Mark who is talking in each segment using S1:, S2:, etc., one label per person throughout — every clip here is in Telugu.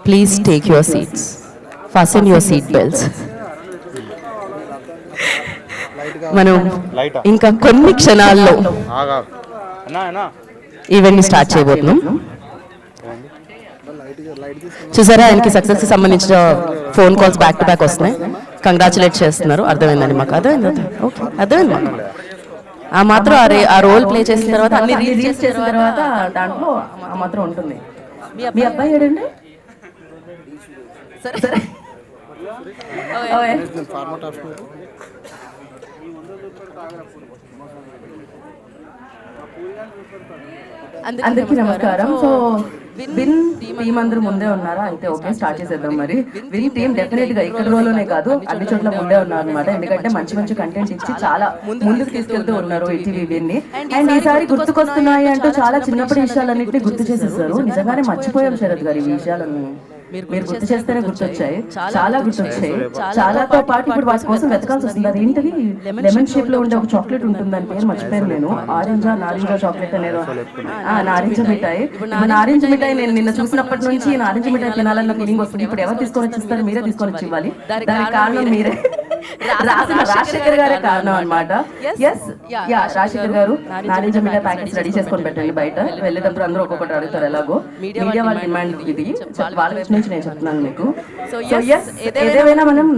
S1: Please take your seats. Fasten your seat belts. మనం ఇంకా కొన్ని క్షణాల్లో ఈవెంట్ని స్టార్ట్ చేయబోతున్నాం. చూసారా, ఆయనకి సక్సెస్కి సంబంధించిన phone calls back to back వస్తున్నాయి. కంగ్రాచులేట్ చేస్తున్నారు. అర్థమైందండి మాకు, అర్థమైంది. ఓకే, అర్థమైంది మాకు. ఆ మాత్రం ఆ రోల్ ప్లే చేసిన తర్వాత అన్ని రిలీజ్ చేసిన తర్వాత దాంట్లో ఆ మాత్రం ఉంటుంది. మీ అబ్బాయి ఏడండి? సరే అందరికీ నమస్కారం. సో విన్ టీం అందరూ ముందే ఉన్నారా? అయితే ఓకే, స్టార్ట్ చేసేద్దాం. మరి విన్ టీం డెఫినెట్ గా ఇక్కడ రోలోనే కాదు, అన్ని చోట్ల ముందే ఉన్నారు అనమాట. ఎందుకంటే మంచి మంచి కంటెంట్ ఇచ్చి చాలా ముందుకు తీసుకెళ్తూ ఉన్నారు ఈటీవీ విన్ ని. అండ్ ఈసారి గుర్తుకొస్తున్నాయి అంటూ చాలా చిన్నప్పటి విషయాలన్నింటినీ గుర్తు చేసేసారు. నిజంగానే మర్చిపోయాం శరత్ గారు ఈ విషయాలను. మీరు గుర్తు చేస్తేనే గుర్తొచ్చాయి, చాలా గుర్తొచ్చాయి. చాలాతో పాటు ఇప్పుడు వాటి కోసం వెతకాల్సి వస్తుంది. అది ఏంటది, లెమన్ షేప్ లో ఉండే ఒక చాక్లెట్ ఉంటుంది, దాని పేరు మర్చిపోయాను నేను. నారింజ చాక్లెట్ అనేది, నారింజ మిఠాయి. నారింజ మిఠాయి నేను నిన్న చూసినప్పటి నుంచి నారింజ మిఠాయి తినాలన్న ఫీలింగ్ వస్తుంది. ఇప్పుడు ఎవరు తీసుకొని వచ్చిస్తారు? మీరే తీసుకొని వచ్చి ఇవ్వాలి. దానికి కారణం మీరే, రాజశేఖర్ గారే కారణం అనమాట. రాజశేఖర్ గారు నారింజ మిఠాయి ప్యాకెట్స్ రెడీ చేసుకొని పెట్టండి. బయట వెళ్ళేటప్పుడు అందరూ ఒక్కొక్కటి అడుగుతారు. ఎలాగో మీడియా వాళ్ళ డిమాండ్ ఇది, వాళ్ళ నుంచి నేను చెప్తున్నాను మీకు. సో ఏదేమైనా మనం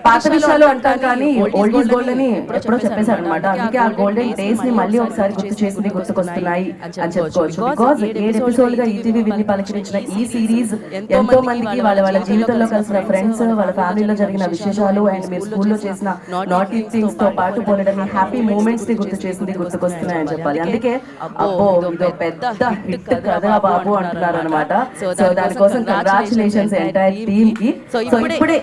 S1: పాత విషయాలు అంటాం కానీ ఓల్డ్ ఈజ్ గోల్డ్ అని ఎప్పుడో చెప్పేశారు అనమాట. అందుకే ఆ గోల్డెన్ డేస్ ని మళ్ళీ ఒకసారి గుర్తు చేసింది, గుర్తుకొస్తున్నాయి అని చెప్పుకోవచ్చు. బికాజ్ 7 ఎపిసోడ్ గా ఈటీవీ విన్ని పలకరించిన ఈ సిరీస్ ఎంతో మందికి వాళ్ళ జీవితంలో కలిసిన ఫ్రెండ్స్, వాళ్ళ ఫ్యామిలీలో జరిగిన విశేషాలు అండ్ మీరు స్కూల్లో చేసిన నాటీ థింగ్స్ తో పాటు పోలడని హ్యాపీ మూమెంట్స్ ని గుర్తు చేసింది, గుర్తుకొస్తున్నాయి అని చెప్పాలి. అందుకే అబ్బో ఇదో పెద్ద హిట్ కదా బాబు అంటున్నారు అనమాట. సో దానికోసం కంగ్రాచులేషన్స్ ఎంటైర్ టీమ్ కి. సో ఇప్పుడే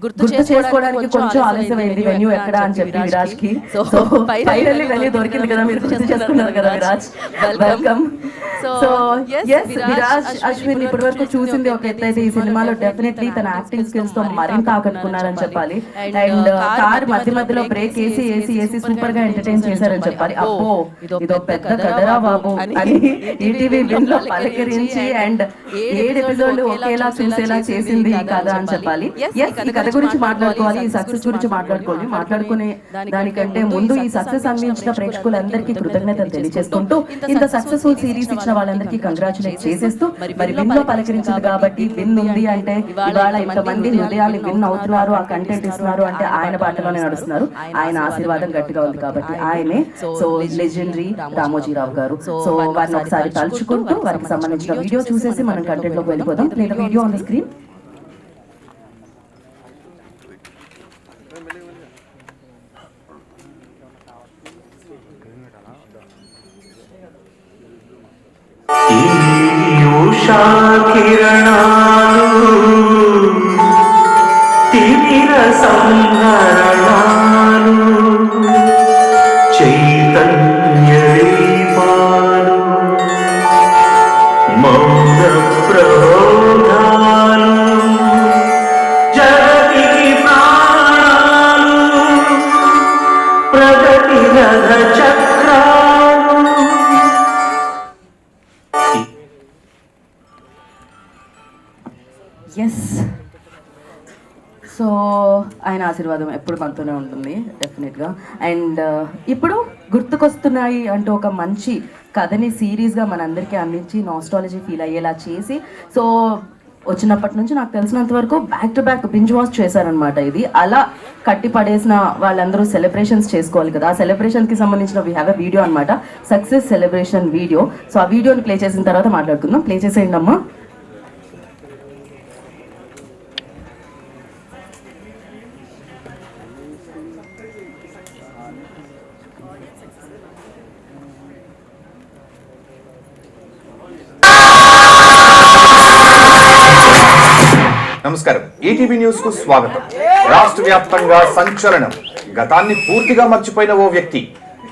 S1: గుర్తు చేసుకోవడానికి కొంచెం ఆలస్యమైంది వెన్యూ ఎక్కడ అని చెప్పి విరాజ్ కి. సో ఫైనల్లీ వెన్యూ దొరికింది కదా, మీరు గుర్తు చేసుకున్నారు కదా విరాజ్. వెల్కమ్. సో విరాజ్ అశ్విన్ ఇప్పటి వరకు చూసింది ఒక ఎత్తైతే ఈ సినిమాలో డెఫినెట్లీ తన యాక్టింగ్ స్కిల్స్ తో మరింత ఆకట్టుకున్నారని చెప్పాలి. అండ్ కార్ మధ్యలో బ్రేక్ వేసి సూపర్ గా ఎంటర్టైన్ చేశారని చెప్పాలి. అబ్బో ఇదో పెద్ద కదరా బాబు అని ఈటీవీ విన్ లో పలకరించి అండ్ 7 ఎపిసోడ్లు ఒకేలా చూసేలా చేసింది ఈ కథ అని చెప్పాలి. ఈ కథ గురించి మాట్లాడుకోవాలి, ఈ సక్సెస్ గురించి మాట్లాడుకునే దానికంటే ముందు ఈ సక్సెస్ అందించిన ప్రేక్షకులందరికీ కృతజ్ఞతలు తెలియజేసుకుంటూ ఇంత సక్సెస్ఫుల్ సిరీస్ ఇచ్చిన వాళ్ళందరికీ కంగ్రాచులేట్ చేసేస్తూ మరి విన్ లో పలకరించింది కాబట్టి విన్ ఉంది అంటే ఇవాళ ఇంతమంది హృదయాలు విన్ అవుతున్నారు, ఆ కంటెంట్ ఇస్తున్నారు అంటే ఆయన బాటలోనే నడుస్తున్నారు. ఆయన ఆశీర్వాదం గట్టిగా ఉంది కాబట్టి ఆయనే. సో లెజెండరీ రామోజీరావు గారు. సో వారిని ఒకసారి తలుచుకుంటూ వారికి సంబంధించిన వీడియో చూసేసి మనం కంటెంట్ లోకి వెళ్ళిపోదాం. లేదా వీడియో ఆన్ ద స్క్రీన్.
S2: కిరణాలు తిమిర సంహరణాలు చైతన్య దీపాలు మౌన ప్రబోధాలు జగతికి ప్రాణాలు ప్రగతి రథ చక్రాలు.
S1: సో ఆయన ఆశీర్వాదం ఎప్పుడు మనతోనే ఉంటుంది డెఫినెట్గా. అండ్ ఇప్పుడు గుర్తుకొస్తున్నాయి అంటూ ఒక మంచి కథని సిరీస్గా మనందరికీ అందించి నాస్టాలజీ ఫీల్ అయ్యేలా చేసి, సో వచ్చినప్పటి నుంచి నాకు తెలిసినంత వరకు back to back binge watch చేశారనమాట. ఇది అలా కట్టి పడేసిన వాళ్ళందరూ సెలబ్రేషన్స్ చేసుకోవాలి కదా. ఆ సెలబ్రేషన్కి సంబంధించిన వీ హ్యావ్ ఎ వీడియో అనమాట, సక్సెస్ సెలబ్రేషన్ వీడియో. సో ఆ వీడియోని ప్లే చేసిన తర్వాత మాట్లాడుకుందాం. ప్లే చేసేయండి అమ్మా.
S3: నమస్కారం, ఈటీవీ న్యూస్ కు స్వాగతం. రాష్ట్ర వ్యాప్తంగా సంచలనం. గతాన్ని పూర్తిగా మర్చిపోయిన ఓ వ్యక్తి,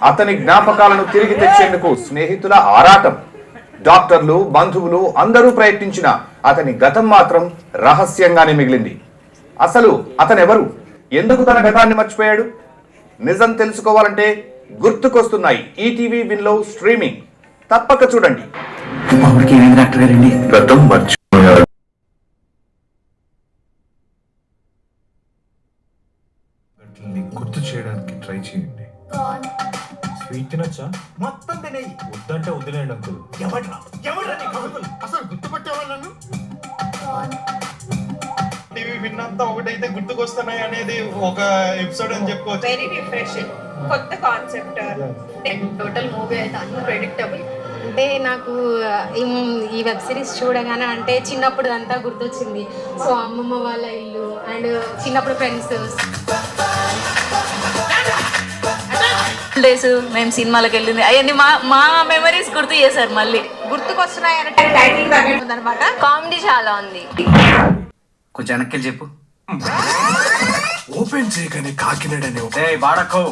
S3: అతని జ్ఞాపకాలను తిరిగి తెచ్చేందుకు స్నేహితుల ఆరాటం. డాక్టర్లు, బంధువులు అందరూ ప్రయత్నించిన అతని గతం మాత్రం రహస్యంగానే మిగిలింది. అసలు అతనెవరు? ఎందుకు తన గతాన్ని మర్చిపోయాడు? నిజం తెలుసుకోవాలంటే గుర్తుకొస్తున్నాయి ఈటీవీ విన్లో స్ట్రీమింగ్. తప్పక చూడండి.
S2: డాక్టర్ గారండి గతం మర్చిపోయాడు.
S4: గుర్తు చేయడానికి ట్రై చేయండి. స్వీట్ తినొచ్చా? మొత్తం తినేయి. వద్దంటే వదిలేండి అంకుల్. ఎవడ్రా నీకు అంకుల్? అసలు గుర్తుపట్టేవా నన్ను?
S5: టీవీ విన్నంతా ఒకటైతే గుర్తుకొస్తున్నాయి అనేది ఒక ఎపిసోడ్ అని చెప్పుకోవచ్చు.
S6: వెరీ రిఫ్రెషింగ్, కొత్త కాన్సెప్ట్. టోటల్ మూవీ అయితే అన్ప్రెడిక్టబుల్.
S7: అంటే నాకు ఈ వెబ్ సిరీస్ చూడగానే అంటే చిన్నప్పుడు అంతా గుర్తొచ్చింది. సో అమ్మమ్మ వాళ్ళ ఇల్లు అండ్ చిన్నప్పుడు ఫ్రెండ్స్
S8: డేస్ మేము సినిమాలకు వెళ్ళింది అవన్నీ మా మెమరీస్ గుర్తు చేశారు. మళ్ళీ
S6: గుర్తుకొస్తున్నాయి అంటే టైటిల్ తగ్గట్టు ఉందన్నమాట.
S7: కామెడీ చాలా ఉంది.
S2: కొంచెం వెనక్కి చెప్పు.
S4: ఓపెన్ చేయగానే కాకినాడనే
S2: బాడకో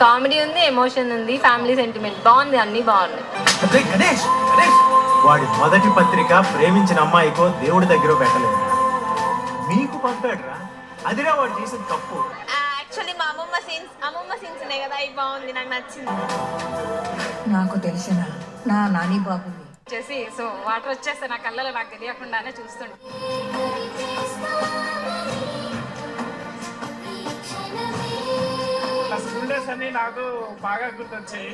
S7: కామెడీ ఉంది, ఎమోషన్ ఉంది, ఫ్యామిలీ సెంటిమెంట్ బాగుంది, అన్ని బాగున్నాయి.
S4: గణేష్ వాడి మొదటి పత్రిక ప్రేమించిన అమ్మాయికో దేవుడి దగ్గర పెట్టలేదు, మీకు పంపాడురా. అదిరా వాడు చేసిన తప్పు.
S7: యాక్చువల్లీ మా అమ్మమ్మ సీన్స్ ఉన్నాయి కదా, అవి బాగుంది, నాకు నచ్చింది.
S9: నాకు తెలిసిన నా నాని బాబు
S7: వచ్చేసి సో వాటర్ వచ్చేస్తే నా కళ్ళలో నాకు తెలియకుండానే చూస్తుండే.
S5: స్కూల్ డేస్ అన్ని నాకు బాగా గుర్తొచ్చాయి.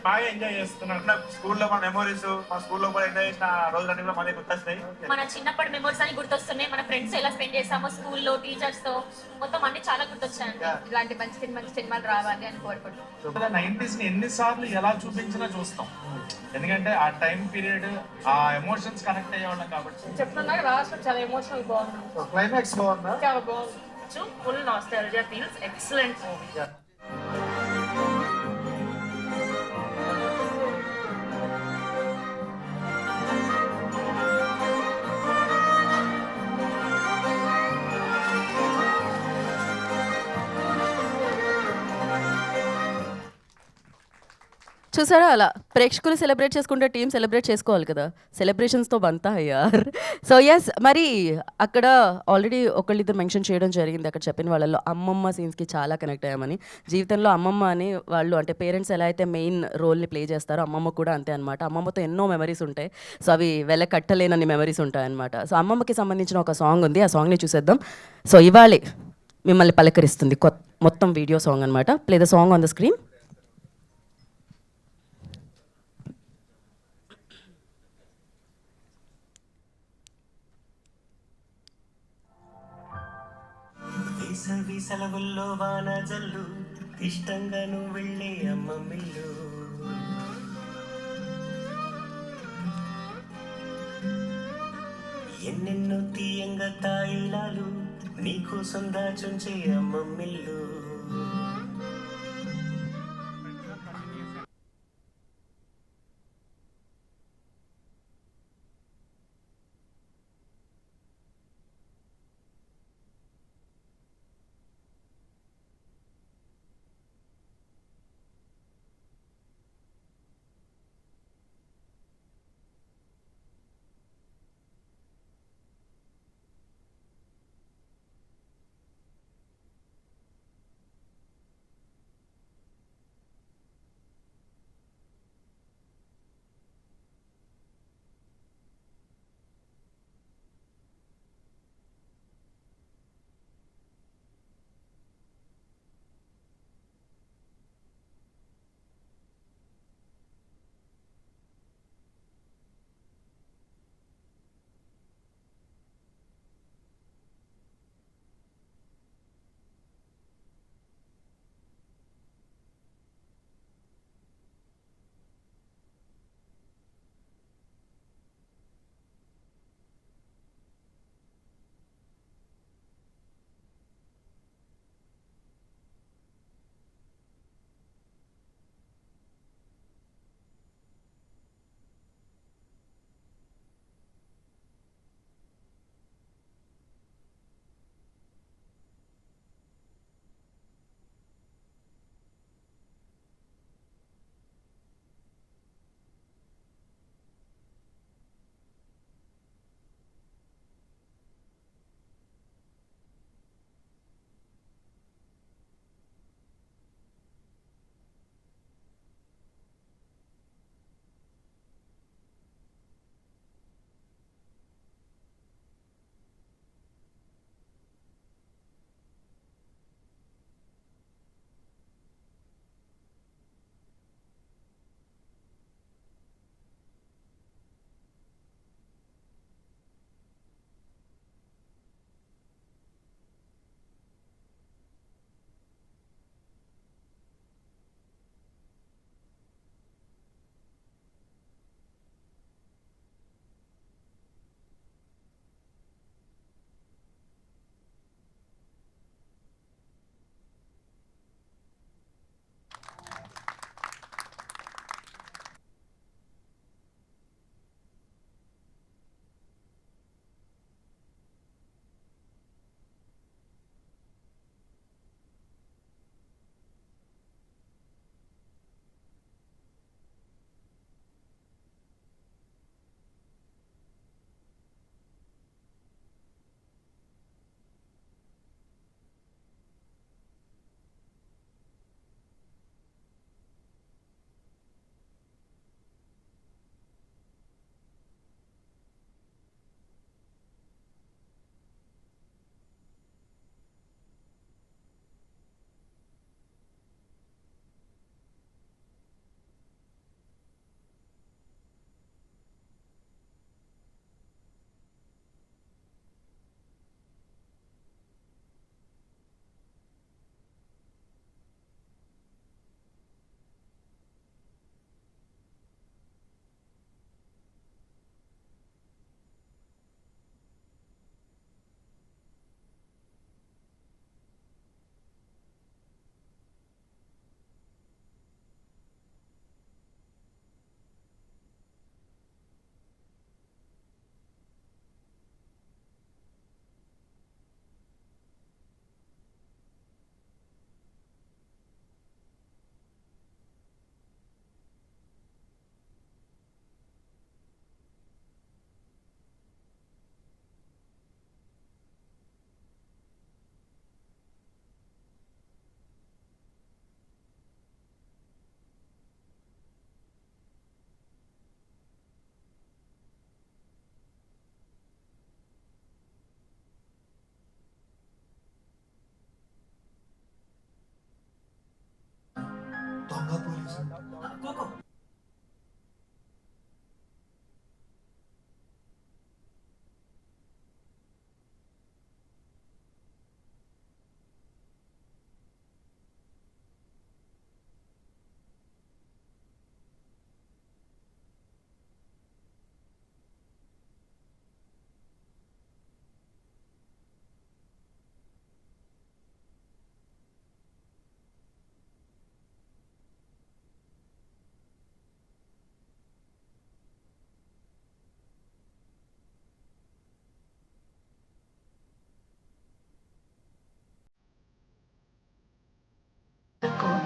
S5: బాగా ఎంజాయ్ చేస్తున్నాను. నాకు స్కూల్లో మా మెమోరీస్, మా స్కూల్లో కూడా ఎంజాయ్ చేసిన రోజులన్నీ కూడా మళ్ళీ గుర్తొస్తాయి.
S8: మన చిన్నప్పటి మెమోరీస్ అని గుర్తొస్తున్నాయి. మన ఫ్రెండ్స్ ఎలా స్పెండ్ చేస్తామో స్కూల్లో, టీచర్స్ తో మొత్తం అన్ని చాలా గుర్తొచ్చాయి.
S6: ఇలాంటి మంచి సినిమాలు రావాలి అని కోరుకుంటున్నాను.
S5: 90s ని ఎన్నిసార్లు ఎలా చూపించినా చూస్తాం. ఎందుకంటే ఆ టైం పీరియడ్, ఆ ఎమోషన్స్ కనెక్ట్ అయ్యేవాళ్ళం కాబట్టి.
S6: చెప్తున్నా లాస్ట్ చాలా ఎమోషనల్ బాగుంది.
S5: క్లైమాక్స్ బాగుందా?
S6: చాలా బాగుంది.
S8: Full nostalgia feels. Excellent movie.
S1: చూసారా, అలా ప్రేక్షకులు సెలబ్రేట్ చేసుకుంటే టీం సెలబ్రేట్ చేసుకోవాలి కదా. సెలబ్రేషన్స్తో బంతా అయ్యారు. సో ఎస్, మరి అక్కడ ఆల్రెడీ ఒకళ్ళిద్దరు మెన్షన్ చేయడం జరిగింది. అక్కడ చెప్పిన వాళ్ళల్లో అమ్మమ్మ సీన్స్కి చాలా కనెక్ట్ అయ్యామని. జీవితంలో అమ్మమ్మ అని వాళ్ళు అంటే పేరెంట్స్ ఎలా అయితే మెయిన్ రోల్ని ప్లే చేస్తారో అమ్మమ్మ కూడా అంతే అనమాట. అమ్మమ్మతో ఎన్నో మెమరీస్ ఉంటాయి. సో అవి కట్టలేనన్ని మెమరీస్ ఉంటాయన్నమాట. సో అమ్మమ్మకి సంబంధించిన ఒక సాంగ్ ఉంది, ఆ సాంగ్ని చూసేద్దాం. సో ఇవాళే మిమ్మల్ని పలకరిస్తుంది మొత్తం వీడియో సాంగ్ అనమాట. Play the song on the screen.
S2: వేసవి సెలవుల్లో వాన జల్లు, ఇష్టంగా నువ్వు వెళ్ళే అమ్మ మిల్లు. ఎన్నెన్నో తీయంగా తాయిలాలు, నీకోసం దాచుంచే అమ్మ మిల్లు.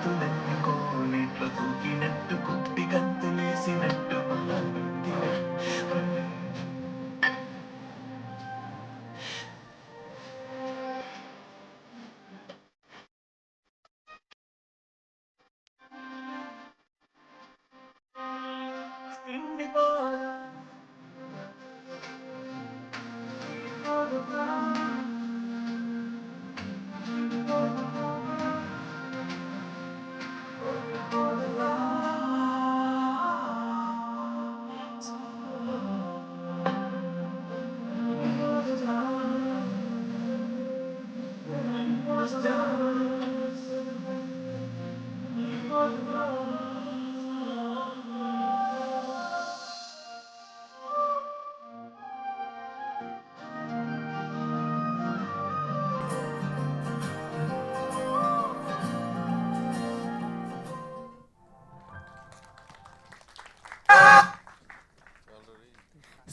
S2: గంతులన్నీ కోనేట్లో దూకినట్టు కుట్టి గంతులేసినట్టు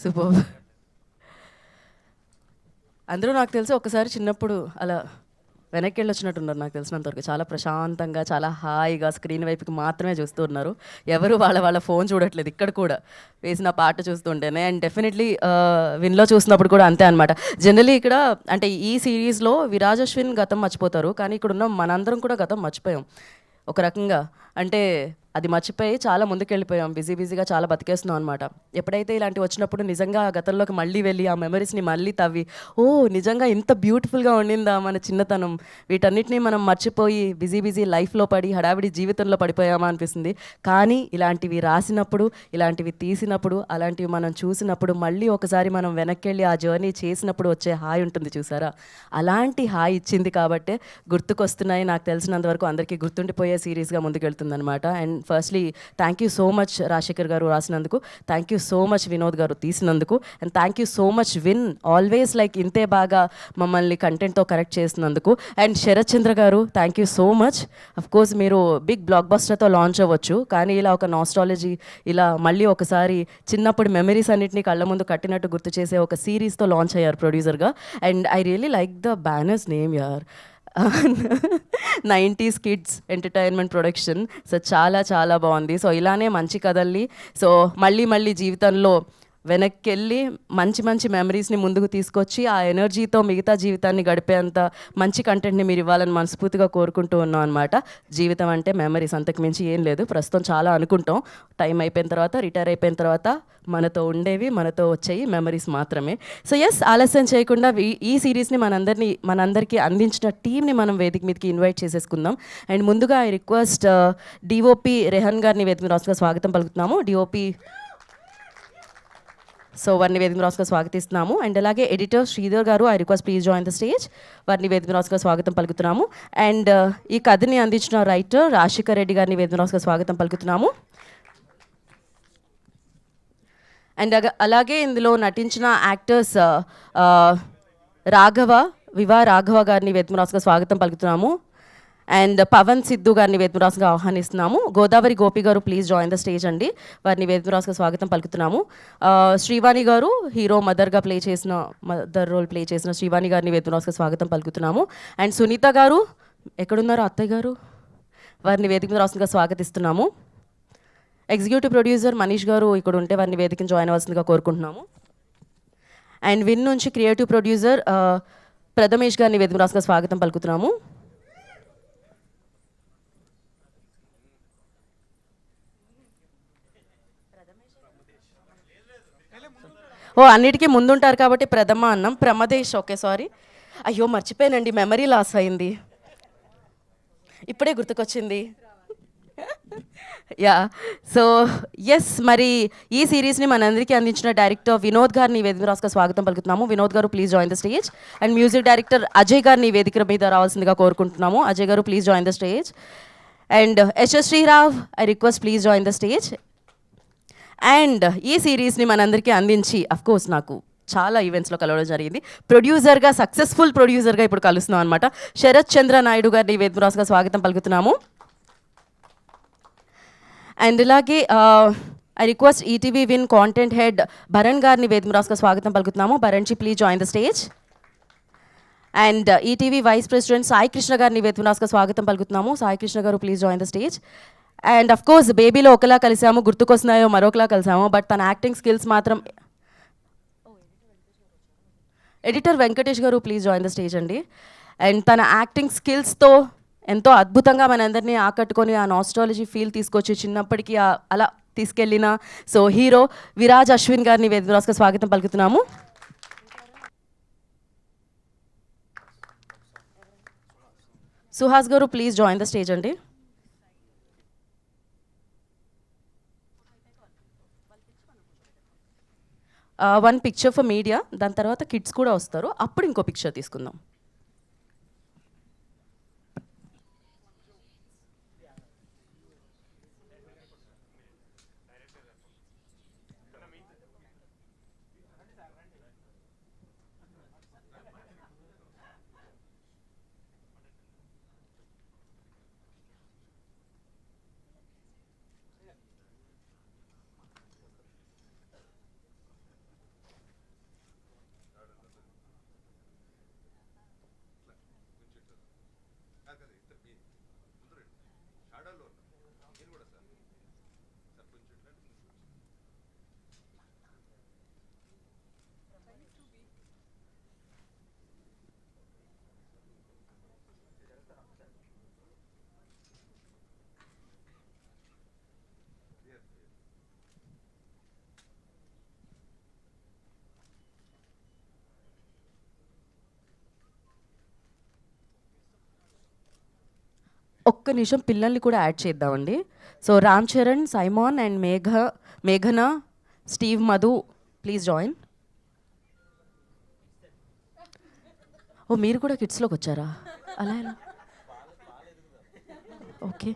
S1: సూపర్. అందరూ నాకు తెలిసి ఒకసారి చిన్నప్పుడు అలా వెనక్కి వెళ్ళి వచ్చినట్టున్నారు నాకు తెలిసినంతవరకు. చాలా ప్రశాంతంగా, చాలా హాయిగా స్క్రీన్ వైపుకి మాత్రమే చూస్తూ ఉన్నారు. ఎవరు వాళ్ళ ఫోన్ చూడట్లేదు ఇక్కడ కూడా వేసిన పాట చూస్తుంటేనే. అండ్ డెఫినెట్లీ విన్లో చూసినప్పుడు కూడా అంతే అనమాట. జనరలీ ఇక్కడ అంటే ఈ సిరీస్లో విరాజ్ అశ్విన్ గతం మర్చిపోతారు, కానీ ఇక్కడ ఉన్న మనందరం కూడా గతం మర్చిపోయాం ఒక రకంగా. అంటే అది మర్చిపోయి చాలా ముందుకెళ్ళిపోయాం, బిజీగా చాలా బతికేస్తున్నాం అనమాట. ఎప్పుడైతే ఇలాంటివి వచ్చినప్పుడు నిజంగా ఆ గతంలోకి మళ్ళీ వెళ్ళి ఆ మెమరీస్ని మళ్ళీ తవ్వి, ఓ నిజంగా ఇంత బ్యూటిఫుల్గా ఉండిందా మన చిన్నతనం, వీటన్నిటినీ మనం మర్చిపోయి బిజీ లైఫ్లో పడి హడావిడి జీవితంలో పడిపోయామా అనిపిస్తుంది. కానీ ఇలాంటివి రాసినప్పుడు, ఇలాంటివి తీసినప్పుడు, అలాంటివి మనం చూసినప్పుడు మళ్ళీ ఒకసారి మనం వెనక్కి ఆ జర్నీ చేసినప్పుడు వచ్చే హాయి ఉంటుంది చూసారా, అలాంటి హాయి ఇచ్చింది కాబట్టే గుర్తుకొస్తున్నాయి. నాకు తెలిసినంతవరకు అందరికీ గుర్తుండిపోయే సిరీస్గా ముందుకెళ్తుందనమాట. And firstly thank you so much Rajasekhar గారు రాసినందుకు, thank you so much Vinod గారు తీసినందుకు, and thank you so much win always like ఇంతే బాగా మమ్మల్ని కంటెంట్తో కరెక్ట్ చేసినందుకు. అండ్ శరత్ చంద్ర గారు thank you so much. Of course మీరు బిగ్ బ్లాక్ బస్టర్తో లాంచ్ అవ్వచ్చు, కానీ ఇలా ఒక నాస్టాలజీ, ఇలా మళ్ళీ ఒకసారి చిన్నప్పుడు మెమరీస్ అన్నింటినీ కళ్ళ ముందు కట్టినట్టు గుర్తు చేసే ఒక సిరీస్తో లాంచ్ అయ్యారు ప్రొడ్యూసర్గా. And I really like the banners name యార్, 90s kids entertainment production. So చాలా బాగుంది. సో ఇలానే మంచి కథల్ని సో మళ్ళీ జీవితంలో వెనక్కి వెళ్ళి మంచి మెమరీస్ని ముందుకు తీసుకొచ్చి ఆ ఎనర్జీతో మిగతా జీవితాన్ని గడిపేంత మంచి కంటెంట్ని మీరు ఇవ్వాలని మనస్ఫూర్తిగా కోరుకుంటూ ఉన్నాం అనమాట. జీవితం అంటే మెమరీస్, అంతకు మించి ఏం లేదు. ప్రస్తుతం చాలా అనుకుంటాం, టైం అయిపోయిన తర్వాత, రిటైర్ అయిపోయిన తర్వాత మనతో ఉండేవి, మనతో వచ్చేవి మెమరీస్ మాత్రమే. సో ఎస్, ఆలస్యం చేయకుండా ఈ సిరీస్ని మనందరికీ అందించిన టీంని మనం వేదిక మీదకి ఇన్వైట్ చేసేసుకుందాం. అండ్ ముందుగా ఐ రిక్వెస్ట్ డిఓపి రెహన్ గారిని వేదిక మీద రాసుగా స్వాగతం పలుకుతున్నాము. డిఓపి సో వారిని వేదిక రాసుగా స్వాగతిస్తున్నాము. అండ్ అలాగే ఎడిటర్ శ్రీధర్ గారు, I request please join the stage. వారిని వేదిక రాసుగా స్వాగతం పలుకుతున్నాము. అండ్ ఈ కథని అందించిన రైటర్ రాజశేఖర్ రెడ్డి గారిని వేదిక రాసుగా స్వాగతం పలుకుతున్నాము. అండ్ అలాగే ఇందులో నటించిన యాక్టర్స్ రాఘవ గారిని వేదిక రాసుగా స్వాగతం పలుకుతున్నాము. అండ్ పవన్ సిద్ధు గారిని వేదికరాసుగా ఆహ్వానిస్తున్నాము. గోదావరి గోపి గారు ప్లీజ్ జాయిన్ ద స్టేజ్ అండి. వారిని వేదికరాసుగా స్వాగతం పలుకుతున్నాము. శ్రీవాణి గారు హీరో మదర్ రోల్ ప్లే చేసిన శ్రీవాణి గారిని వేదికరాసుగా స్వాగతం పలుకుతున్నాము. అండ్ సునీత గారు ఎక్కడున్నారు, అత్తయ్య గారు, వారిని వేదిక రాసుగా స్వాగతిస్తున్నాము. ఎగ్జిక్యూటివ్ ప్రొడ్యూసర్ మనీష్ గారు ఇక్కడ ఉంటే వారిని వేదికను జాయిన్ అవ్వాల్సిందిగా కోరుకుంటున్నాము. అండ్ విన్ నుంచి క్రియేటివ్ ప్రొడ్యూసర్ ప్రథమేష్ గారిని వేదిక రాసుగా స్వాగతం పలుకుతున్నాము. అన్నిటికీ ముందుంటారు కాబట్టి ప్రథమ అన్నం, ప్రమదేశ్. ఓకే సారీ, అయ్యో మర్చిపోయానండి, మెమరీ లాస్ అయింది, ఇప్పుడే గుర్తుకొచ్చింది. యా, సో ఎస్, మరి ఈ సిరీస్ని మనందరికీ అందించిన డైరెక్టర్ వినోద్ గారిని వేదిక రాసుగా స్వాగతం పలుకుతున్నాము. వినోద్ గారు please join the stage. And music director Ajay గారిని వేదిక మీద రావాల్సిందిగా కోరుకుంటున్నాము. అజయ్ గారు please join the stage. And HS Srirao, I request please join the stage. And ఈ సిరీస్ని మనందరికీ అందించి అఫ్కోర్స్ నాకు చాలా ఈవెంట్స్లో కలవడం జరిగింది, ప్రొడ్యూసర్గా, సక్సెస్ఫుల్ ప్రొడ్యూసర్గా ఇప్పుడు కలుస్తున్నాం అనమాట. శరత్ చంద్ర నాయుడు గారిని వేదిక రాసుగా స్వాగతం పలుకుతున్నాము. అండ్ ఇలాగే I request ETV Win content head Bharan గారిని వేదిక రాసుగా స్వాగతం పలుకుతున్నాము. Bharan ji please join the stage. And ETV vice president Sai Krishna గారిని వేతునాస్గా స్వాగతం పలుకుతున్నాము. సాయి కృష్ణ గారు please join the stage. And of course బేబీలో ఒకలా కలిసాము, గుర్తుకొస్తున్నాయో మరొకలా కలిసాము, బట్ తన యాక్టింగ్ స్కిల్స్ మాత్రం. ఎడిటర్ వెంకటేష్ గారు ప్లీజ్ జాయిన్ ద స్టేజ్ అండి. అండ్ తన యాక్టింగ్ స్కిల్స్తో ఎంతో అద్భుతంగా మనందరినీ ఆకట్టుకొని ఆ నాస్టాలజీ ఫీల్ తీసుకొచ్చి చిన్నప్పటికీ అలా తీసుకెళ్ళిన హీరో విరాజ్ అశ్విన్ గారిని వేదికగా స్వాగతం పలుకుతున్నాము. సుహాస్ గారు ప్లీజ్ జాయిన్ ద స్టేజ్ అండి. వన్ పిక్చర్ ఫర్ మీడియా, దాని తర్వాత కిడ్స్ కూడా వస్తారు, అప్పుడు ఇంకో పిక్చర్ తీసుకుందాం. ఒక్క నిమిషం పిల్లల్ని కూడా యాడ్ చేద్దామండి. రామ్ చరణ్, సైమాన్ అండ్ మేఘన, స్టీవ్, మధు ప్లీజ్ జాయిన్. మీరు కూడా కిడ్స్లోకి వచ్చారా? అలా ఎలా? ఓకే.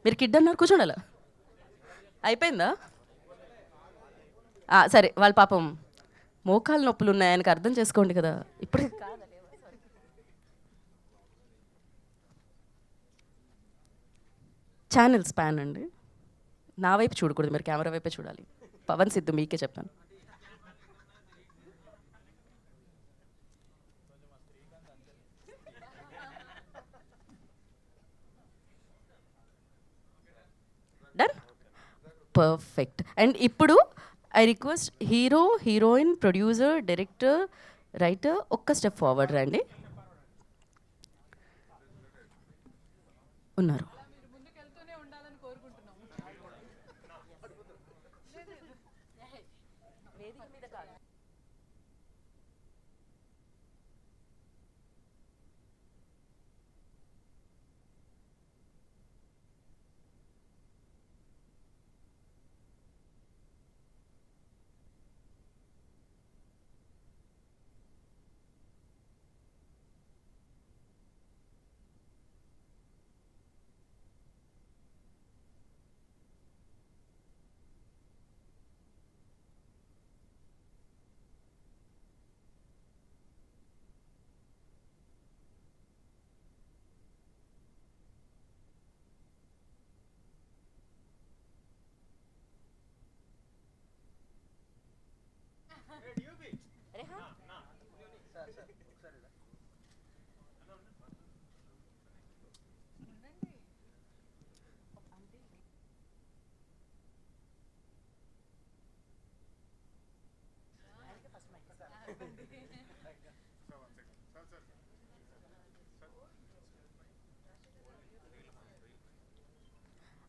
S1: మీరు కిడ్ అన్నారు, కూర్చోండి. అలా అయిపోయిందా? సరే, వాళ్ళ పాపం మోకాలు నొప్పులు ఉన్నాయి, ఆయనకు అర్థం చేసుకోండి కదా. ఇప్పుడు ఛానల్ స్పాన్ అండి, నా వైపు చూడకూడదు, మీరు కెమెరా వైపే చూడాలి. పవన్ సిద్ధు మీకే చెప్పాను. Done, perfect. అండ్ ఇప్పుడు I request hero, heroine, producer, director, writer ఒక్క స్టెప్ ఫార్వర్డ్ రండి. ఉన్నారు.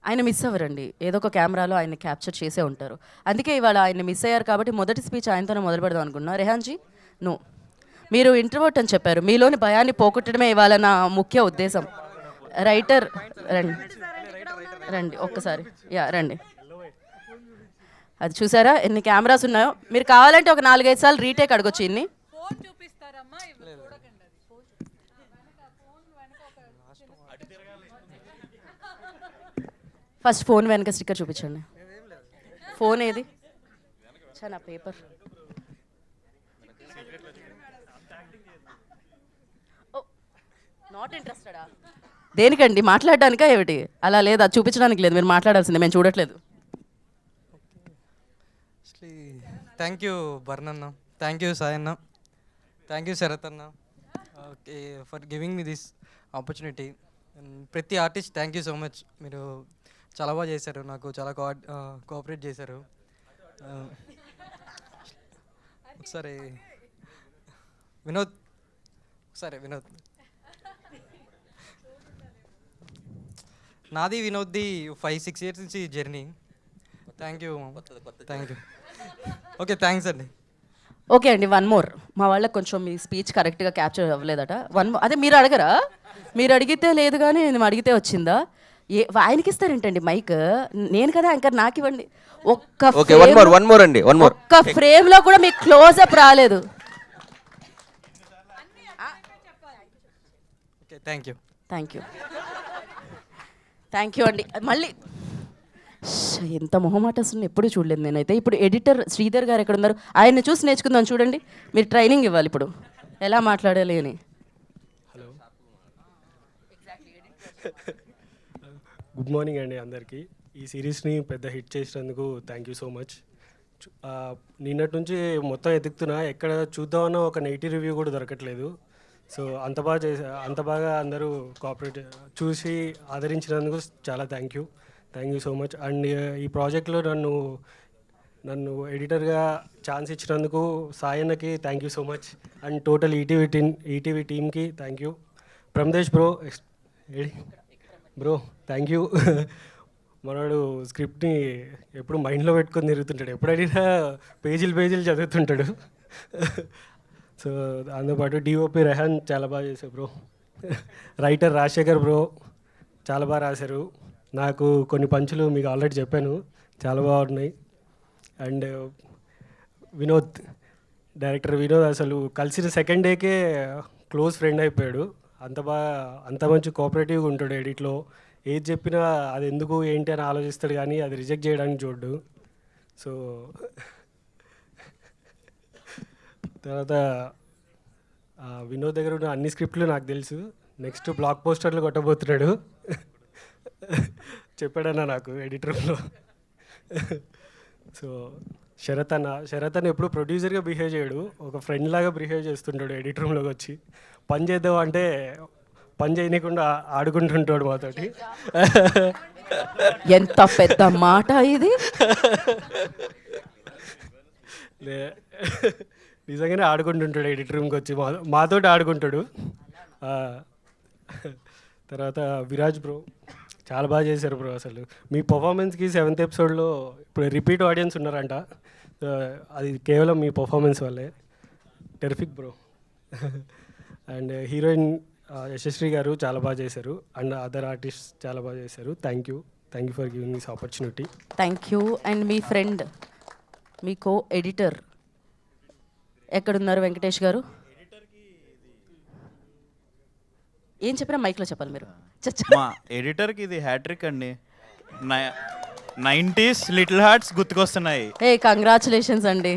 S1: ఆయన మిస్ అవ్వరండి, ఏదో ఒక కెమెరాలో ఆయన క్యాప్చర్ చేసే ఉంటారు. అందుకే ఇవాళ ఆయన మిస్ అయ్యారు కాబట్టి మొదటి స్పీచ్ ఆయనతోనే మొదలు పెడదాం అనుకున్నా. రెహాన్జీ, నో, మీరు ఇంట్రోవర్ట్ అని చెప్పారు, మీలోని భయాన్ని పోగొట్టడమే ఇవాళ నా ముఖ్య ఉద్దేశం. రైటర్ రండి రండి ఒక్కసారి, రండి. అది చూసారా ఎన్ని కెమెరాస్ ఉన్నాయో. మీరు కావాలంటే ఒక 4-5 సార్లు రీటేక్ అడగొచ్చు ఇన్ని. ఫస్ట్ ఫోన్ వెనక స్టిక్కర్ చూపించండి. ఫోన్ ఏది? నా పేపర్. నాట్ ఇంట్రెస్టెడా? దేనికండి, మాట్లాడడానికా ఏమిటి? అలా లేదు, అది చూపించడానికి లేదు, మీరు మాట్లాడాల్సిందే, మేము చూడట్లేదు.
S10: థ్యాంక్ యూ బర్నన్న, థ్యాంక్ యూ సాయి అన్న, థ్యాంక్ యూ శరత్ అన్న, okay for giving me this opportunity. ప్రతి artist thank you so much. మీరు చాలా బాగా చేశారు, నాకు చాలా కోఆపరేట్ చేశారు. ఒకసారి వినోద్, నాది వినోద్ది 5-6 ఇయర్స్ నుంచి journey. Thank you. Okay thanks అండి.
S1: ఓకే అండి, 1 మోర్. మా వాళ్ళకి కొంచెం మీ స్పీచ్ కరెక్ట్గా క్యాప్చర్ అవ్వలేదట. 1 మోర్. అదే మీరు అడగరా? మీరు అడిగితే లేదు కానీ నేను అడిగితే వచ్చిందా? ఆయనకి ఇస్తారేంటండి మైక్? నేను కదా యాంకర్, నాకు ఇవ్వండి. ఒక్క ఫ్రేమ్ లో కూడా మీకు క్లోజ్అప్ రాలేదు. థ్యాంక్ యూ అండి. మళ్ళీ ఎంత మొహమాటస్తుంది ఎప్పుడు చూడలేదు నేనైతే. ఇప్పుడు ఎడిటర్ శ్రీధర్ గారు ఎక్కడ ఉన్నారు? ఆయన్ని చూసి నేర్చుకుందాం. చూడండి, మీరు ట్రైనింగ్ ఇవ్వాలి ఇప్పుడు ఎలా మాట్లాడాలి అని.
S11: గుడ్ మార్నింగ్ అండి అందరికీ. ఈ సిరీస్ని పెద్ద హిట్ చేసినందుకు థ్యాంక్ యూ సో మచ్. నిన్నటి నుంచి మొత్తం ఎదుగుతున్నా, ఎక్కడ చూద్దామన్నా ఒక నెగిటివ్ రివ్యూ కూడా దొరకట్లేదు. సో అంత బాగా అందరూ కోఆపరేట్ చూసి ఆదరించినందుకు చాలా thank you so much. And ఈ ప్రాజెక్ట్లో నన్ను ఎడిటర్గా ఛాన్స్ ఇచ్చినందుకు సాయన్నకి thank you so much. And total ETV టీమ్కి thank you. Pramadesh bro thank you. మనోడు స్క్రిప్ట్ని ఎప్పుడు మైండ్లో పెట్టుకొని తిరుగుతుంటాడు, ఎప్పుడైనా పేజీలు చదువుతుంటాడు. సో దాంతోపాటు డిఓపి రెహాన్ చాలా బాగా చేశారు బ్రో. రైటర్ రాజశేఖర్ బ్రో చాలా బాగా రాశారు. నాకు కొన్ని పంచులు మీకు ఆల్రెడీ చెప్పాను, చాలా బాగున్నాయి. అండ్ డైరెక్టర్ వినోద్ అసలు కలిసిన సెకండ్ డేకే క్లోజ్ ఫ్రెండ్ అయిపోయాడు. అంత మంచి కోఆపరేటివ్గా ఉంటాడు ఎడిట్లో. ఏది చెప్పినా అది ఎందుకు ఏంటి అని ఆలోచిస్తాడు, కానీ అది రిజెక్ట్ చేయడానికి చూడ్డు. సో తర్వాత వినోద్ దగ్గర ఉన్న అన్ని స్క్రిప్ట్లు నాకు తెలుసు. నెక్స్ట్ బ్లాక్ పోస్టర్లు కొట్టబోతున్నాడు చెప్పాడన్నా నాకు ఎడిటర్లో. సో శరత్ అన్న ఎప్పుడు ప్రొడ్యూసర్గా బిహేవ్ చేయడు, ఒక ఫ్రెండ్ లాగా బిహేవ్ చేస్తుంటాడు. ఎడిటర్ రూమ్లోకి వచ్చి పని చేద్దాం అంటే పని చేయకుండా ఆడుకుంటుంటాడు మాతోటి.
S1: ఎంత పెద్ద మాట ఇది!
S11: నిజంగానే ఆడుకుంటుంటాడు ఎడిటర్ రూమ్కి వచ్చి, మాతోటి ఆడుకుంటాడు. తర్వాత విరాజ్ బ్రో చాలా బాగా చేశారు బ్రో. అసలు మీ పర్ఫార్మెన్స్కి 7th ఎపిసోడ్లో ఇప్పుడు రిపీట్ ఆడియన్స్ ఉన్నారంట, అది కేవలం మీ పర్ఫార్మెన్స్ వల్లే. Terrific bro. And heroine Yashasvi గారు చాలా బాగా చేశారు. అండ్ అదర్ ఆర్టిస్ట్ చాలా బాగా చేశారు. Thank you for giving this opportunity.
S1: Thank you. And me friend, me co editor ఎక్కడున్నారు? వెంకటేష్ గారు ఏం చెప్పినా మైక్లో చెప్పాలి మీరు.
S12: మా ఎడిటర్కి ఇది హ్యాట్రిక్ అండి. 90s లిటిల్ హార్ట్స్ గుర్తుకొస్తున్నాయి.
S1: కంగ్రాచులేషన్స్ అండి.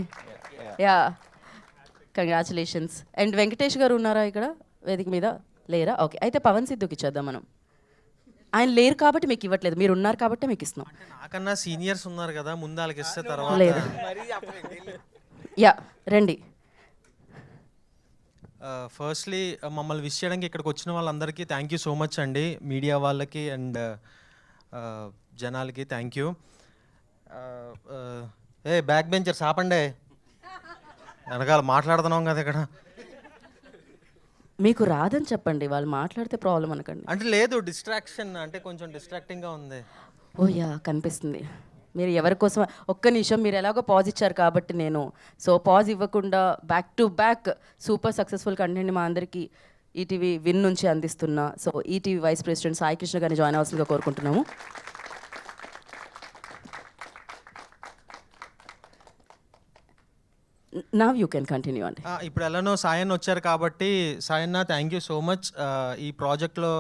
S1: కంగ్రాచులేషన్స్. అండ్ వెంకటేష్ గారు ఉన్నారా ఇక్కడ వేదిక మీద? లేరా? ఓకే, అయితే పవన్ సిద్ధుకి ఇచ్చేద్దాం మనం. ఆయన లేరు కాబట్టి మీకు ఇవ్వట్లేదు, మీరు ఉన్నారు కాబట్టి మీకు ఇస్తున్నాం.
S13: నాకన్నా సీనియర్స్ ఉన్నారు కదా, ముందు వాళ్ళకి ఇస్తే తర్వాత.
S1: లేదు, రండి.
S13: ఫస్ట్లీ మమ్మల్ని విష్ చేయడానికి ఇక్కడికి వచ్చిన వాళ్ళందరికీ థ్యాంక్ యూ సో మచ్ అండి. మీడియా వాళ్ళకి అండ్ జనాలకి థ్యాంక్ యూ. బ్యాక్ బెంచర్స్ ఆపండి, వెనకాల మాట్లాడుతున్నాం కదా ఇక్కడ.
S1: మీకు రాదని చెప్పండి, వాళ్ళు మాట్లాడితే ప్రాబ్లం అనకండి.
S13: అంటే లేదు, డిస్ట్రాక్షన్ అంటే కొంచెం డిస్ట్రాక్టింగ్గా ఉంది.
S1: కనిపిస్తుంది. మీరు ఎవరి కోసం ఒక్క నిమిషం మీరు ఎలాగో పాజ్ ఇచ్చారు కాబట్టి నేను సో పాజ్ ఇవ్వకుండా back to back super successful content మా అందరికీ ఈటీవీ విన్ నుంచి అందిస్తున్నా. So ETV vice president Sai Krishna గారిని జాయిన్ అవ్వాల్సిందిగా కోరుకుంటున్నాము. నవ్ యూ కెన్ కంటిన్యూ అండి.
S13: ఇప్పుడు ఎలానో సాయన్న వచ్చారు కాబట్టి Sayanna thank you so much ఈ ప్రాజెక్ట్లో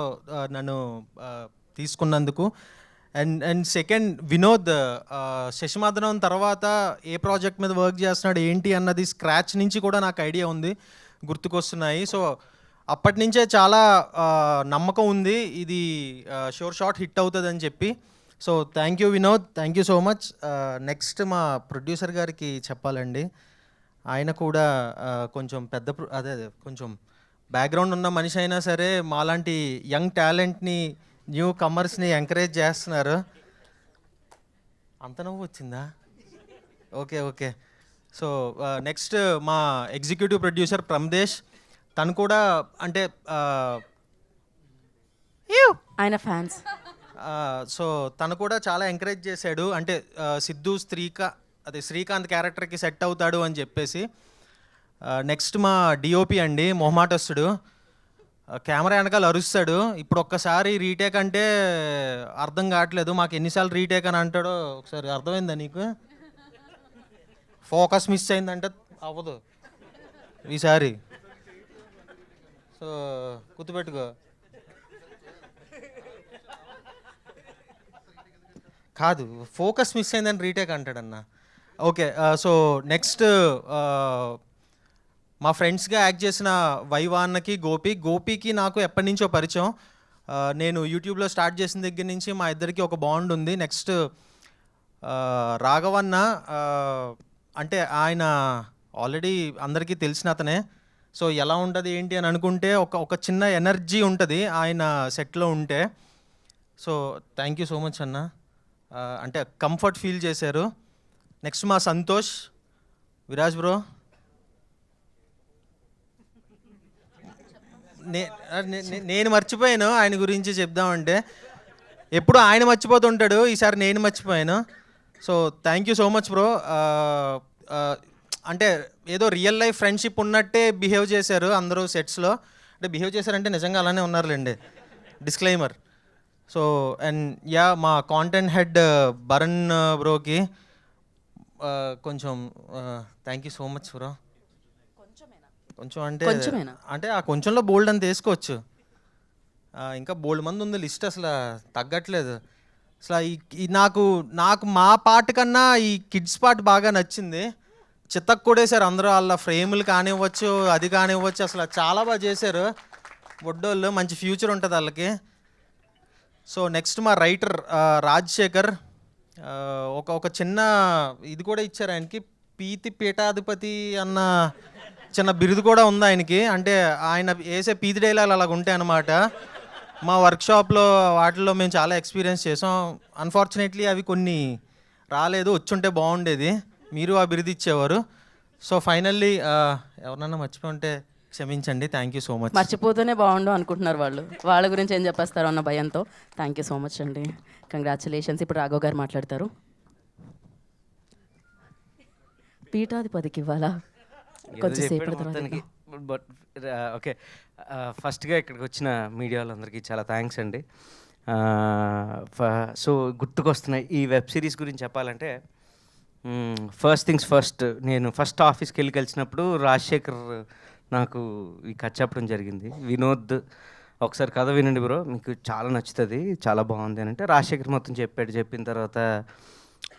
S13: నన్ను తీసుకున్నందుకు. అండ్ సెకండ్ వినోద్ శశిమాధనం తర్వాత ఏ ప్రాజెక్ట్ మీద వర్క్ చేస్తున్నాడు ఏంటి అన్నది స్క్రాచ్ నుంచి కూడా నాకు ఐడియా ఉంది, గుర్తుకొస్తున్నాయి. సో అప్పటి నుంచే చాలా నమ్మకం ఉంది ఇది షోర్ షాట్ హిట్ అవుతుంది అని చెప్పి. So thank you Vinod, thank you so much. Next మా ప్రొడ్యూసర్ గారికి చెప్పాలండి, ఆయన కూడా కొంచెం పెద్ద అదే కొంచెం బ్యాక్గ్రౌండ్ ఉన్న మనిషి అయినా సరే మాలాంటి యంగ్ టాలెంట్ని న్యూ కమర్స్ని ఎంకరేజ్ చేస్తున్నారు. అంత నవ్వు వచ్చిందా? Okay okay. సో నెక్స్ట్ మా ఎగ్జిక్యూటివ్ ప్రొడ్యూసర్ ప్రమదేశ్, తను కూడా అంటే
S1: ఆయన ఫ్యాన్స్.
S13: సో తను కూడా చాలా ఎంకరేజ్ చేశాడు, అంటే సిద్ధు శ్రీకాంత్ క్యారెక్టర్కి సెట్ అవుతాడు అని చెప్పేసి. నెక్స్ట్ మా డిఓపి అండి మొహమాటస్తుడు, కెమెరా వెనకాల అరుస్తాడు. ఇప్పుడు ఒక్కసారి రీటేక్ అంటే అర్థం కావట్లేదు, మాకు ఎన్నిసార్లు రీటేక్ అని అంటాడో ఒకసారి అర్థమైందా నీకు? ఫోకస్ మిస్ అయిందంటే అవ్వదు ఈసారి, సో గుర్తుపెట్టుకో. కాదు, ఫోకస్ మిస్ అయిందని రీటేక్ అంటాడన్న. ఓకే. సో నెక్స్ట్ మా ఫ్రెండ్స్గా యాక్ట్ చేసిన వైవాన్నకి గోపికి నాకు ఎప్పటి నుంచో పరిచయం. నేను యూట్యూబ్లో స్టార్ట్ చేసిన దగ్గర నుంచి మా ఇద్దరికి ఒక బాండ్ ఉంది. నెక్స్ట్ రాఘవన్న అంటే ఆయన ఆల్రెడీ అందరికీ తెలిసిన అతనే. సో ఎలా ఉంటుంది ఏంటి అని అనుకుంటే ఒక చిన్న ఎనర్జీ ఉంటుంది ఆయన సెట్లో ఉంటే. So thank you so much అన్న, అంటే కంఫర్ట్ ఫీల్ చేశారు. నెక్స్ట్ మా సంతోష్, విరాజ్ బ్రో, నేను మర్చిపోయాను ఆయన గురించి చెప్దామంటే, ఎప్పుడు ఆయన మర్చిపోతుంటాడు, ఈసారి నేను మర్చిపోయాను. So thank you so much bro. అంటే ఏదో రియల్ లైఫ్ ఫ్రెండ్షిప్ ఉన్నట్టే బిహేవ్ చేశారు అందరూ సెట్స్లో. అంటే బిహేవ్ చేశారంటే నిజంగా అలానే ఉన్నారులేండి, డిస్క్లైమర్. సో అండ్ మా కాంటెంట్ హెడ్ భరణ్ బ్రోకి కొంచెం thank you so much bro. కొంచెం అంటే ఆ కొంచెంలో బోల్డ్ అని తీసుకోవచ్చు, ఇంకా బోల్డ్ మంది ఉంది లిస్ట్, అసలు తగ్గట్లేదు. అసలు ఈ నాకు మా పార్ట్ కన్నా ఈ కిడ్స్ పార్ట్ బాగా నచ్చింది. చిత్తకు కొడేశారు అందరూ, వాళ్ళ ఫ్రేములు కానివ్వచ్చు, అది కానివ్వచ్చు, అసలు చాలా బాగా చేశారు. బొడ్డోళ్ళు మంచి ఫ్యూచర్ ఉంటుంది వాళ్ళకి. సో నెక్స్ట్ మా రైటర్ రాజశేఖర్, ఒక చిన్న ఇది కూడా ఇచ్చారు ఆయనకి, పీఠాధిపతి అన్న చిన్న బిరుదు కూడా ఉంది ఆయనకి. అంటే ఆయన వేసే పీతి డైలాగ్ అలాగ ఉంటాయి అన్నమాట. మా వర్క్షాప్లో వాటిల్లో మేము చాలా ఎక్స్పీరియన్స్ చేసాం. అన్ఫార్చునేట్లీ అవి కొన్ని రాలేదు, వచ్చుంటే బాగుండేది, మీరు ఆ బిరుదు ఇచ్చేవారు. సో ఫైనల్లీ ఎవరన్నా మర్చిపోయి ఉంటే క్షమించండి. Thank you so much.
S1: మర్చిపోతేనే బాగుండు అనుకుంటున్నారు వాళ్ళు, వాళ్ళ గురించి ఏం చెప్పేస్తారు అన్న భయంతో. థ్యాంక్ యూ సో మచ్ అండి, కంగ్రాచులేషన్స్. ఇప్పుడు రాఘవ్ గారు మాట్లాడతారు. పీఠాధిపతికి ఇవ్వాలా కొంచెంసేపటి తర్వాత?
S14: బట్ ఓకే, ఫస్ట్గా ఇక్కడికి వచ్చిన మీడియా వాళ్ళందరికీ చాలా థ్యాంక్స్ అండి. సో గుర్తుకొస్తున్నాయి ఈ వెబ్ సిరీస్ గురించి చెప్పాలంటే, ఫస్ట్ థింగ్స్ ఫస్ట్, నేను ఫస్ట్ ఆఫీస్కి వెళ్ళి కలిసినప్పుడు రాజశేఖర్ నాకు ఈ కథ చెప్పడం జరిగింది. వినోద్ ఒకసారి కథ వినండి బ్రో, మీకు చాలా నచ్చుతుంది, చాలా బాగుంది అని అంటే రాజశేఖర్ మొత్తం చెప్పాడు. చెప్పిన తర్వాత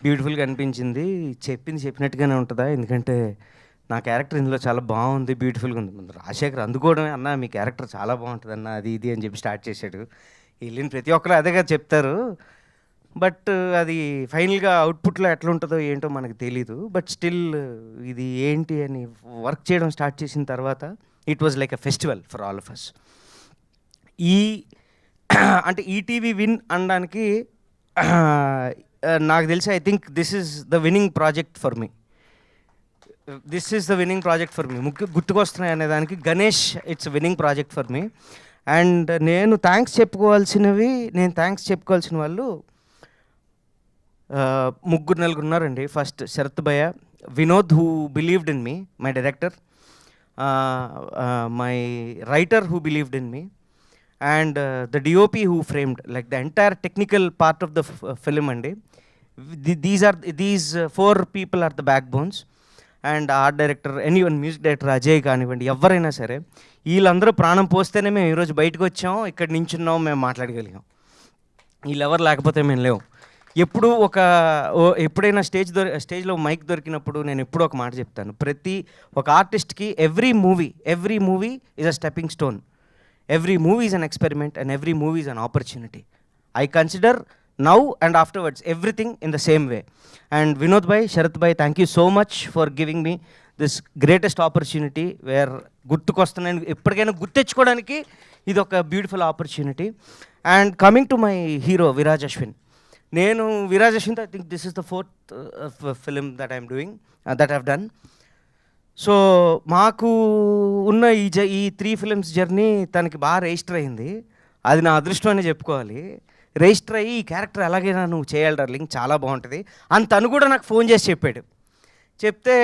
S14: బ్యూటిఫుల్గా అనిపించింది. చెప్పినట్టుగానే ఉంటుందా, ఎందుకంటే నా క్యారెక్టర్ ఇందులో చాలా బాగుంది, బ్యూటిఫుల్గా ఉంది. రాజశేఖర్ అందుకోవడమే, అన్న మీ క్యారెక్టర్ చాలా బాగుంటుంది అన్న, అది ఇది అని చెప్పి స్టార్ట్ చేశాడు. వెళ్ళిన ప్రతి ఒక్కరు అదేగా చెప్తారు, బట్ అది ఫైనల్గా అవుట్పుట్లో ఎట్లా ఉంటుందో ఏంటో మనకు తెలీదు. బట్ స్టిల్ ఇది ఏంటి అని వర్క్ చేయడం స్టార్ట్ చేసిన తర్వాత it was like a festival for all of us. అంటే ఈటీవీ విన్ అనడానికి నాకు తెలిసి I think this is the winning project for me. గుర్తుకొస్తున్నాయి అనే దానికి Ganesh it's winning project for me. And నేను థ్యాంక్స్ చెప్పుకోవాల్సిన వాళ్ళు ముగ్గురు నలుగురు ఉన్నారండి. First Sharath bhaiya, Vinod who believed in me, my director, my writer who believed in me, and the DOP who framed like the entire technical part of the film andi. These four people are the backbones, and art director, anyone, music director Ajay kanivandi, evvaraina sare వీళ్ళందరూ ప్రాణం పోస్తేనే మేము ఈరోజు బయటకు వచ్చాం, ఇక్కడ నించున్నాం, మేము మాట్లాడగలిగాం. వీళ్ళెవరు లేకపోతే మేము లేవు. ఎప్పుడైనా స్టేజ్లో మైక్ దొరికినప్పుడు నేను ఎప్పుడూ ఒక మాట చెప్తాను, ప్రతి ఒక ఆర్టిస్ట్కి every movie is a stepping stone. Every movie is an experiment and every movie is an opportunity. I consider now and afterwards everything in the same way. And Vinod bhai, Sharath bhai, thank you so much for giving me this greatest opportunity where గుర్తుకొస్తున్నాను, ఎప్పటికైనా గుర్తెచ్చుకోవడానికి ఇది ఒక beautiful opportunity. And coming to my hero Viraj Ashwin, నేను Viraj Ashwin, I think this is the 4th film that I'm doing, that I've done. So మాకు ఉన్న ఈ 3 ఫిలిమ్స్ జర్నీ తనకి బాగా రిజిస్టర్ అయింది. అది నా అదృష్టం అని చెప్పుకోవాలి. రిజిస్టర్ అయ్యి ఈ క్యారెక్టర్ ఎలాగైనా నువ్వు చేయాలి డార్లింగ్, చాలా బాగుంటుంది అని తను కూడా నాకు ఫోన్ చేసి చెప్పాడు. చెప్తే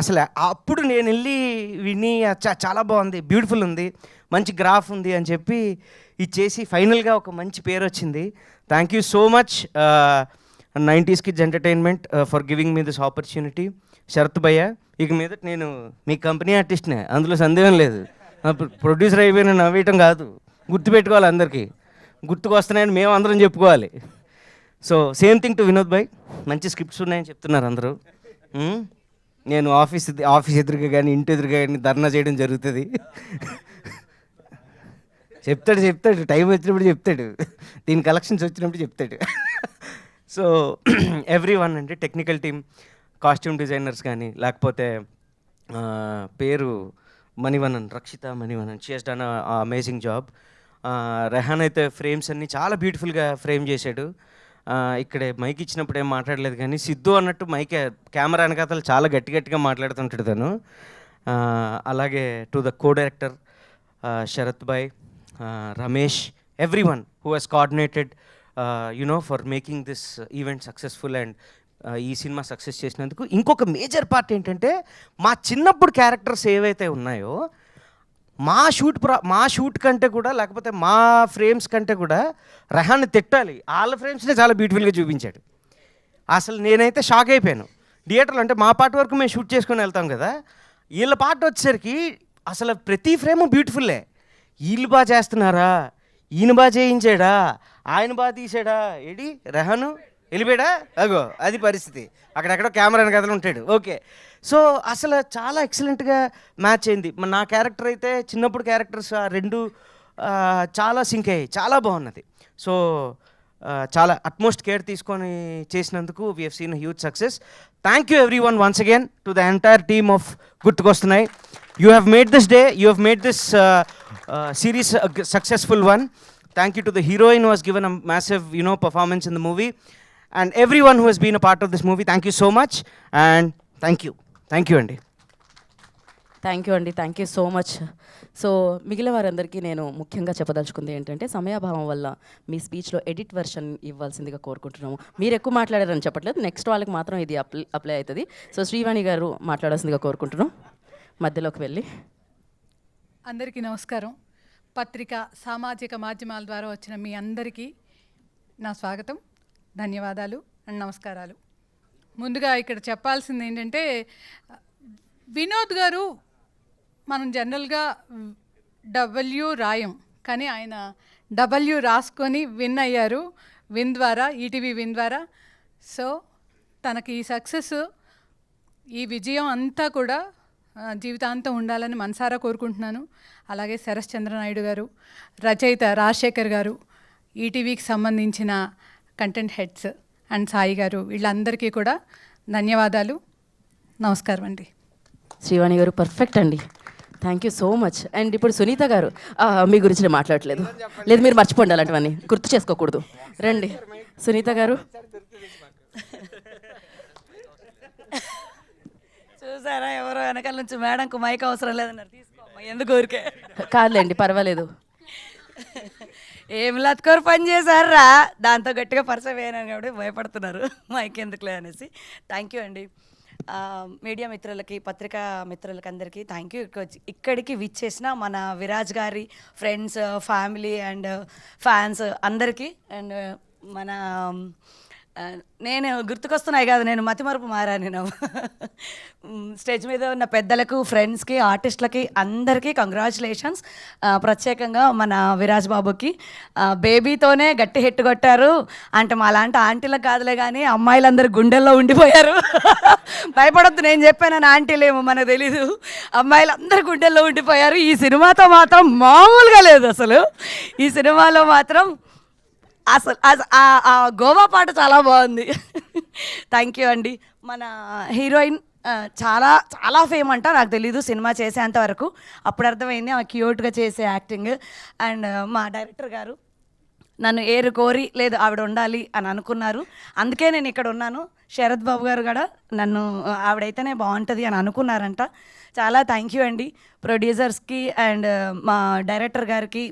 S14: అసలు అప్పుడు నేను వెళ్ళి విని చాలా బాగుంది, బ్యూటిఫుల్ ఉంది, మంచి గ్రాఫ్ ఉంది అని చెప్పి ఇచ్చేసి ఫైనల్గా ఒక మంచి పేరు వచ్చింది. Thank you so much 90s Kids Entertainment for giving me this opportunity. Sharath bhaiya, ఇక మీద నేను మీ కంపెనీ ఆర్టిస్ట్నే, అందులో సందేహం లేదు. ప్రొడ్యూసర్ అయిపోయిన నవ్వేయటం కాదు, గుర్తుపెట్టుకోవాలి, అందరికీ గుర్తుకు వస్తున్నాయని మేము అందరం చెప్పుకోవాలి. So same thing to Vinod భాయ్, మంచి స్క్రిప్ట్స్ ఉన్నాయని చెప్తున్నారు అందరూ. నేను ఆఫీస్ ఎదురుగా కానీ ఇంటి ఎదురుగా కానీ ధర్నా చేయడం జరుగుతుంది. చెప్తాడు టైం వచ్చినప్పుడు చెప్తాడు, దీని కలెక్షన్స్ వచ్చినప్పుడు చెప్తాడు. సో ఎవ్రీ వన్ అండి, టెక్నికల్ టీమ్, కాస్ట్యూమ్ డిజైనర్స్ కానీ, లేకపోతే పేరు Manivannan, Rakshitha Manivannan, she has done amazing job. Rehan అయితే ఫ్రేమ్స్ అన్నీ చాలా బ్యూటిఫుల్గా ఫ్రేమ్ చేశాడు. ఇక్కడే మైక్ ఇచ్చినప్పుడు ఏం మాట్లాడలేదు, కానీ సిద్ధు అన్నట్టు కెమెరా వెనకాతలు చాలా గట్టిగా మాట్లాడుతుంటాడు తను. అలాగే to the co director Sharath bhai, Ramesh, every one who has coordinated for making this event successful and ఈ సినిమా సక్సెస్ చేసినందుకు. ఇంకొక మేజర్ పార్ట్ ఏంటంటే, మా చిన్నప్పుడు క్యారెక్టర్స్ ఏవైతే ఉన్నాయో మా షూట్ కంటే కూడా, లేకపోతే మా ఫ్రేమ్స్ కంటే కూడా రెహాన్ని తిట్టాలి, వాళ్ళ ఫ్రేమ్స్నే చాలా బ్యూటిఫుల్గా చూపించాడు. అసలు నేనైతే షాక్ అయిపోయాను. థియేటర్లో అంటే మా పార్ట్ వరకు మేము షూట్ చేసుకొని వెళ్తాం కదా, వీళ్ళ పార్ట్ వచ్చేసరికి అసలు ప్రతి ఫ్రేము బ్యూటిఫుల్లే. వీళ్ళు బాగా చేస్తున్నారా, ఈయన బాగా చేయించాడా, ఆయన బాగా తీసాడా, ఏడి రెహాను వెళ్ళిపోయాడా, అగో అది పరిస్థితి, అక్కడెక్కడో కెమెరా కథలు ఉంటాడు. ఓకే, సో అసలు చాలా ఎక్సలెంట్గా మ్యాచ్ అయింది. నా క్యారెక్టర్ అయితే చిన్నప్పుడు క్యారెక్టర్స్ రెండు చాలా సింక్ అయ్యాయి, చాలా బాగున్నది. సో చాలా అట్మోస్ట్ కేర్ తీసుకొని చేసినందుకు we have seen huge success. Thank you everyone once again to the entire team of గుర్తుకొస్తున్నాయి. You have made this day, you have made this series a successful one. Thank you to the heroine who has given a massive performance in the movie, and everyone who has been a part of this movie. Thank you so much, and thank you andi.
S1: Thank you so much. So మిగిలిన వారందరికీ నేను ముఖ్యంగా చెప్పదలుచుకుంది ఏంటంటే, సమయాభావం వల్ల మీ స్పీచ్లో ఎడిట్ వెర్షన్ ఇవ్వాల్సిందిగా కోరుకుంటున్నాము. మీరు ఎక్కువ మాట్లాడారని చెప్పట్లేదు, నెక్స్ట్ వాళ్ళకి మాత్రం ఇది అప్లై అవుతుంది. సో శ్రీవాణి గారు మాట్లాడాల్సిందిగా కోరుకుంటున్నాం, మధ్యలోకి వెళ్ళి.
S15: అందరికీ నమస్కారం. పత్రిక, సామాజిక మాధ్యమాల ద్వారా వచ్చిన మీ అందరికీ నా స్వాగతం, ధన్యవాదాలు అండ్ నమస్కారాలు. ముందుగా ఇక్కడ చెప్పాల్సింది ఏంటంటే, వినోద్ గారు మనం జనరల్గా డబ్ల్యూ రాయం, కానీ ఆయన డబ్ల్యూ రాసుకొని విన్ అయ్యారు, విన్ ద్వారా, ఈటీవీ విన్ ద్వారా. సో తనకి ఈ సక్సెస్, ఈ విజయం అంతా కూడా జీవితాంతం ఉండాలని మనసారా కోరుకుంటున్నాను. అలాగే శరత్ చంద్ర నాయుడు గారు, రచయిత రాజశేఖర్ గారు, ఈటీవీకి సంబంధించిన కంటెంట్ హెడ్స్ అండ్ సాయి గారు, వీళ్ళందరికీ కూడా ధన్యవాదాలు, నమస్కారం అండి.
S1: శ్రీవాణి గారు పర్ఫెక్ట్ అండి, thank you so much. And ఇప్పుడు సునీత గారు, మీ గురించి నేను మాట్లాడట్లేదు, లేదు మీరు మర్చిపోండి, అలాంటివన్నీ గుర్తు చేసుకోకూడదు. రండి సునీత గారు.
S16: చూసారా, ఎవరో వెనకాల నుంచి మేడంకు మైక్ అవసరం లేదన్నారు, తీసుకోమ్మా, ఎందుకు ఊరికే.
S1: కాదులేండి, పర్వాలేదు.
S16: ఏం లత్కోరు పని చేశారా, దాంతో గట్టిగా పరిచయం అయ్యాను కాబట్టి భయపడుతున్నారు మైక్ ఎందుకులే అనేసి. థ్యాంక్ యూ అండి మీడియా మిత్రులకి, పత్రికా మిత్రులకి అందరికీ థ్యాంక్ యూ. ఇక్కడికి విచ్చేసిన మన విరాజ్ గారి ఫ్రెండ్స్, ఫ్యామిలీ అండ్ ఫ్యాన్స్ అందరికీ, అండ్ మన నేను గుర్తుకొస్తున్నాయి కాదు, నేను మతిమరుపు మారా. నేను స్టేజ్ మీద ఉన్న పెద్దలకు, ఫ్రెండ్స్కి, ఆర్టిస్టులకి అందరికీ కంగ్రాచులేషన్స్. ప్రత్యేకంగా మన విరాజ్ బాబుకి బేబీతోనే గట్టి హిట్ కొట్టారు అంటే మా లాంటి ఆంటీలకు కాదులే కానీ అమ్మాయిలందరూ గుండెల్లో ఉండిపోయారు. భయపడొద్దు, నేను చెప్పాను ఆంటీలేమో మనకు తెలీదు, అమ్మాయిలందరూ గుండెల్లో ఉండిపోయారు. ఈ సినిమాతో మాత్రం మామూలుగా లేదు అసలు. ఈ సినిమాలో మాత్రం అసలు ఆ గోవా పాట చాలా బాగుంది. థ్యాంక్ యూ అండి. మన హీరోయిన్ చాలా చాలా ఫేమ్ అంట, నాకు తెలీదు సినిమా చేసేంత వరకు. అప్పుడు అర్థమైంది ఆమె క్యూట్గా చేసే యాక్టింగ్. అండ్ మా డైరెక్టర్ గారు నన్ను ఏరు కోరి లేదు ఆవిడ ఉండాలి అని అనుకున్నారు, అందుకే నేను ఇక్కడ ఉన్నాను. శరత్ బాబు గారు కూడా నన్ను ఆవిడైతేనే బాగుంటుంది అని అనుకున్నారంట. చాలా థ్యాంక్ యూ అండి ప్రొడ్యూసర్స్కి అండ్ మా డైరెక్టర్ గారికి,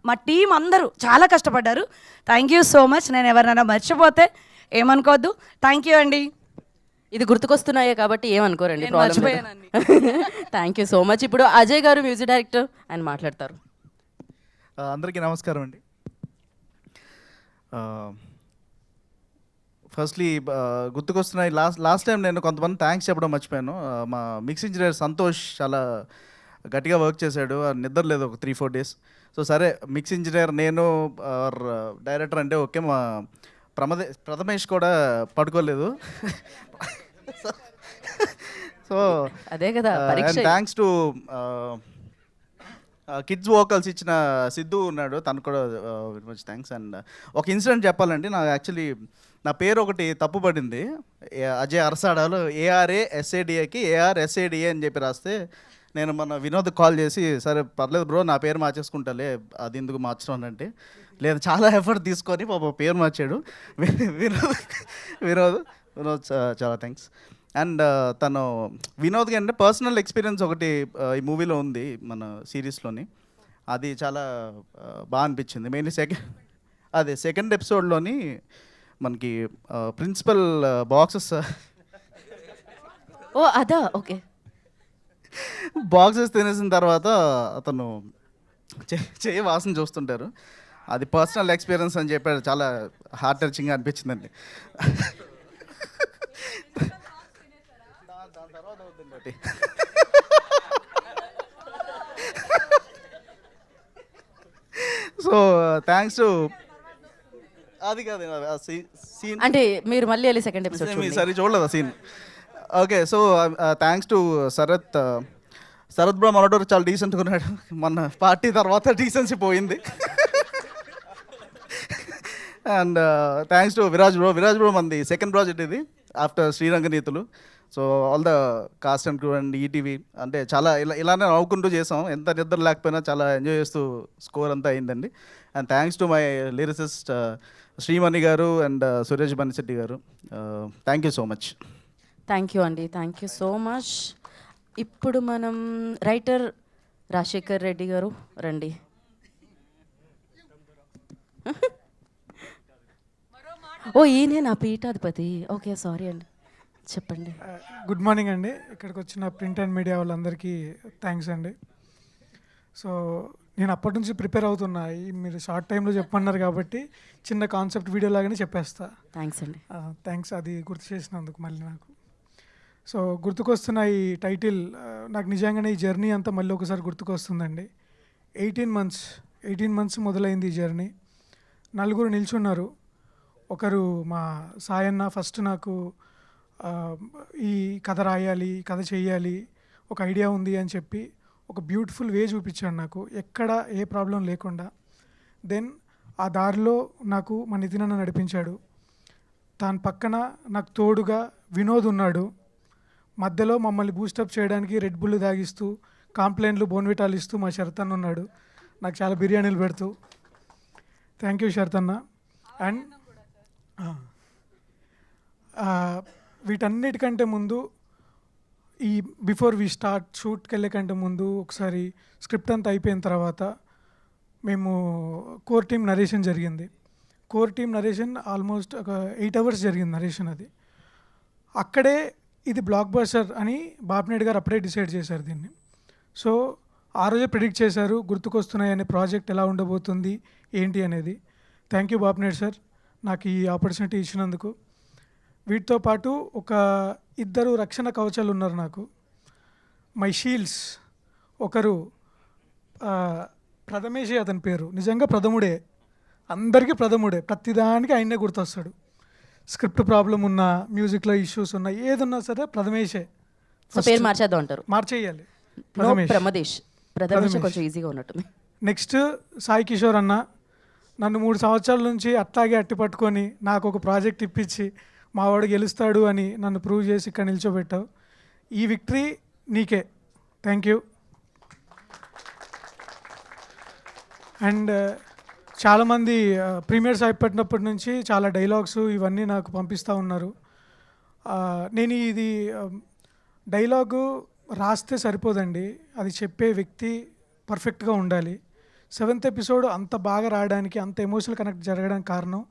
S16: మా టీం అందరూ చాలా కష్టపడ్డారు. Thank you so much. నేను ఎవరినైనా మర్చిపోతే ఏమనుకోవద్దు. థ్యాంక్ యూ అండి.
S1: ఇది గుర్తుకొస్తున్నాయే కాబట్టి ఏమనుకోరండి,
S16: మర్చిపోయానండి.
S1: Thank you so much. ఇప్పుడు అజయ్ గారు మ్యూజిక్ డైరెక్టర్ ఆయన మాట్లాడతారు.
S17: అందరికీ నమస్కారం అండి. ఫస్ట్లీ గుర్తుకొస్తున్నాయి, లాస్ట్ టైం నేను కొంతమంది థ్యాంక్స్ చెప్పడం మర్చిపోయాను. మా మిక్స్ ఇంజనీర్ సంతోష్ చాలా గట్టిగా వర్క్ చేశాడు, నిద్ర లేదు ఒక 3-4 days. సో సరే మిక్స్ ఇంజనీర్ నేను డైరెక్టర్ అంటే ఓకే, మా ప్రథమేష్ కూడా పడుకోలేదు. సో
S1: అదే కదా
S17: థ్యాంక్స్ టు కిడ్స్ వోకల్స్ ఇచ్చిన సిద్ధు ఉన్నాడు, తను కూడా వెరీ మచ్ థ్యాంక్స్. అండ్ ఒక ఇన్సిడెంట్ చెప్పాలంటే, నాకు యాక్చువల్లీ నా పేరు ఒకటి తప్పు పడింది అజయ్ అరసాడాలో, ARASADAకి ARSADA అని చెప్పి రాస్తే నేను మన వినోద్ కాల్ చేసి సరే పర్లేదు బ్రో నా పేరు మార్చేసుకుంటాలే, అది ఎందుకు మార్చడం అంటే లేదు చాలా ఎఫర్ట్ తీసుకొని పాప పేరు మార్చాడు వినోద్ చాలా థ్యాంక్స్. అండ్ తను వినోద్కి అంటే పర్సనల్ ఎక్స్పీరియన్స్ ఒకటి ఈ మూవీలో ఉంది మన సిరీస్లోని, అది చాలా బాగా అనిపించింది. మెయిన్లీ సెకండ్ ఎపిసోడ్లోని మనకి ప్రిన్సిపల్ బాక్సెస్
S1: అదా ఓకే
S17: బాక్సెస్ తినేసిన తర్వాత అతను చేయి వాసన చూస్తుంటారు, అది పర్సనల్ ఎక్స్పీరియన్స్ అని చెప్పాడు, చాలా హార్ట్ టచింగ్గా అనిపించిందండి. సో థ్యాంక్స్ టు అది కాదు సీన్
S1: అంటే మీరు మళ్ళీ వెళ్ళి సెకండ్ ఎపిసోడ్
S17: సరే చూడలేదు scene. Okay so thanks to Sarath bro మనోడు చాలా డీసెంట్గా ఉన్నాడు, మన పార్టీ తర్వాత డీసెన్సీ పోయింది. And thanks to Viraj bro మనది సెకండ్ ప్రాజెక్ట్ ఇది after శ్రీరంగనీతులు. So all the cost and crew and ETV అంటే చాలా ఇలానే నవ్వుకుంటూ చేసాం, ఎంత నిద్ర లేకపోయినా చాలా ఎంజాయ్ చేస్తూ స్కోర్ అంతా అయిందండి. And thanks to my lyricist Shreemani గారు అండ్ సురేష్ బనిశెట్టి గారు, thank you so much.
S1: Thank you అండి, థ్యాంక్ యూ సో మచ్. ఇప్పుడు మనం రైటర్ రాజశేఖర్ రెడ్డి గారు రండి. ఈయనే నా పీఠాధిపతి. ఓకే సారీ అండి, చెప్పండి.
S18: గుడ్ మార్నింగ్ అండి. ఇక్కడికి వచ్చిన ప్రింట్ అండ్ మీడియా వాళ్ళందరికీ థ్యాంక్స్ అండి. సో నేను అప్పటి నుంచి ప్రిపేర్ అవుతున్నా, మీరు షార్ట్ టైంలో చెప్పన్నారు కాబట్టి చిన్న కాన్సెప్ట్ వీడియో లాగానే చెప్పేస్తా.
S1: థ్యాంక్స్ అండి.
S18: థ్యాంక్స్ అది గుర్తు చేసినందుకు మళ్ళీ నాకు. సో గుర్తుకొస్తున్న ఈ టైటిల్ నాకు నిజంగానే ఈ జర్నీ అంతా మళ్ళీ ఒకసారి గుర్తుకొస్తుందండి. 18 months మొదలైంది ఈ జర్నీ. 4 నిల్చున్నారు. ఒకరు మా సాయన్న ఫస్ట్ నాకు ఈ కథ రాయాలి, కథ చేయాలి, ఒక ఐడియా ఉంది అని చెప్పి ఒక బ్యూటిఫుల్ వే చూపించాడు నాకు, ఎక్కడ ఏ ప్రాబ్లం లేకుండా. దెన్ ఆ దారిలో నాకు మా నితిన్ అన్న నడిపించాడు. దాని పక్కన నాకు తోడుగా వినోద్ ఉన్నాడు. మధ్యలో మమ్మల్ని బూస్టప్ చేయడానికి రెడ్ బుల్ తాగిస్తూ, కాంప్లైంట్లు, బోన్విటాలు ఇస్తూ మా శరతన్న ఉన్నాడు, నాకు చాలా బిర్యానీలు పెడుతూ. Thank you శరతన్న. అండ్ వీటన్నిటికంటే ముందు ఈ బిఫోర్ వి స్టార్ట్ షూట్కి వెళ్ళే కంటే ముందు ఒకసారి స్క్రిప్ట్ అంతా అయిపోయిన తర్వాత మేము కోర్ టీమ్ నరేషన్ జరిగింది. కోర్ టీమ్ నరేషన్ ఆల్మోస్ట్ ఒక 8 hours జరిగింది నరేషన్. అది అక్కడే ఇది బ్లాక్ బస్టర్ అని బాపినేడు గారు అప్పుడే డిసైడ్ చేశారు దీన్ని. సో ఆ రోజే ప్రిడిక్ట్ చేశారు గుర్తుకొస్తున్నాయి అనే ప్రాజెక్ట్ ఎలా ఉండబోతుంది ఏంటి అనేది. థ్యాంక్ యూ బాపినేడు సార్ నాకు ఈ ఆపర్చునిటీ ఇచ్చినందుకు. వీటితో పాటు ఒక 2 రక్షణ కవచాలు ఉన్నారు నాకు, మై షీల్డ్స్. ఒకరు ప్రథమేషే, అతని పేరు నిజంగా ప్రథముడే, అందరికీ ప్రథముడే, ప్రతిదానికి ఆయనే గుర్తొస్తాడు. స్క్రిప్ట్ ప్రాబ్లం ఉన్నా, మ్యూజిక్లో ఇష్యూస్ ఉన్నా, ఏదున్నా సరే ప్రథమేషే.
S1: పేరు మార్చేద్దాం అంటారు,
S18: మార్చేయాలి.
S1: ప్రమదేశ్ కొంచెం ఈజీగా ఉన్నట్టుంది.
S18: నెక్స్ట్ సాయి కిషోర్ అన్న, నన్ను 3 సంవత్సరాల నుంచి అట్లాగే అట్టి పట్టుకొని నాకు ఒక ప్రాజెక్ట్ ఇప్పించి మా వాడు గెలుస్తాడు అని నన్ను ప్రూవ్ చేసి ఇక్కడ నిల్చోబెట్టావు. ఈ విక్టరీ నీకే, థ్యాంక్ యూ. అండ్ చాలామంది ప్రీమియర్స్ అయిపోయినప్పటి నుంచి చాలా డైలాగ్స్ ఇవన్నీ నాకు పంపిస్తూ ఉన్నారు. నేను ఇది డైలాగు రాస్తే సరిపోదండి, అది చెప్పే వ్యక్తి పర్ఫెక్ట్గా ఉండాలి. 7th ఎపిసోడ్ అంత బాగా రావడానికి, అంత ఎమోషనల్ కనెక్ట్ జరగడానికి కారణం,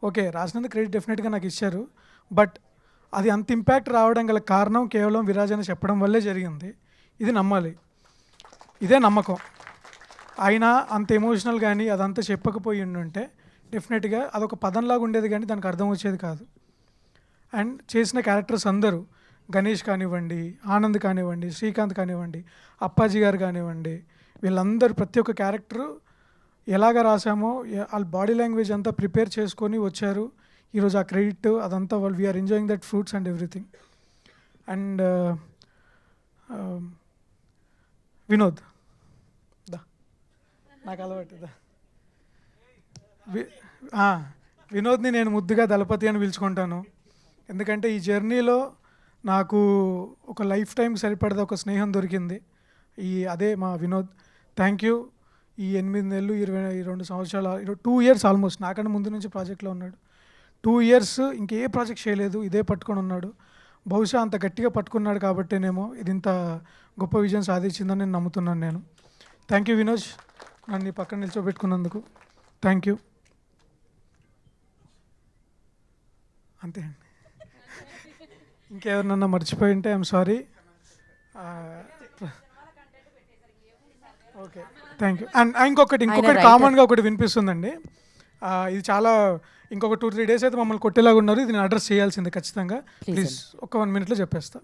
S18: ఓకే రాసినందుకు క్రెడిట్ డెఫినెట్గా నాకు ఇచ్చారు, బట్ అది అంత ఇంపాక్ట్ రావడం గల కారణం కేవలం విరాజ్ అని చెప్పడం వల్లే జరిగింది. ఇది నమ్మాలి, ఇదే నమ్మకం. అయినా అంత ఎమోషనల్ కానీ అదంతా చెప్పకపోయి ఉంటే డెఫినెట్గా అదొక పదంలాగా ఉండేది కానీ దానికి అర్థం వచ్చేది కాదు. అండ్ చేసిన క్యారెక్టర్స్ అందరూ, గణేష్ కానివ్వండి, ఆనంద్ కానివ్వండి, శ్రీకాంత్ కానివ్వండి, అప్పాజీ గారు కానివ్వండి, వీళ్ళందరూ ప్రతి ఒక్క క్యారెక్టరు ఎలాగ రాసామో వాళ్ళ బాడీ లాంగ్వేజ్ అంతా ప్రిపేర్ చేసుకొని వచ్చారు. ఈరోజు ఆ క్రెడిట్ అదంతా వాళ్ళు we're enjoying that fruits and everything. And Vinod దా, నాకు అలవాటుదా, వినోద్ని నేను ముద్దుగా దళపతి అని పిలుచుకుంటాను. ఎందుకంటే ఈ జర్నీలో నాకు ఒక లైఫ్ టైం సరిపడదా ఒక స్నేహం దొరికింది, అదే మా వినోద్. Thank you. ఈ 8 నెలలు 22 సంవత్సరాలు 2 years ఆల్మోస్ట్, నాకన్నా ముందు నుంచి ప్రాజెక్ట్లో ఉన్నాడు. 2 years ఇంకే ప్రాజెక్ట్ చేయలేదు, ఇదే పట్టుకొని ఉన్నాడు. బహుశా అంత గట్టిగా పట్టుకున్నాడు కాబట్టేనేమో ఇది ఇంత గొప్ప విజయం సాధించిందని నేను నమ్ముతున్నాను. నేను థ్యాంక్ యూ వినోజ్, నన్ను ఈ పక్కన నిల్చోబెట్టుకున్నందుకు థ్యాంక్ యూ. అంతే అండి, ఇంకెవరినన్నా మర్చిపోయి ఉంటే I'm sorry. Okay thank you. And ఇంకొకటి కామన్గా ఒకటి వినిపిస్తుందండి, ఇది చాలా ఇంకొక 2-3 days అయితే మమ్మల్ని కొట్టేలాగా ఉన్నారు, ఇది నేను అడ్రస్ చేయాల్సిందే ఖచ్చితంగా. ప్లీజ్ ఒక 1 minute చెప్పేస్తా.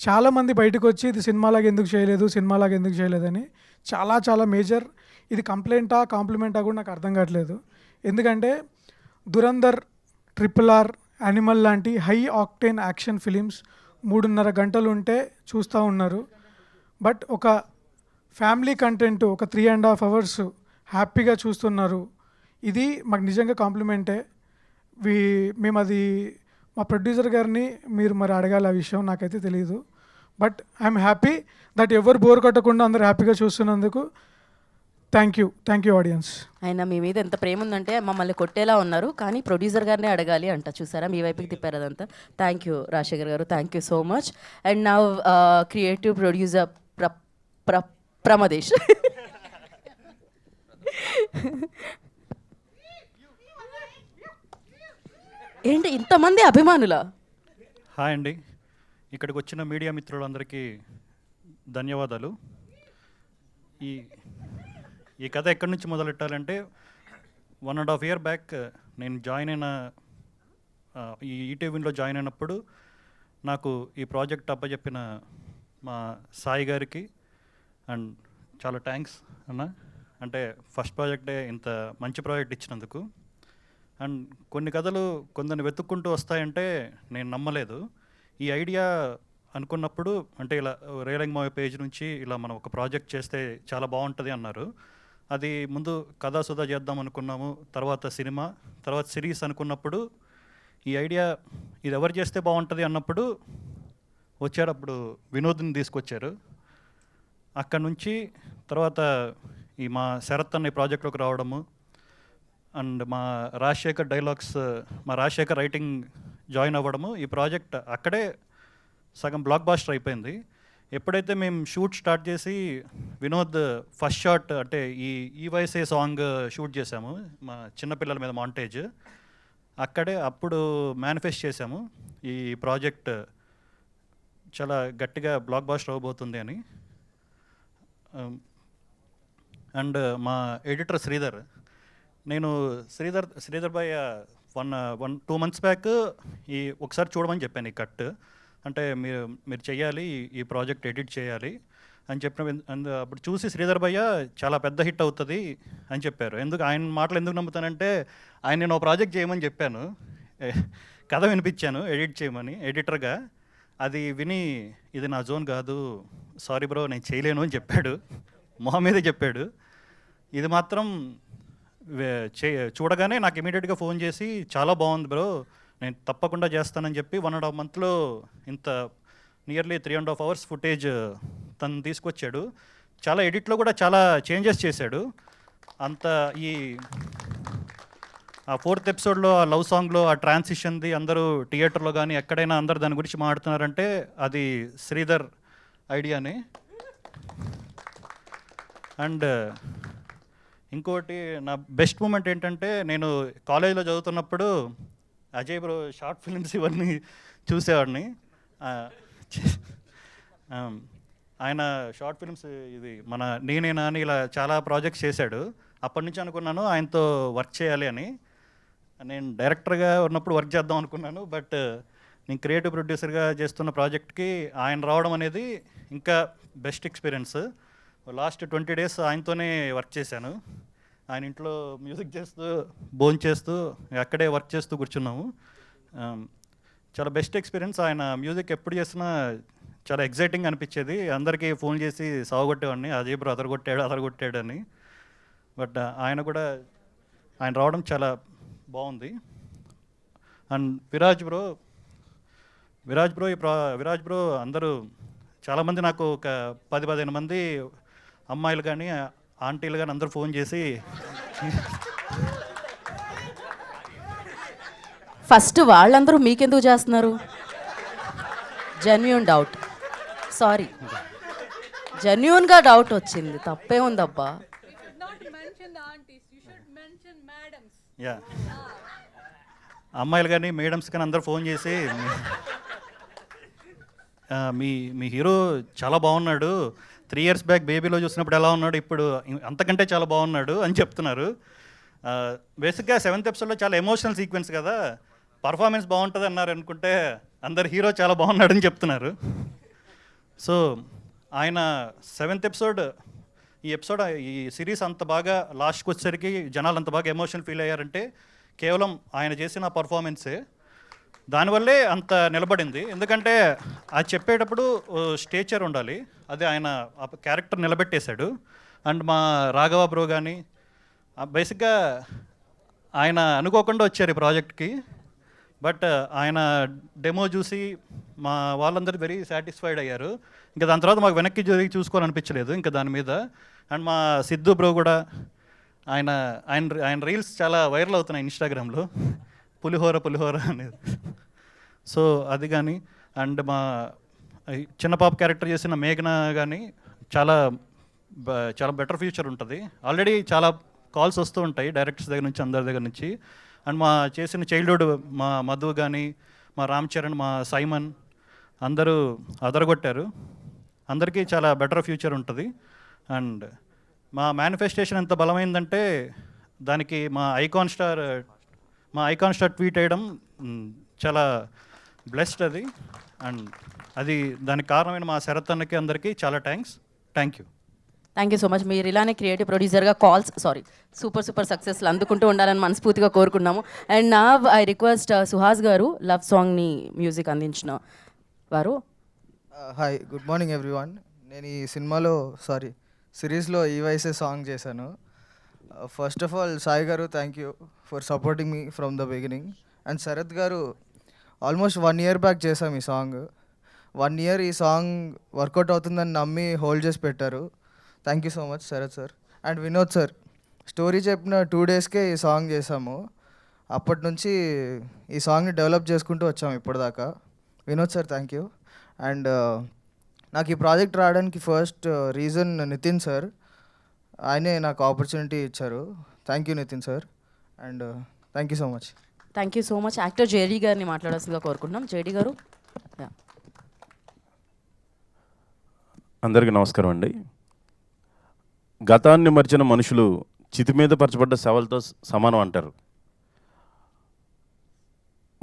S18: చాలామంది బయటకు వచ్చి ఇది సినిమాలాగా ఎందుకు చేయలేదని చాలా మేజర్, ఇది కంప్లైంటా కాంప్లిమెంటా కూడా నాకు అర్థం కావట్లేదు. ఎందుకంటే దురంధర్, RRR, యానిమల్ లాంటి హై ఆక్టేన్ యాక్షన్ ఫిలిమ్స్ 3.5 గంటలు ఉంటే చూస్తూ ఉన్నారు. బట్ ఒక ఫ్యామిలీ కంటెంట్ ఒక 3.5 hours హ్యాపీగా చూస్తున్నారు. ఇది మాకు నిజంగా కాంప్లిమెంటే. మేము అది మా ప్రొడ్యూసర్ గారిని మీరు మరి అడగాలి, ఆ విషయం నాకైతే తెలియదు. బట్ ఐఎమ్ హ్యాపీ దట్ ఎవరు బోర్ కొట్టకుండా అందరు హ్యాపీగా చూస్తున్నందుకు థ్యాంక్ యూ ఆడియన్స్.
S1: ఆయన మీ మీద ఎంత ప్రేమ ఉందంటే మమ్మల్ని కొట్టేలా ఉన్నారు, కానీ ప్రొడ్యూసర్ గారినే అడగాలి అంట. చూసారా, మీ వైపుకి తిప్పారు అదంతా. థ్యాంక్ యూ రాజశేఖర్ గారు, thank you so much. And now creative producer Pramadesh. ఏంటి ఇంతమంది అభిమానులా?
S19: హాయ్ అండి, ఇక్కడికి వచ్చిన మీడియా మిత్రులందరికీ ధన్యవాదాలు. ఈ కథ ఎక్కడి నుంచి మొదలెట్టాలంటే 1.5 year బ్యాక్ నేను జాయిన్ అయిన ఈ ఈటీవీలో జాయిన్ అయినప్పుడు నాకు ఈ ప్రాజెక్ట్ అప్పచెప్పిన మా సాయి గారికి అండ్ చాలా థ్యాంక్స్ అన్న. అంటే ఫస్ట్ ప్రాజెక్టే ఇంత మంచి ప్రాజెక్ట్ ఇచ్చినందుకు. అండ్ కొన్ని కథలు కొందరిని వెతుక్కుంటూ వస్తాయంటే నేను నమ్మలేదు. ఈ ఐడియా అనుకున్నప్పుడు అంటే ఇలా రేలింగ్ మూవీ పేజ్ నుంచి ఇలా మనం ఒక ప్రాజెక్ట్ చేస్తే చాలా బాగుంటుంది అన్నారు. అది ముందు కథా సుధా చేద్దాం అనుకున్నాము, తర్వాత సినిమా, తర్వాత సిరీస్ అనుకున్నప్పుడు ఈ ఐడియా ఇది ఎవరు చేస్తే బాగుంటుంది అన్నప్పుడు వచ్చారు. అప్పుడు వినోద్ని తీసుకొచ్చారు. అక్కడ నుంచి తర్వాత ఈ మా శరత్ అనే ప్రాజెక్ట్లోకి రావడము అండ్ మా రాజశేఖర్ డైలాగ్స్, మా రాజశేఖర్ రైటింగ్ జాయిన్ అవ్వడము, ఈ ప్రాజెక్ట్ అక్కడే సగం బ్లాక్ బాస్టర్ అయిపోయింది. ఎప్పుడైతే మేము షూట్ స్టార్ట్ చేసి వినోద్ ఫస్ట్ షాట్ అంటే ఈ వయసే సాంగ్ షూట్ చేసాము మా చిన్నపిల్లల మీద మాంటేజ్, అక్కడే అప్పుడు మేనిఫెస్ట్ చేసాము ఈ ప్రాజెక్ట్ చాలా గట్టిగా బ్లాక్ బాస్టర్ అవబోతుంది అని. అండ్ మా ఎడిటర్ శ్రీధర్, నేను శ్రీధర్ భాయ్ 2 months బ్యాక్ ఒకసారి చూడమని చెప్పాను ఈ కట్, అంటే మీరు చెయ్యాలి ఈ ప్రాజెక్ట్ ఎడిట్ చేయాలి అని చెప్పిన అప్పుడు చూసి శ్రీధర్ భయ్య చాలా పెద్ద హిట్ అవుతుంది అని చెప్పారు. ఆయన మాటలు ఎందుకు నమ్ముతానంటే ఆయన నేను ప్రాజెక్ట్ చేయమని చెప్పాను, కథ వినిపించాను ఎడిట్ చేయమని ఎడిటర్గా. అది విని ఇది నా జోన్ కాదు, సారీ బ్రో నేను చేయలేను అని చెప్పాడు, మొహం మీదే చెప్పాడు. ఇది మాత్రం చూడగానే నాకు ఇమీడియట్గా ఫోన్ చేసి చాలా బాగుంది బ్రో, నేను తప్పకుండా చేస్తానని చెప్పి 1.5 monthలో ఇంత నియర్లీ 3.5 hours ఫుటేజ్ తను తీసుకొచ్చాడు. చాలా ఎడిట్లో కూడా చాలా చేంజెస్ చేశాడు. అంత ఆ 4th episodeలో ఆ లవ్ సాంగ్లో ఆ ట్రాన్సిషన్ది అందరూ థియేటర్లో కానీ ఎక్కడైనా అందరూ దాని గురించి మాట్లాడుతున్నారంటే అది శ్రీధర్ ఐడియానే. అండ్ ఇంకోటి నా బెస్ట్ మూమెంట్ ఏంటంటే నేను కాలేజీలో చదువుతున్నప్పుడు అజయ్ బ్రో షార్ట్ ఫిల్మ్స్ ఇవన్నీ చూసేవాడిని. ఆయన షార్ట్ ఫిల్మ్స్ ఇది మన నేనేనా అని ఇలా చాలా ప్రాజెక్ట్స్ చేశాడు. అప్పటి నుంచి అనుకున్నాను ఆయనతో వర్క్ చేయాలి అని. నేను డైరెక్టర్గా ఉన్నప్పుడు వర్క్ చేద్దాం అనుకున్నాను, బట్ నేను క్రియేటివ్ ప్రొడ్యూసర్గా చేస్తున్న ప్రాజెక్ట్కి ఆయన రావడం అనేది ఇంకా బెస్ట్ ఎక్స్పీరియన్స్. లాస్ట్ 20 days ఆయనతోనే వర్క్ చేశాను. ఆయన ఇంట్లో మ్యూజిక్ చేస్తూ భోజనం చేస్తూ అక్కడే వర్క్ చేస్తూ కూర్చున్నాము. చాలా బెస్ట్ ఎక్స్పీరియన్స్. ఆయన మ్యూజిక్ ఎప్పుడు చేసినా చాలా ఎగ్జైటింగ్ అనిపించేది. అందరికీ ఫోన్ చేసి సాగొట్టేవాడిని, అజయ్ బ్రో అదరగొట్టాడు అని. బట్ ఆయన రావడం చాలా బాగుంది. అండ్ విరాజ్ బ్రో అందరూ చాలామంది నాకు ఒక 10-15 మంది అమ్మాయిలు కానీ ఆంటీలు కానీ అందరూ ఫోన్ చేసి
S1: ఫస్ట్ వాళ్ళందరూ మీకెందుకు చేస్తున్నారు? జెన్యూన్ డౌట్, సారీ జెన్యూన్గా డౌట్ వచ్చింది, తప్పే ఉందబ్బా.
S19: యా అమ్మాయిలు కానీ మేడమ్స్ కానీ అందరూ ఫోన్ చేసి మీ హీరో చాలా బాగున్నాడు, 3 years బ్యాక్ బేబీలో చూసినప్పుడు ఎలా ఉన్నాడు, ఇప్పుడు అంతకంటే చాలా బాగున్నాడు అని చెప్తున్నారు. బేసిక్గా 7th episodeలో చాలా ఎమోషనల్ సీక్వెన్స్ కదా, పర్ఫార్మెన్స్ బాగుంటుంది అన్నారు అనుకుంటే అందరు హీరో చాలా బాగున్నాడని చెప్తున్నారు. సో ఆయన 7th episode ఈ సిరీస్ అంత బాగా లాస్ట్కి వచ్చేసరికి జనాలు అంత బాగా ఎమోషనల్ ఫీల్ అయ్యారంటే కేవలం ఆయన చేసిన పర్ఫార్మెన్సే. దానివల్లే అంత నిలబడింది. ఎందుకంటే అది చెప్పేటప్పుడు స్టేచర్ ఉండాలి, అది ఆయన క్యారెక్టర్ నిలబెట్టేశాడు. అండ్ మా రాఘవ బ్రో కానీ బేసిక్గా ఆయన అనుకోకుండా వచ్చారు ఈ ప్రాజెక్ట్కి, బట్ ఆయన డెమో చూసి మా వాళ్ళందరూ వెరీ సాటిస్ఫైడ్ అయ్యారు. ఇంకా దాని తర్వాత మాకు వెనక్కి జరిగి చూసుకోవాలనిపించలేదు ఇంకా దాని మీద. అండ్ మా సిద్ధు బ్రో కూడా ఆయన రీల్స్ చాలా వైరల్ అవుతున్నాయి ఇన్స్టాగ్రామ్లో, పులిహోర అనేది. సో అది కానీ అండ్ మా చిన్న పాప క్యారెక్టర్ చేసిన మేఘన కానీ చాలా బెటర్ ఫ్యూచర్ ఉంటుంది. ఆల్రెడీ చాలా కాల్స్ వస్తూ ఉంటాయి డైరెక్టర్స్ దగ్గర నుంచి, అందరి దగ్గర నుంచి. అండ్ మా చేసిన చైల్డ్హుడ్ మా మధు కానీ మా రామ్ చరణ్, మా సైమన్ అందరూ అదరగొట్టారు. అందరికీ చాలా బెటర్ ఫ్యూచర్ ఉంటుంది. అండ్ మా మేనిఫెస్టేషన్ ఎంత బలమైందంటే దానికి మా ఐకాన్ స్టార్ ట్వీట్ వేయడం చాలా బ్లెస్డ్ అది. అండ్ దానికి కారణమైన మా శరత్ అన్నకి అందరికీ చాలా థ్యాంక్ యూ
S1: సో మచ్. మీరు ఇలానే క్రియేటివ్ ప్రొడ్యూసర్గా సూపర్ సక్సెస్లు అందుకుంటూ ఉండాలని మనస్ఫూర్తిగా కోరుకున్నాము. అండ్ నా ఐ రిక్వెస్ట్ సుహాస్ గారు, లవ్ సాంగ్ని మ్యూజిక్ అందించిన వారు.
S20: Hi, good morning everyone. నేను ఈ సిరీస్లో ఈ వయసే సాంగ్ చేశాను. First of all Sai garu, thank you for supporting me from the beginning. And Sharath garu, almost 1 year back చేసాం ఈ సాంగ్. 1 year ఈ సాంగ్ వర్కౌట్ అవుతుందని నమ్మి హోల్డ్ చేసి పెట్టారు. Thank you so much Sharath sir. And Vinod sir, story చెప్పిన 2 daysకే ఈ సాంగ్ చేసాము. అప్పటి నుంచి ఈ సాంగ్ని డెవలప్ చేసుకుంటూ వచ్చాము ఇప్పటిదాకా. Vinod sir thank you. And నాకు ఈ ప్రాజెక్ట్ రావడానికి ఫస్ట్ రీజన్ నితిన్ సార్. ఆయనే నాకు ఆపర్చునిటీ ఇచ్చారు. Thank you Nitin sir and thank you so much.
S1: Thank you so much. Actor JD గారిని మాట్లాడాల్సిందిగా కోరుకుంటున్నాం. జేడీ గారు.
S21: అందరికీ నమస్కారం అండి. గతాన్ని మరిచిన మనుషులు చితి మీద పరచబడ్డ శవాలతో సమానం అంటారు.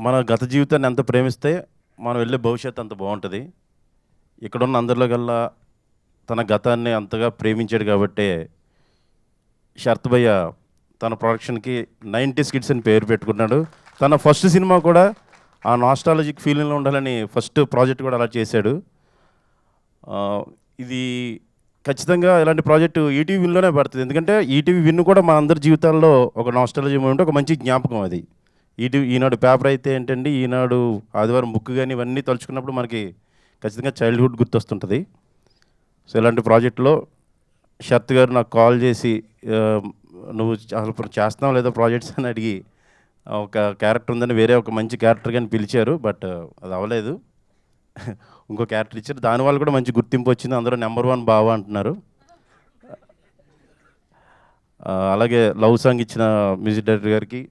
S21: మన గత జీవితాన్ని ఎంత ప్రేమిస్తే మనం వెళ్ళే భవిష్యత్తు అంత బాగుంటుంది. ఇక్కడున్న అందరిలో కల్లా తన గతాన్ని అంతగా ప్రేమించాడు కాబట్టే శరత్ భయ్య తన ప్రొడక్షన్కి 90s కిడ్స్ అని పేరు పెట్టుకున్నాడు. తన ఫస్ట్ సినిమా కూడా ఆ నాస్టాలజిక్ ఫీలింగ్లో ఉండాలని ఫస్ట్ ప్రాజెక్ట్ కూడా అలా చేశాడు. ఇది ఖచ్చితంగా ఇలాంటి ప్రాజెక్టు ఈటీవీ విన్లోనే పడుతుంది. ఎందుకంటే ఈటీవీ విన్ కూడా మన అందరి జీవితాల్లో ఒక నాస్టాలజీ మూమెంట్, ఒక మంచి జ్ఞాపకం అది. ఈనాడు పేపర్ అయితే ఏంటండి, ఈనాడు ఆదివారం బుక్ కానీ ఇవన్నీ తలుచుకున్నప్పుడు మనకి ఖచ్చితంగా చైల్డ్హుడ్ గుర్తొస్తుంటుంది. సో ఇలాంటి ప్రాజెక్టులో శరత్ గారు నాకు కాల్ చేసి నువ్వు అసలు చేస్తున్నావు లేదా ప్రాజెక్ట్స్ అని అడిగి ఒక క్యారెక్టర్ ఉందని వేరే ఒక మంచి క్యారెక్టర్ కానీ పిలిచారు. బట్ అది అవ్వలేదు. ఇంకో క్యారెక్టర్ ఇచ్చారు. దానివల్ల కూడా మంచి గుర్తింపు వచ్చింది. అందరూ నెంబర్ 1 బావ అంటున్నారు. అలాగే లవ్ సాంగ్ ఇచ్చిన మ్యూజిక్ డైరెక్టర్ గారికి,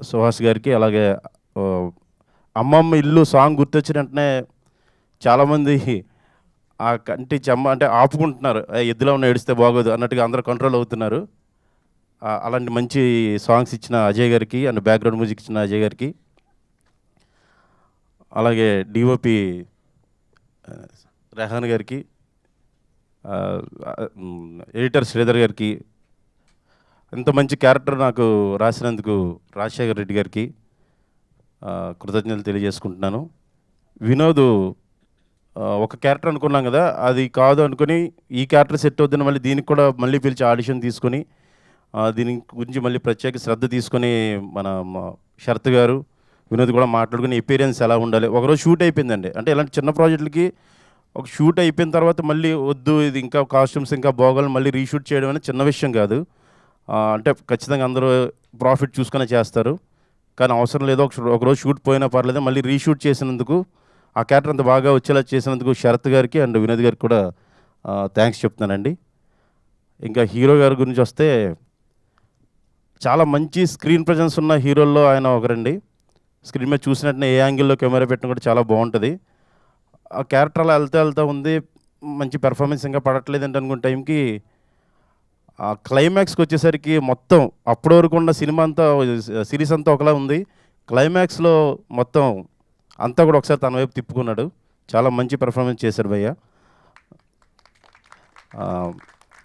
S21: సుహాస్ గారికి, అలాగే అమ్మమ్మ ఇల్లు సాంగ్ గుర్తొచ్చిన వెంటనే చాలామంది ఆ కంటి చెమ్మ అంటే ఆపుకుంటున్నారు. ఎద్దులో ఉన్న ఏడిస్తే బాగోదు అన్నట్టుగా అందరూ కంట్రోల్ అవుతున్నారు. అలాంటి మంచి సాంగ్స్ ఇచ్చిన అజయ్ గారికి అండ్ బ్యాక్గ్రౌండ్ మ్యూజిక్ ఇచ్చిన అజయ్ గారికి, అలాగే డిఓపి రెహాన్ గారికి, ఎడిటర్ శ్రీధర్ గారికి, ఇంత మంచి క్యారెక్టర్ నాకు రాసినందుకు రాజశేఖర్ రెడ్డి గారికి కృతజ్ఞతలు తెలియజేసుకుంటున్నాను. వినోద్ ఒక క్యారెక్టర్ అనుకున్నాం కదా, అది కాదు అనుకుని ఈ క్యారెక్టర్ సెట్ అవుతుంది మళ్ళీ దీనికి కూడా మళ్ళీ పిలిచి ఆడిషన్ తీసుకొని దీని గురించి మళ్ళీ ప్రత్యేక శ్రద్ధ తీసుకొని మన శరత్ గారు వినోద్ కూడా మాట్లాడుకుని ఎపీరియన్స్ ఎలా ఉండాలి. ఒకరోజు షూట్ అయిపోయిందండి. అంటే ఇలాంటి చిన్న ప్రాజెక్టులకి ఒక షూట్ అయిపోయిన తర్వాత మళ్ళీ వద్దు ఇది ఇంకా కాస్ట్యూమ్స్ ఇంకా బాగోవాలి మళ్ళీ రీషూట్ చేయడం అనేది చిన్న విషయం కాదు. అంటే ఖచ్చితంగా అందరూ ప్రాఫిట్ చూసుకునే చేస్తారు. కానీ అవసరం లేదో ఒకరోజు షూట్ పోయినా పర్లేదు, మళ్ళీ రీషూట్ చేసినందుకు ఆ క్యారెక్టర్ అంత బాగా వచ్చేలా చేసినందుకు శరత్ గారికి అండ్ వినోద్ గారికి కూడా థ్యాంక్స్ చెప్తున్నానండి. ఇంకా హీరో గారి గురించి వస్తే చాలా మంచి స్క్రీన్ ప్రజెన్స్ ఉన్న హీరోల్లో ఆయన ఒకరండి. స్క్రీన్ మీద చూసినట్టునే ఏ యాంగిల్లో కెమెరా పెట్టిన కూడా చాలా బాగుంటుంది. ఆ క్యారెక్టర్ అలా వెళ్తా ఉంది, మంచి పెర్ఫార్మెన్స్ ఇంకా పడట్లేదంటే అనుకున్న టైంకి ఆ క్లైమాక్స్కి వచ్చేసరికి మొత్తం అప్పటి వరకు ఉన్న సినిమా అంతా సిరీస్ అంతా ఒకలా ఉంది. క్లైమాక్స్లో మొత్తం అంతా కూడా ఒకసారి తన వైపు తిప్పుకున్నాడు. చాలా మంచి పెర్ఫార్మెన్స్ చేశాడు భయ్య.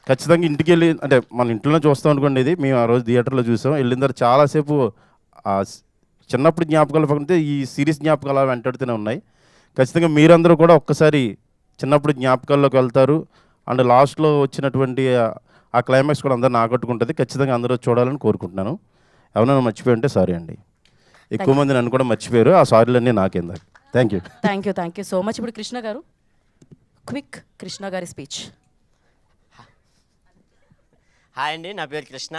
S21: ఖచ్చితంగా ఇంటికి వెళ్ళి అంటే మన ఇంట్లోనే చూస్తాం అనుకోండి. ఇది మేము ఆ రోజు థియేటర్లో చూసాం. వెళ్ళిన తర్వాత చాలాసేపు చిన్నప్పుడు జ్ఞాపకాలు పక్కన ఈ సిరీస్ జ్ఞాపకాలు అలా వెంటాడుతూనే ఉన్నాయి. ఖచ్చితంగా మీరందరూ కూడా ఒక్కసారి చిన్నప్పుడు జ్ఞాపకాల్లోకి వెళ్తారు. అండ్ లాస్ట్లో వచ్చినటువంటి ఆ క్లైమాక్స్ కూడా అందరూ ఆకట్టుకుంటుంది. ఖచ్చితంగా అందరూ చూడాలని కోరుకుంటున్నాను. ఎవరైనా మర్చిపోయి ఉంటే సారీ అండి. ఎక్కువ మంది నన్ను కూడా మర్చిపోయారు. ఆ సారీలన్నీ నాకేందా. Thank you
S1: so much. ఇప్పుడు కృష్ణ గారు, క్విక్ కృష్ణ గారి స్పీచ్.
S22: హాయ్ అండి, నా పేరు కృష్ణ.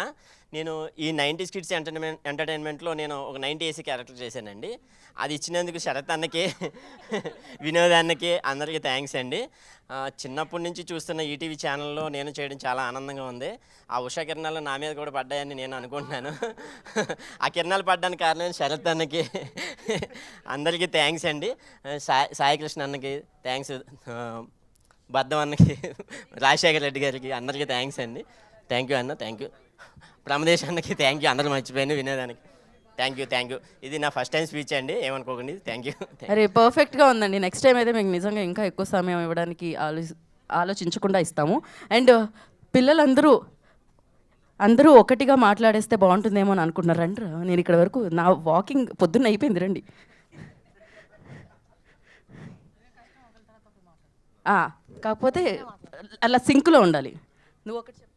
S22: నేను ఈ 90s కిడ్స్ ఎంటర్టైన్మెంట్లో నేను ఒక 90 ఏసీ క్యారెక్టర్ చేశానండి. అది ఇచ్చినందుకు శరత్ అన్నకి, వినోద్ అన్నకి, అందరికీ థ్యాంక్స్ అండి. చిన్నప్పటి నుంచి చూస్తున్న ఈటీవీ ఛానల్లో నేను చేయడం చాలా ఆనందంగా ఉంది. ఆ ఉషా కిరణాలు నా మీద కూడా పడ్డాయని నేను అనుకుంటున్నాను. ఆ కిరణాలు పడ్డానికి కారణం శరత్ అన్నకి. అందరికీ థ్యాంక్స్ అండి. సాయి కృష్ణ అన్నకి థ్యాంక్స్, బద్దం అన్నకి, రాజశేఖర్ రెడ్డి గారికి అందరికీ థ్యాంక్స్ అండి. థ్యాంక్ యూ అన్న, థ్యాంక్ యూ. ప్రమదేశ్ అన్నకి థ్యాంక్ యూ, అందరూ మర్చిపోయాను. వినోదానికి థ్యాంక్ యూ. ఇది నా ఫస్ట్ టైం స్పీచ్ అండి, ఏమనుకోకండి. Thank you.
S1: అరే పర్ఫెక్ట్గా ఉందండి. నెక్స్ట్ టైం అయితే మీకు నిజంగా ఇంకా ఎక్కువ సమయం ఇవ్వడానికి ఆలోచించకుండా ఇస్తాము. అండ్ అందరూ ఒకటిగా మాట్లాడేస్తే బాగుంటుందేమో అని అనుకుంటున్నారు. రండి, నేను ఇక్కడ వరకు నా వాకింగ్ పొద్దున్న అయిపోయింది. రండి. కాకపోతే అలా సింక్లో ఉండాలి. నువ్వు ఒకటి చెప్పు.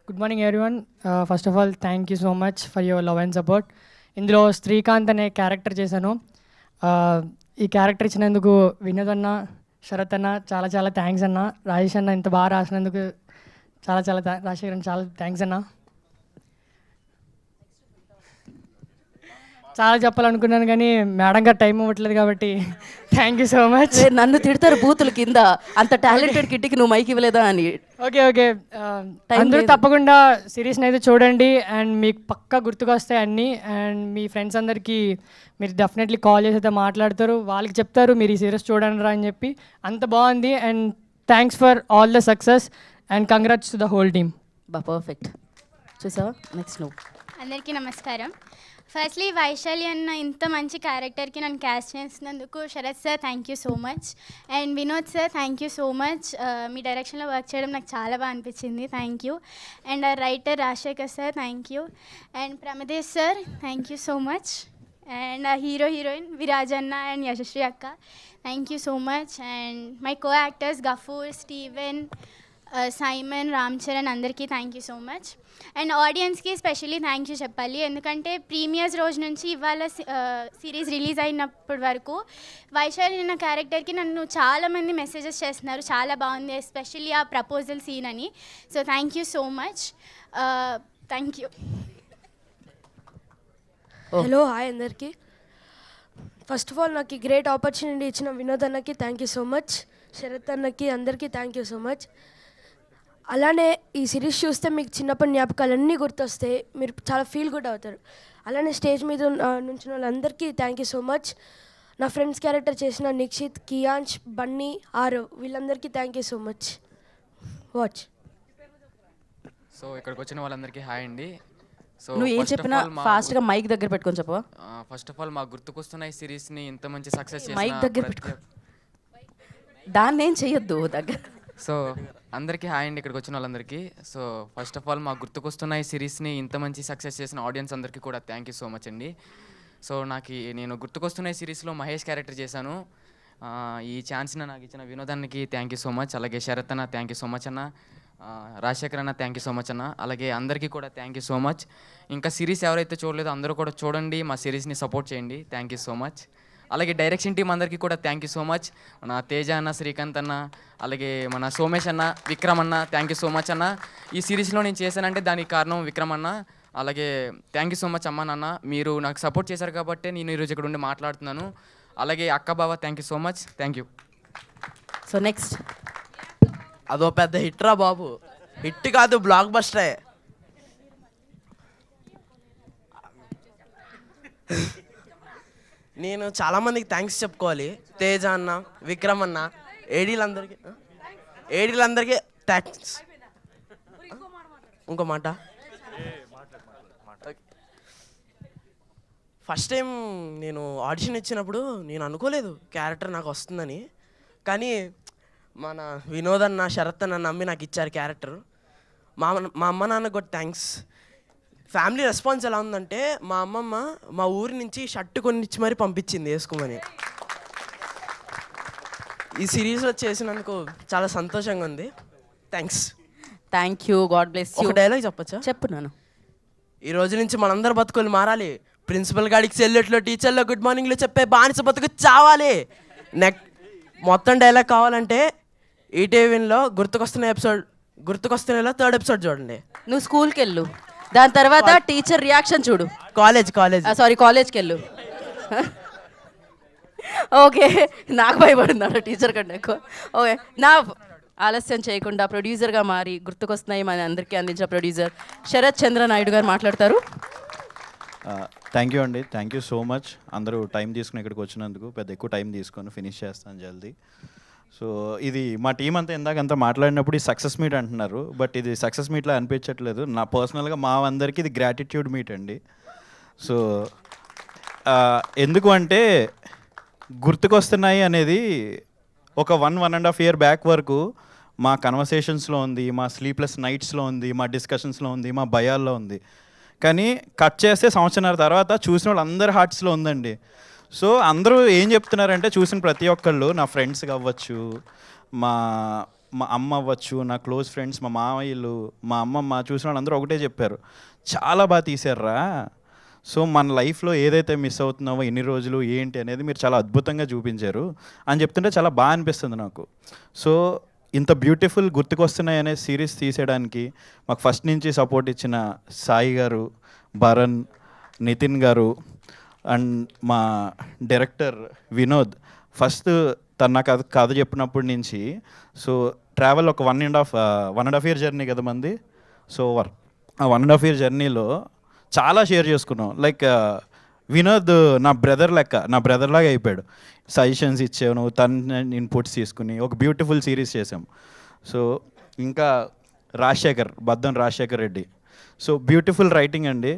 S23: Good morning everyone. First of all thank you so much for your love and support. ఇందులో శ్రీకాంత్ అనే క్యారెక్టర్ చేశాను. ఈ క్యారెక్టర్ ఇచ్చినందుకు వినోద్ అన్న, శరత్ అన్న చాలా చాలా థ్యాంక్స్ అన్న. రాజేష్ అన్న ఇంత బాగా రాసినందుకు చాలా చాలా రాజశేఖర్ అన్న చాలా థ్యాంక్స్ అన్న. చాలా చెప్పాలనుకున్నాను కానీ మేడం గారు టైం ఇవ్వట్లేదు కాబట్టి థ్యాంక్ యూ సో మచ్.
S1: నన్ను తిడతారు బూతులు కింద, అంత టాలెంటెడ్ కిడ్కి నువ్వు మైక్ ఇవ్వలేదా అని.
S23: ఓకే ఓకే అందరూ తప్పకుండా సిరీస్ని అయితే చూడండి అండ్ మీకు పక్కా గుర్తుకొస్తాయి అన్నీ. అండ్ మీ ఫ్రెండ్స్ అందరికీ మీరు డెఫినెట్లీ కాల్ చేసి అయితే మాట్లాడతారు, వాళ్ళకి చెప్తారు మీరు ఈ సిరీస్ చూడండి రా అని చెప్పి. అంత బాగుంది and thanks for all the success and congrats to the whole team.
S1: Perfect చూసావా. నెక్స్ట్ నువ్వు.
S3: అందరికీ నమస్కారం. ఫస్ట్లీ వైశాలి అన్న ఇంత మంచి క్యారెక్టర్కి నన్ను క్యాస్ట్ చేసినందుకు Sharath sir thank you so much and Vinod sir thank you so much. మీ డైరెక్షన్లో వర్క్ చేయడం నాకు చాలా బాగా అనిపించింది, thank you. And writer Rajasekhar sir thank you and Pramadesh sir thank you so much. And hero heroine Viraj అన్న అండ్ యశస్వి అక్క thank you so much. And my co actors Gafoor, Steven, Simon, Ram Charan అందరికీ thank you so much. And ఆడియన్స్కి స్పెషల్లీ థ్యాంక్ యూ చెప్పాలి, ఎందుకంటే ప్రీమియర్స్ రోజు నుంచి ఇవాళ సిరీస్ రిలీజ్ అయినప్పటి వరకు వైశాలి అన్న క్యారెక్టర్కి నన్ను చాలామంది మెసేజెస్ చేస్తున్నారు, చాలా బాగుంది ఎస్పెషల్లీ ఆ ప్రపోజల్ సీన్ అని. So thank you so much, thank you.
S4: Hello hi అందరికీ. ఫస్ట్ ఆఫ్ ఆల్ నాకు ఈ గ్రేట్ ఆపర్చునిటీ ఇచ్చిన వినోద్ అన్నకి thank you so much, Sharath అన్నకి అందరికీ థ్యాంక్ యూ సో మచ్. అలానే ఈ సిరీస్ చూస్తే మీకు చిన్నప్పటి జ్ఞాపకాలన్నీ గుర్తొస్తాయి, మీరు చాలా ఫీల్ గుడ్ అవుతారు. అలానే స్టేజ్ మీద నుంచి వాళ్ళందరికీ థ్యాంక్ యూ సో మచ్. నా ఫ్రెండ్స్ క్యారెక్టర్ చేసిన నిక్షిత్, కియాంష్, బన్నీ, ఆరవ్ వీళ్ళందరికీ thank you so much. Watch.
S9: So ఇక్కడికి వచ్చిన వాళ్ళందరికీ హాయ్ అండి. సో
S1: నువ్వు ఏం చెప్పినా ఫాస్ట్గా మైక్ దగ్గర పెట్టుకొని చెప్పవా?
S9: ఫస్ట్ ఆఫ్ ఆల్ మా గుర్తుకొస్తున్న ఈ సిరీస్ని ఇంత మంచి సక్సెస్
S1: మైక్ దగ్గర పెట్టుకో, దాన్ని ఏం చెయ్యొద్దు దగ్గర.
S9: సో అందరికీ హాయ్ అండి ఇక్కడికి వచ్చిన వాళ్ళందరికీ. సో ఫస్ట్ ఆఫ్ ఆల్ మా గుర్తుకొస్తున్న ఈ సిరీస్ని ఇంత మంచి సక్సెస్ చేసిన ఆడియన్స్ అందరికీ కూడా థ్యాంక్ యూ సో మచ్ అండి. సో నేను గుర్తుకొస్తున్న ఈ సిరీస్లో మహేష్ క్యారెక్టర్ చేశాను. ఈ ఛాన్స్ని నాకు ఇచ్చిన వినోదానికి థ్యాంక్ యూ సో మచ్, అలాగే శరత్ అన్న థ్యాంక్ యూ సో మచ్ అన్న, రాజశేఖర్ అన్న థ్యాంక్ యూ సో మచ్ అన్న, అలాగే అందరికీ కూడా థ్యాంక్ యూ సో మచ్. ఇంకా సిరీస్ ఎవరైతే చూడలేదో అందరూ కూడా చూడండి, మా సిరీస్ని సపోర్ట్ చేయండి, థ్యాంక్ యూ సో మచ్. అలాగే డైరెక్షన్ టీం అందరికీ కూడా థ్యాంక్ యూ సో మచ్, మన తేజ అన్న, శ్రీకాంత్ అన్న, అలాగే మన సోమేష్ అన్న, విక్రమ్ అన్న థ్యాంక్ యూ సో మచ్ అన్న. ఈ సిరీస్లో నేను చేశానంటే దానికి కారణం విక్రమ్ అన్న. అలాగే థ్యాంక్ యూ సో మచ్ అమ్మ నాన్న, మీరు నాకు సపోర్ట్ చేశారు కాబట్టి నేను ఈరోజు ఇక్కడ ఉండి మాట్లాడుతున్నాను. అలాగే అక్క బావ thank you so much, thank you.
S1: So next.
S24: అదో పెద్ద హిట్ రా బాబు, హిట్ కాదు బ్లాక్ బస్టరే. నేను చాలామందికి థ్యాంక్స్ చెప్పుకోవాలి, తేజ అన్న, విక్రమ్ అన్న, ఏడీలందరికీ థ్యాంక్స్. ఇంకో మాట, ఫస్ట్ టైం నేను ఆడిషన్ ఇచ్చినప్పుడు నేను అనుకోలేదు క్యారెక్టర్ నాకు వస్తుందని, కానీ మన వినోద్ అన్న, శరత్ అన్న నమ్మి నాకు ఇచ్చారు క్యారెక్టర్. మా అమ్మ నాన్నకు కూడా థ్యాంక్స్. ఫ్యామిలీ రెస్పాన్స్ ఎలా ఉందంటే మా అమ్మమ్మ మా ఊరి నుంచి షర్ట్ కొనిచ్చి మరీ పంపించింది వేసుకోమని. ఈ సిరీస్లో చేసినందుకు చాలా సంతోషంగా ఉంది, thanks.
S1: Thank you, God bless you.
S24: ఒక డైలాగ్ చెప్పచ్చా?
S1: చెప్పున్నాను.
S24: ఈ రోజు నుంచి మనందరి బతుకులు మారాలి, ప్రిన్సిపల్ గాడికి సెల్లెట్లో, టీచర్లో గుడ్ మార్నింగ్లో చెప్పే బానిస బతుకు చావాలి. మొత్తం డైలాగ్ కావాలంటే ఈటీవీలో గుర్తుకొస్తున్నలో 3rd ఎపిసోడ్ చూడండి.
S1: నువ్వు స్కూల్కి వెళ్ళు, దాని తర్వాత టీచర్ రియాక్షన్ చూడు. కాలేజ్కి వెళ్ళు. ఓకే, నాకు భయపడుతున్నాడు టీచర్ కంటే ఎక్కువ. ఓకే, నా ఆలస్యం చేయకుండా ప్రొడ్యూసర్గా మారి గుర్తుకొస్తున్నాయి మన అందరికీ అందించిన ప్రొడ్యూసర్ శరత్ చంద్ర నాయుడు గారు మాట్లాడతారు.
S12: థ్యాంక్ యూ అండి, థ్యాంక్ యూ సో మచ్. అందరూ టైం తీసుకుని ఇక్కడికి వచ్చినందుకు, పెద్ద ఎక్కువ టైం తీసుకొని ఫినిష్ చేస్తాను జల్దీ. సో ఇది మా టీం అంతా ఇందాకంతా మాట్లాడినప్పుడు ఈ సక్సెస్ మీట్ అంటున్నారు, బట్ ఇది సక్సెస్ మీట్లో అనిపించట్లేదు. నా పర్సనల్గా మా అందరికీ ఇది గ్రాటిట్యూడ్ మీట్ అండి. సో ఎందుకు అంటే గుర్తుకొస్తున్నాయి అనేది ఒక 1.5 year బ్యాక్ వరకు మా కన్వర్సేషన్స్లో ఉంది, మా స్లీప్లెస్ నైట్స్లో ఉంది, మా డిస్కషన్స్లో ఉంది, మా భయాల్లో ఉంది. కానీ కట్ చేస్తే 1.5 సంవత్సరాల తర్వాత చూసిన వాళ్ళు అందరి హార్ట్స్లో ఉందండి. సో అందరూ ఏం చెప్తున్నారంటే చూసిన ప్రతి ఒక్కళ్ళు, నా ఫ్రెండ్స్ అవ్వచ్చు, మా అమ్మ అవ్వచ్చు, నా క్లోజ్ ఫ్రెండ్స్, మా మామయ్యలు, మా అమ్మమ్మ, చూసిన వాళ్ళందరూ ఒకటే చెప్పారు, చాలా బాగా తీశారా. సో మన లైఫ్లో ఏదైతే మిస్ అవుతున్నావో ఎన్ని రోజులు ఏంటి అనేది మీరు చాలా అద్భుతంగా చూపించారు అని చెప్తుంటే చాలా బాగా అనిపిస్తుంది నాకు. సో ఇంత బ్యూటిఫుల్ గుర్తుకొస్తున్నాయి అనే సిరీస్ తీసేయడానికి మాకు ఫస్ట్ నుంచి సపోర్ట్ ఇచ్చిన సాయి గారు, భరణ్, నితిన్ గారు, అండ్ మా డైరెక్టర్ వినోద్ ఫస్ట్ తను నాకు కథ చెప్పినప్పటి నుంచి సో ట్రావెల్ ఒక 1.5 year జర్నీ కదా మంది. సో ఆ 1.5 year జర్నీలో చాలా షేర్ చేసుకున్నాం. లైక్ వినోద్ నా బ్రదర్ లెక్క, నా బ్రదర్ లాగా అయిపోయాడు. సజెషన్స్ ఇచ్చాను, తన ఇన్పుట్స్ తీసుకుని ఒక బ్యూటిఫుల్ సిరీస్ చేసాం. సో ఇంకా Baddam Rajasekhar Reddy, so beautiful writing అండి.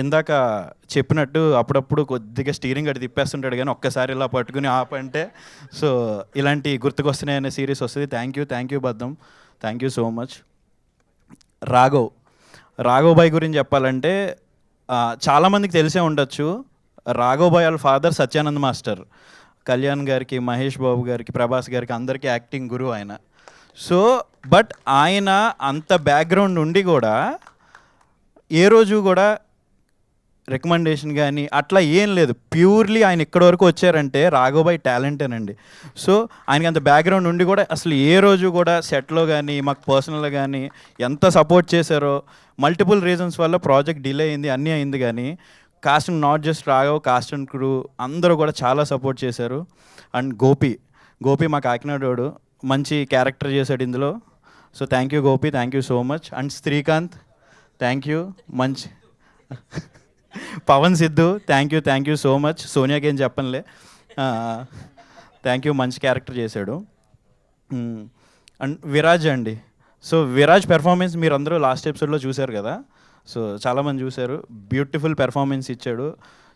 S12: ఇందాక చెప్పినట్టు అప్పుడప్పుడు కొద్దిగా స్టీరింగ్ అది తిప్పేస్తుంటాడు, కానీ ఒక్కసారి ఇలా పట్టుకుని ఆపంటే సో ఇలాంటి గుర్తుకొస్తున్నాయి అనే సిరీస్ వస్తుంది. Thank you Baddam, thank you so much. Raghav bhai గురించి చెప్పాలంటే చాలామందికి తెలిసే ఉండొచ్చు. రాఘవ్ బాయ్ వాళ్ళ ఫాదర్ సత్యానంద్ మాస్టర్, కళ్యాణ్ గారికి, మహేష్ బాబు గారికి, ప్రభాస్ గారికి అందరికీ యాక్టింగ్ గురువు ఆయన. సో బట్ ఆయన అంత బ్యాక్గ్రౌండ్ ఉండి కూడా ఏ రోజు కూడా రికమెండేషన్ కానీ అట్లా ఏం లేదు. ప్యూర్లీ ఆయన ఇక్కడి వరకు వచ్చారంటే రాఘవబాయ్ టాలెంటేనండి. సో ఆయనకి అంత బ్యాక్గ్రౌండ్ ఉండి కూడా అసలు ఏ రోజు కూడా సెట్లో కానీ మాకు పర్సనల్గా కానీ ఎంత సపోర్ట్ చేశారో. మల్టిపుల్ రీజన్స్ వల్ల ప్రాజెక్ట్ డిలే అయింది, అన్నీ అయింది, కానీ cost and not just Raghav, cost and crew అందరూ కూడా చాలా సపోర్ట్ చేశారు. అండ్ గోపి మా కాకినాడోడు, మంచి క్యారెక్టర్ చేశాడు ఇందులో. So thank you Gopi, thank you so much. And Srikanth thank you, మంచి. Pavan Siddhu thank you so much. సోనియాకి ఏం చెప్పనులే, థ్యాంక్ యూ, మంచి క్యారెక్టర్ చేశాడు. అండ్ విరాజ్ అండి, సో విరాజ్ పెర్ఫార్మెన్స్ మీరు అందరూ లాస్ట్ ఎపిసోడ్లో చూశారు కదా, సో చాలామంది చూశారు. బ్యూటిఫుల్ పెర్ఫార్మెన్స్ ఇచ్చాడు,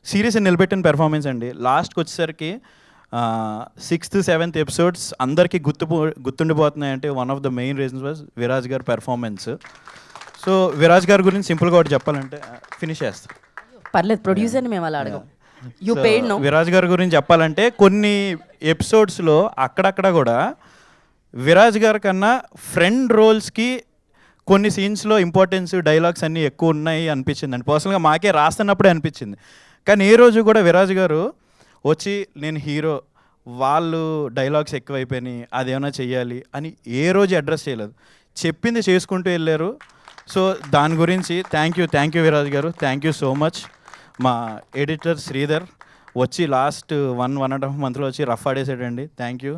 S12: సిరీస్ నిలబెట్టిన పెర్ఫార్మెన్స్ అండి. లాస్ట్కి వచ్చేసరికి 6th 7th ఎపిసోడ్స్ అందరికీ గుర్తుండిపోతున్నాయంటే one of the main reasons was Viraj గారి పెర్ఫార్మెన్స్. సో విరాజ్ గారి గురించి సింపుల్గా ఒకటి చెప్పాలంటే ఫినిష్ చేస్తాం,
S1: పర్లేదు, ప్రొడ్యూసర్ని మేము అలా అడగం. You paid no.
S12: విరాజ్ గారి గురించి చెప్పాలంటే కొన్ని ఎపిసోడ్స్లో అక్కడక్కడ కూడా విరాజ్ గారి కన్నా ఫ్రెండ్ రోల్స్కి కొన్ని సీన్స్లో ఇంపార్టెన్స్, డైలాగ్స్ అన్నీ ఎక్కువ ఉన్నాయి అనిపించింది అండి. పర్సనల్గా మాకే రాస్తున్నప్పుడే అనిపించింది. కానీ ఏ రోజు కూడా విరాజ్ గారు వచ్చి నేను హీరో, వాళ్ళు డైలాగ్స్ ఎక్కువైపోయినాయి, అదేమైనా చెయ్యాలి అని ఏ రోజు అడ్రస్ చేయలేదు. చెప్పింది చేసుకుంటూ వెళ్ళారు. సో దాని గురించి థ్యాంక్ యూ విరాజ్ గారు, థ్యాంక్ యూ సో మచ్. మా ఎడిటర్ శ్రీధర్ వచ్చి లాస్ట్ 1.5 monthలో వచ్చి రఫ్ ఆడేసాడండి, thank you.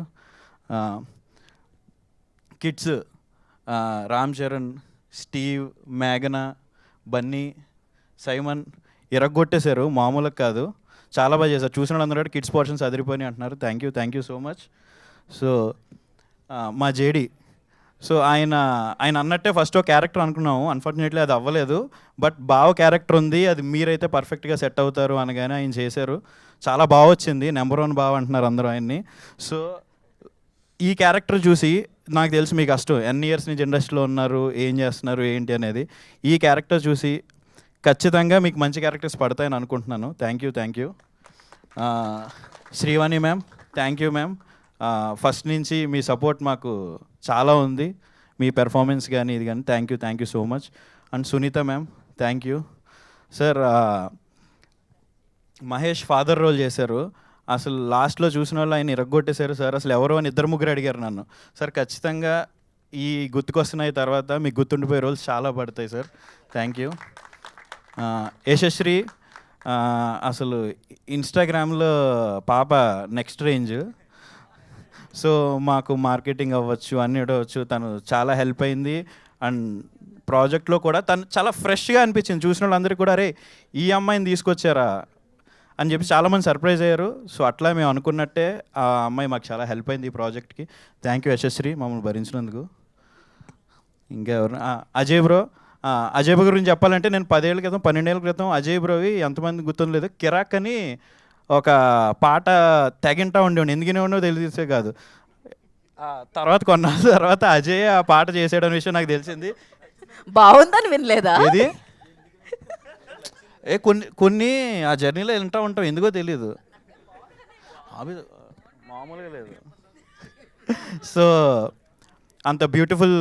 S12: Kids Ram Charan, Steve, మేఘనా, బన్నీ, సైమన్ ఇరగొట్టేశారు, మామూలుగా కాదు, చాలా బాగా చేశారు. చూసిన వాళ్ళందరూ కిడ్స్ పోర్షన్స్ అదిరిపోయి అంటున్నారు. Thank you so much. So మా జేడి, సో ఆయన అన్నట్టే ఫస్ట్ ఒక క్యారెక్టర్ అనుకున్నాము, అన్ఫార్చునేట్లీ అది అవ్వలేదు. బట్ బావ క్యారెక్టర్ ఉంది, అది మీరైతే పర్ఫెక్ట్గా సెట్ అవుతారు అనగానే ఆయన చేశారు. చాలా బాగా వచ్చింది, నెంబర్ 1 బావ అంటున్నారు అందరూ ఆయన్ని. సో ఈ క్యారెక్టర్ చూసి నాకు తెలుసు మీకు కష్టం, ఎన్ని ఇయర్స్ నుంచి ఇండస్ట్రీలో ఉన్నారు, ఏం చేస్తున్నారు ఏంటి అనేది. ఈ క్యారెక్టర్ చూసి ఖచ్చితంగా మీకు మంచి క్యారెక్టర్స్ పడతాయని అనుకుంటున్నాను. Thank you. Srivani ma'am, thank you ma'am. First నుంచి మీ సపోర్ట్ మాకు చాలా ఉంది, మీ పెర్ఫార్మెన్స్ కానీ ఇది కానీ. Thank you so much. And Sunitha ma'am, thank you. Sir Mahesh father role చేశారు, అసలు లాస్ట్లో చూసిన వాళ్ళు ఆయన ఇరగొట్టేశారు సార్. అసలు ఎవరో అని 2-3 అడిగారు నన్ను. సార్ ఖచ్చితంగా ఈ గుర్తుకొస్తున్నాయి తర్వాత మీకు గుర్తుండిపోయే రోల్స్ చాలా పడతాయి సార్. Thank you. యశశ్రీ, అసలు ఇన్స్టాగ్రామ్లో పాప నెక్స్ట్ రేంజ్. సో మాకు మార్కెటింగ్ అవ్వచ్చు, అన్నీ అవ్వచ్చు, తను చాలా హెల్ప్ అయింది. అండ్ ప్రాజెక్ట్లో కూడా తను చాలా ఫ్రెష్గా అనిపించింది. చూసిన వాళ్ళందరికీ కూడా అరే ఈ అమ్మాయిని తీసుకొచ్చారా అని చెప్పి చాలామంది సర్ప్రైజ్ అయ్యారు. సో అట్లా మేము అనుకున్నట్టే ఆ అమ్మాయి మాకు చాలా హెల్ప్ అయింది ఈ ప్రాజెక్ట్కి. థ్యాంక్ యూ యశశ్రీ, మమ్మల్ని భరించినందుకు. ఇంకా ఎవరు, అజయ్ బ్రో. అజయ్ బ్రో గురించి చెప్పాలంటే నేను 10 ఏళ్ళ క్రితం 12 ఏళ్ళ క్రితం అజయ్ బ్రోవి ఎంతమంది గుర్తుండలేదు, కిరాక్ అని ఒక పాట తెగింటా ఉండేవాడిని, ఎందుకనే ఉండో తెలిసే కాదు. తర్వాత కొన్నాళ్ళ తర్వాత అజయ్ ఆ పాట చేసాడనే విషయం నాకు తెలిసింది.
S1: బాగుందని వినలేదా?
S12: ఏది కొన్ని ఆ జర్నీలో వింటూ ఉంటాం, ఎందుకో తెలీదు, మామూలుగా లేదు. సో అంత బ్యూటిఫుల్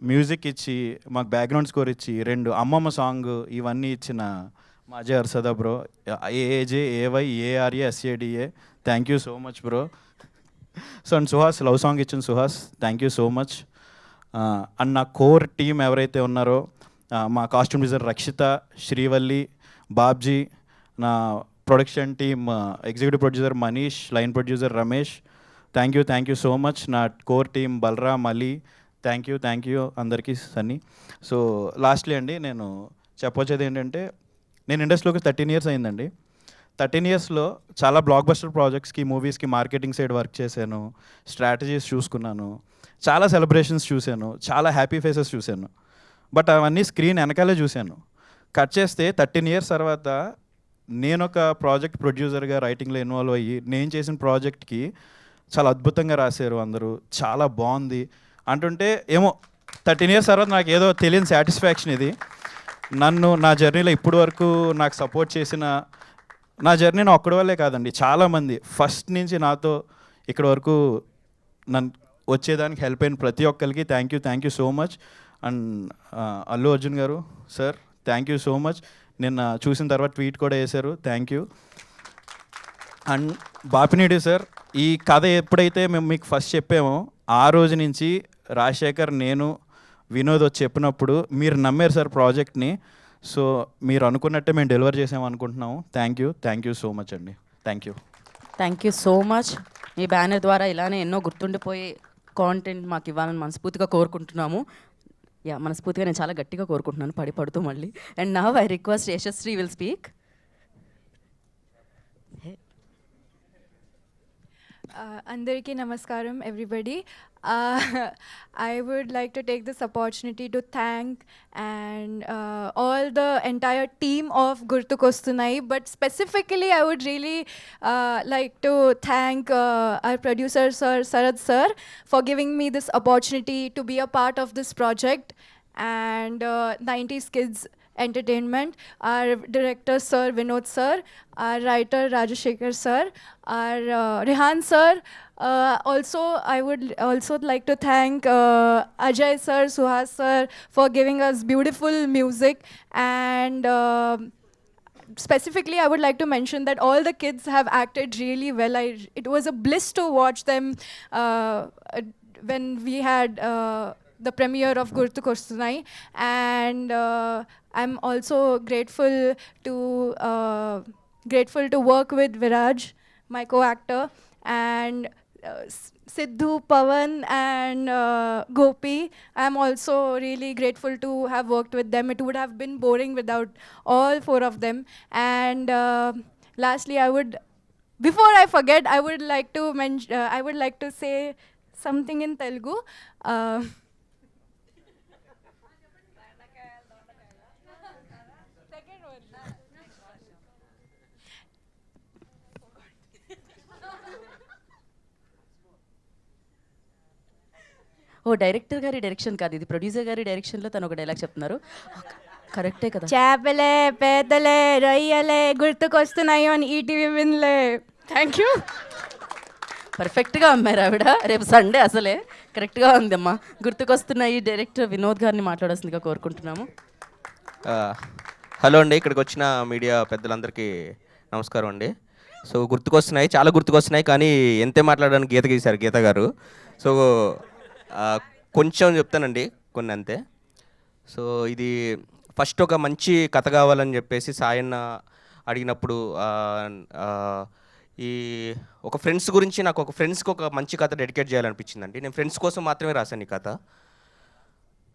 S12: మ్యూజిక్ ఇచ్చి మాకు బ్యాక్గ్రౌండ్ స్కోర్ ఇచ్చి 2 అమ్మమ్మ సాంగ్ ఇవన్నీ ఇచ్చిన మా Ajay Arasada bro, AAJAYARASADA, thank you so much bro. So and Suhas, love song ఇచ్చిన Suhas, thank you so much. And నా కోర్ టీమ్ ఎవరైతే ఉన్నారో, మా కాస్ట్యూమ్ డిజైనర్ రక్షిత, శ్రీవల్లి, బాబ్జీ, నా production team, executive producer Manish, line producer Ramesh, thank you so much. నా core team Balaram, Ali, thank you అందరికీ, సన్నీ. సో లాస్ట్లీ అండి, నేను చెప్పొచ్చేది ఏంటంటే, నేను ఇండస్ట్రీలోకి 13 years అయిందండి. 13 yearsలో చాలా బ్లాక్ బస్టర్ ప్రాజెక్ట్స్కి, మూవీస్కి మార్కెటింగ్ సైడ్ వర్క్ చేశాను, స్ట్రాటజీస్ చూసుకున్నాను, చాలా సెలబ్రేషన్స్ చూశాను, చాలా హ్యాపీ ఫేసెస్ చూశాను. బట్ అవన్నీ స్క్రీన్ వెనకాలే చూశాను. కట్ చేస్తే 13 years తర్వాత నేను ఒక ప్రాజెక్ట్ ప్రొడ్యూసర్గా రైటింగ్లో ఇన్వాల్వ్ అయ్యి నేను చేసిన ప్రాజెక్ట్కి చాలా అద్భుతంగా రాశారు అందరూ, చాలా బాగుంది అంటుంటే ఏమో 13 years తర్వాత నాకు ఏదో తెలియని సాటిస్ఫాక్షన్ ఇది. నన్ను నా జర్నీలో ఇప్పటి వరకు నాకు సపోర్ట్ చేసిన, నా జర్నీ నా ఒక్కడి వల్లే కాదండి, చాలామంది ఫస్ట్ నుంచి నాతో ఇక్కడ వరకు నన్ను వచ్చేదానికి హెల్ప్ అయిన ప్రతి ఒక్కరికి thank you so much. And Allu Arjun గారు sir, thank you so much. నిన్న చూసిన తర్వాత ట్వీట్ కూడా వేశారు, thank you. And Bapineedu sir, ఈ కథ ఎప్పుడైతే మేము మీకు ఫస్ట్ చెప్పామో ఆ రోజు నుంచి రాజశేఖర్, నేను, వినోద్ వచ్చి చెప్పినప్పుడు మీరు నమ్మారు సార్ ప్రాజెక్ట్ని. సో మీరు అనుకున్నట్టే మేము డెలివర్ చేసాము అనుకుంటున్నాము. థ్యాంక్ యూ సో మచ్ అండి. Thank
S1: you so much. Me banner ద్వారా ఇలానే ఎన్నో గుర్తుండిపోయే కాంటెంట్ మాకు ఇవ్వాలని మనస్ఫూర్తిగా కోరుకుంటున్నాము. మనస్ఫూర్తిగా నేను చాలా గట్టిగా కోరుకుంటున్నాను, పడుతూ మళ్ళీ. And now I request Yashasvi will speak.
S5: Andariki Namaskaram, everybody. I would like to take this opportunity to thank and all the entire team of Gurtukostunnai, but specifically I would really like to thank our producer Sir Sarad Sir for giving me this opportunity to be a part of this project, and 90s Kids Entertainment, our director Sir Vinod Sir, our writer Rajashekhar Sir, our Rehan Sir. Also, I would also like to thank Ajay Sir, Suhas Sir for giving us beautiful music, and specifically I would like to mention that all the kids have acted really well. It was a bliss to watch them when we had the premiere of Gurtukostunnai, and I'm also grateful to work with Viraj, my co-actor, and Sidhu, Pawan, and Gopi. I'm also really grateful to have worked with them. It would have been boring without all 4 of them. And lastly, before I forget, I would like to say something in Telugu.
S1: Director గారి డైరెక్షన్ కాదు ఇది, ప్రొడ్యూసర్ గారి డైరెక్షన్లో తను ఒక డైలాగ్ చెప్తున్నారు, కరెక్టే కదా?
S5: చేపలే పేదలే రొయ్యలే గుర్తుకొస్తున్నాయి అని ఈటీవీ విన్లే. Thank you.
S1: పర్ఫెక్ట్గా అమ్మారు ఆవిడ. రేపు సండే అసలే కరెక్ట్గా ఉందమ్మా. గుర్తుకొస్తున్నాయి డైరెక్టర్ వినోద్ గారిని మాట్లాడాల్సిందిగా కోరుకుంటున్నాము.
S6: హలో అండి, ఇక్కడికి వచ్చిన మీడియా పెద్దలందరికీ నమస్కారం అండి. సో గుర్తుకొస్తున్నాయి, చాలా గుర్తుకొస్తున్నాయి, కానీ ఎంతే మాట్లాడడానికి గీత గీశారు గీత గారు. సో కొంచెం చెప్తానండి, కొన్ని అంతే. సో ఇది ఫస్ట్ ఒక మంచి కథ కావాలని చెప్పేసి సాయన్న అడిగినప్పుడు ఈ ఒక ఫ్రెండ్స్ గురించి నాకు ఒక ఫ్రెండ్స్కి ఒక మంచి కథ డెడికేట్ చేయాలనిపించిందండి. నేను ఫ్రెండ్స్ కోసం మాత్రమే రాశాను ఈ కథ.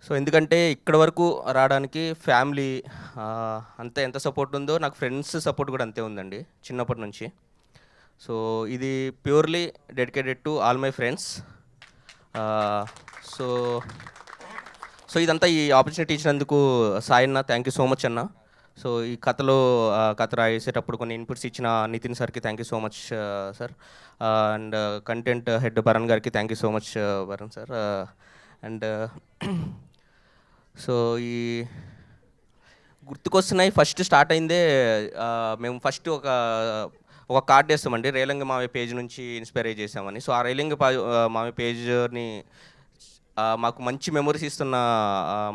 S6: సో ఎందుకంటే ఇక్కడ వరకు రావడానికి ఫ్యామిలీ అంతే ఎంత సపోర్ట్ ఉందో నాకు ఫ్రెండ్స్ సపోర్ట్ కూడా అంతే ఉందండి చిన్నప్పటి నుంచి. సో ఇది purely dedicated to all my friends. So ఇదంతా ఈ ఆపర్చునిటీ ఇచ్చినందుకు సాయన్న థ్యాంక్ యూ సో మచ్ అన్న. సో ఈ కథలో కథ రాసేటప్పుడు కొన్ని ఇన్పుట్స్ ఇచ్చిన నితిన్ సార్కి thank you so much sir. And content head Bharan గారికి thank you so much Bharan sir. And so ఈ గుర్తుకొస్తున్నాయి ఫస్ట్ స్టార్ట్ అయిందే మేము ఫస్ట్ ఒక కార్డ్ వేస్తామండి, రేలంగి మావయ్య పేజ్ నుంచి ఇన్స్పైర్ అయ్యి చేసామని. సో ఆ రేలంగి మావయ్య పేజ్ని మాకు మంచి మెమరీస్ ఇస్తున్న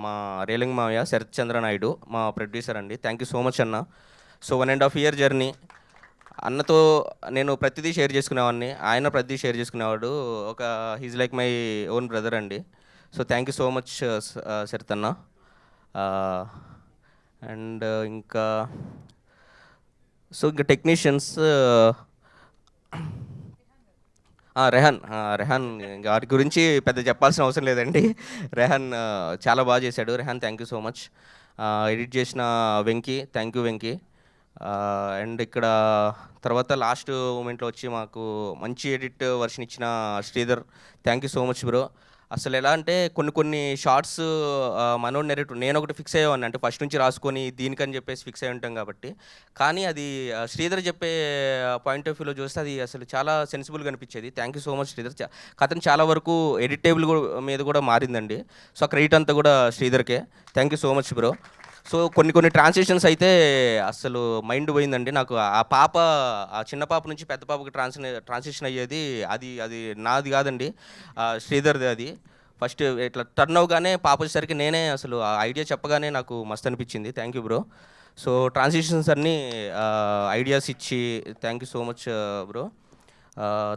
S6: మా రేలంగి మావయ్య శరత్ చంద్ర నాయుడు మా ప్రొడ్యూసర్ అండి. థ్యాంక్ యూ సో మచ్ అన్న. సో 1.5 year జర్నీ అన్నతో నేను ప్రతిదీ షేర్ చేసుకునేవాడిని, ఆయన ప్రతిదీ షేర్ చేసుకునేవాడు. He's like my own brother అండి. So thank you so much Sharath అన్న. అండ్ ఇంకా సో ఇంకా టెక్నీషియన్స్ రెహాన్ వారి గురించి పెద్ద చెప్పాల్సిన అవసరం లేదండి. రెహాన్ చాలా బాగా చేశాడు. Rehan thank you so much. Edit చేసిన Venky, thank you Venky. And ఇక్కడ తర్వాత లాస్ట్ మూమెంట్లో వచ్చి మాకు మంచి ఎడిట్ వర్షన్ ఇచ్చిన Sridhar, thank you so much bro. అసలు ఎలా అంటే కొన్ని షార్ట్స్ మనోడ్ నెరేటివ్ నేను ఒకటి ఫిక్స్ అయ్యేవాడిని, అంటే ఫస్ట్ నుంచి రాసుకొని దీనికని చెప్పేసి ఫిక్స్ అయి ఉంటాం కాబట్టి. కానీ అది శ్రీధర్ చెప్పే పాయింట్ ఆఫ్ వ్యూలో చూస్తే అది అసలు చాలా సెన్సిబుల్గా అనిపించేది. Thank you so much Sridhar. కథను చాలా వరకు ఎడిటేబుల్ మీద కూడా మారిందండి. సో ఆ క్రెడిట్ అంతా కూడా శ్రీధర్కే. Thank you so much bro. So కొన్ని ట్రాన్స్లేషన్స్ అయితే అసలు మైండ్ పోయిందండి నాకు. ఆ చిన్న పాప నుంచి పెద్ద పాపకి ట్రాన్స్లేషన్ అయ్యేది అది నాది కాదండి, శ్రీధర్ది. అది ఫస్ట్ ఇట్లా టర్న్ అవగానే పాప వచ్చేసరికి నేనే అసలు ఆ ఐడియా చెప్పగానే నాకు మస్తు అనిపించింది. Thank you bro. So translations అన్నీ ఐడియాస్ ఇచ్చి thank you so much bro.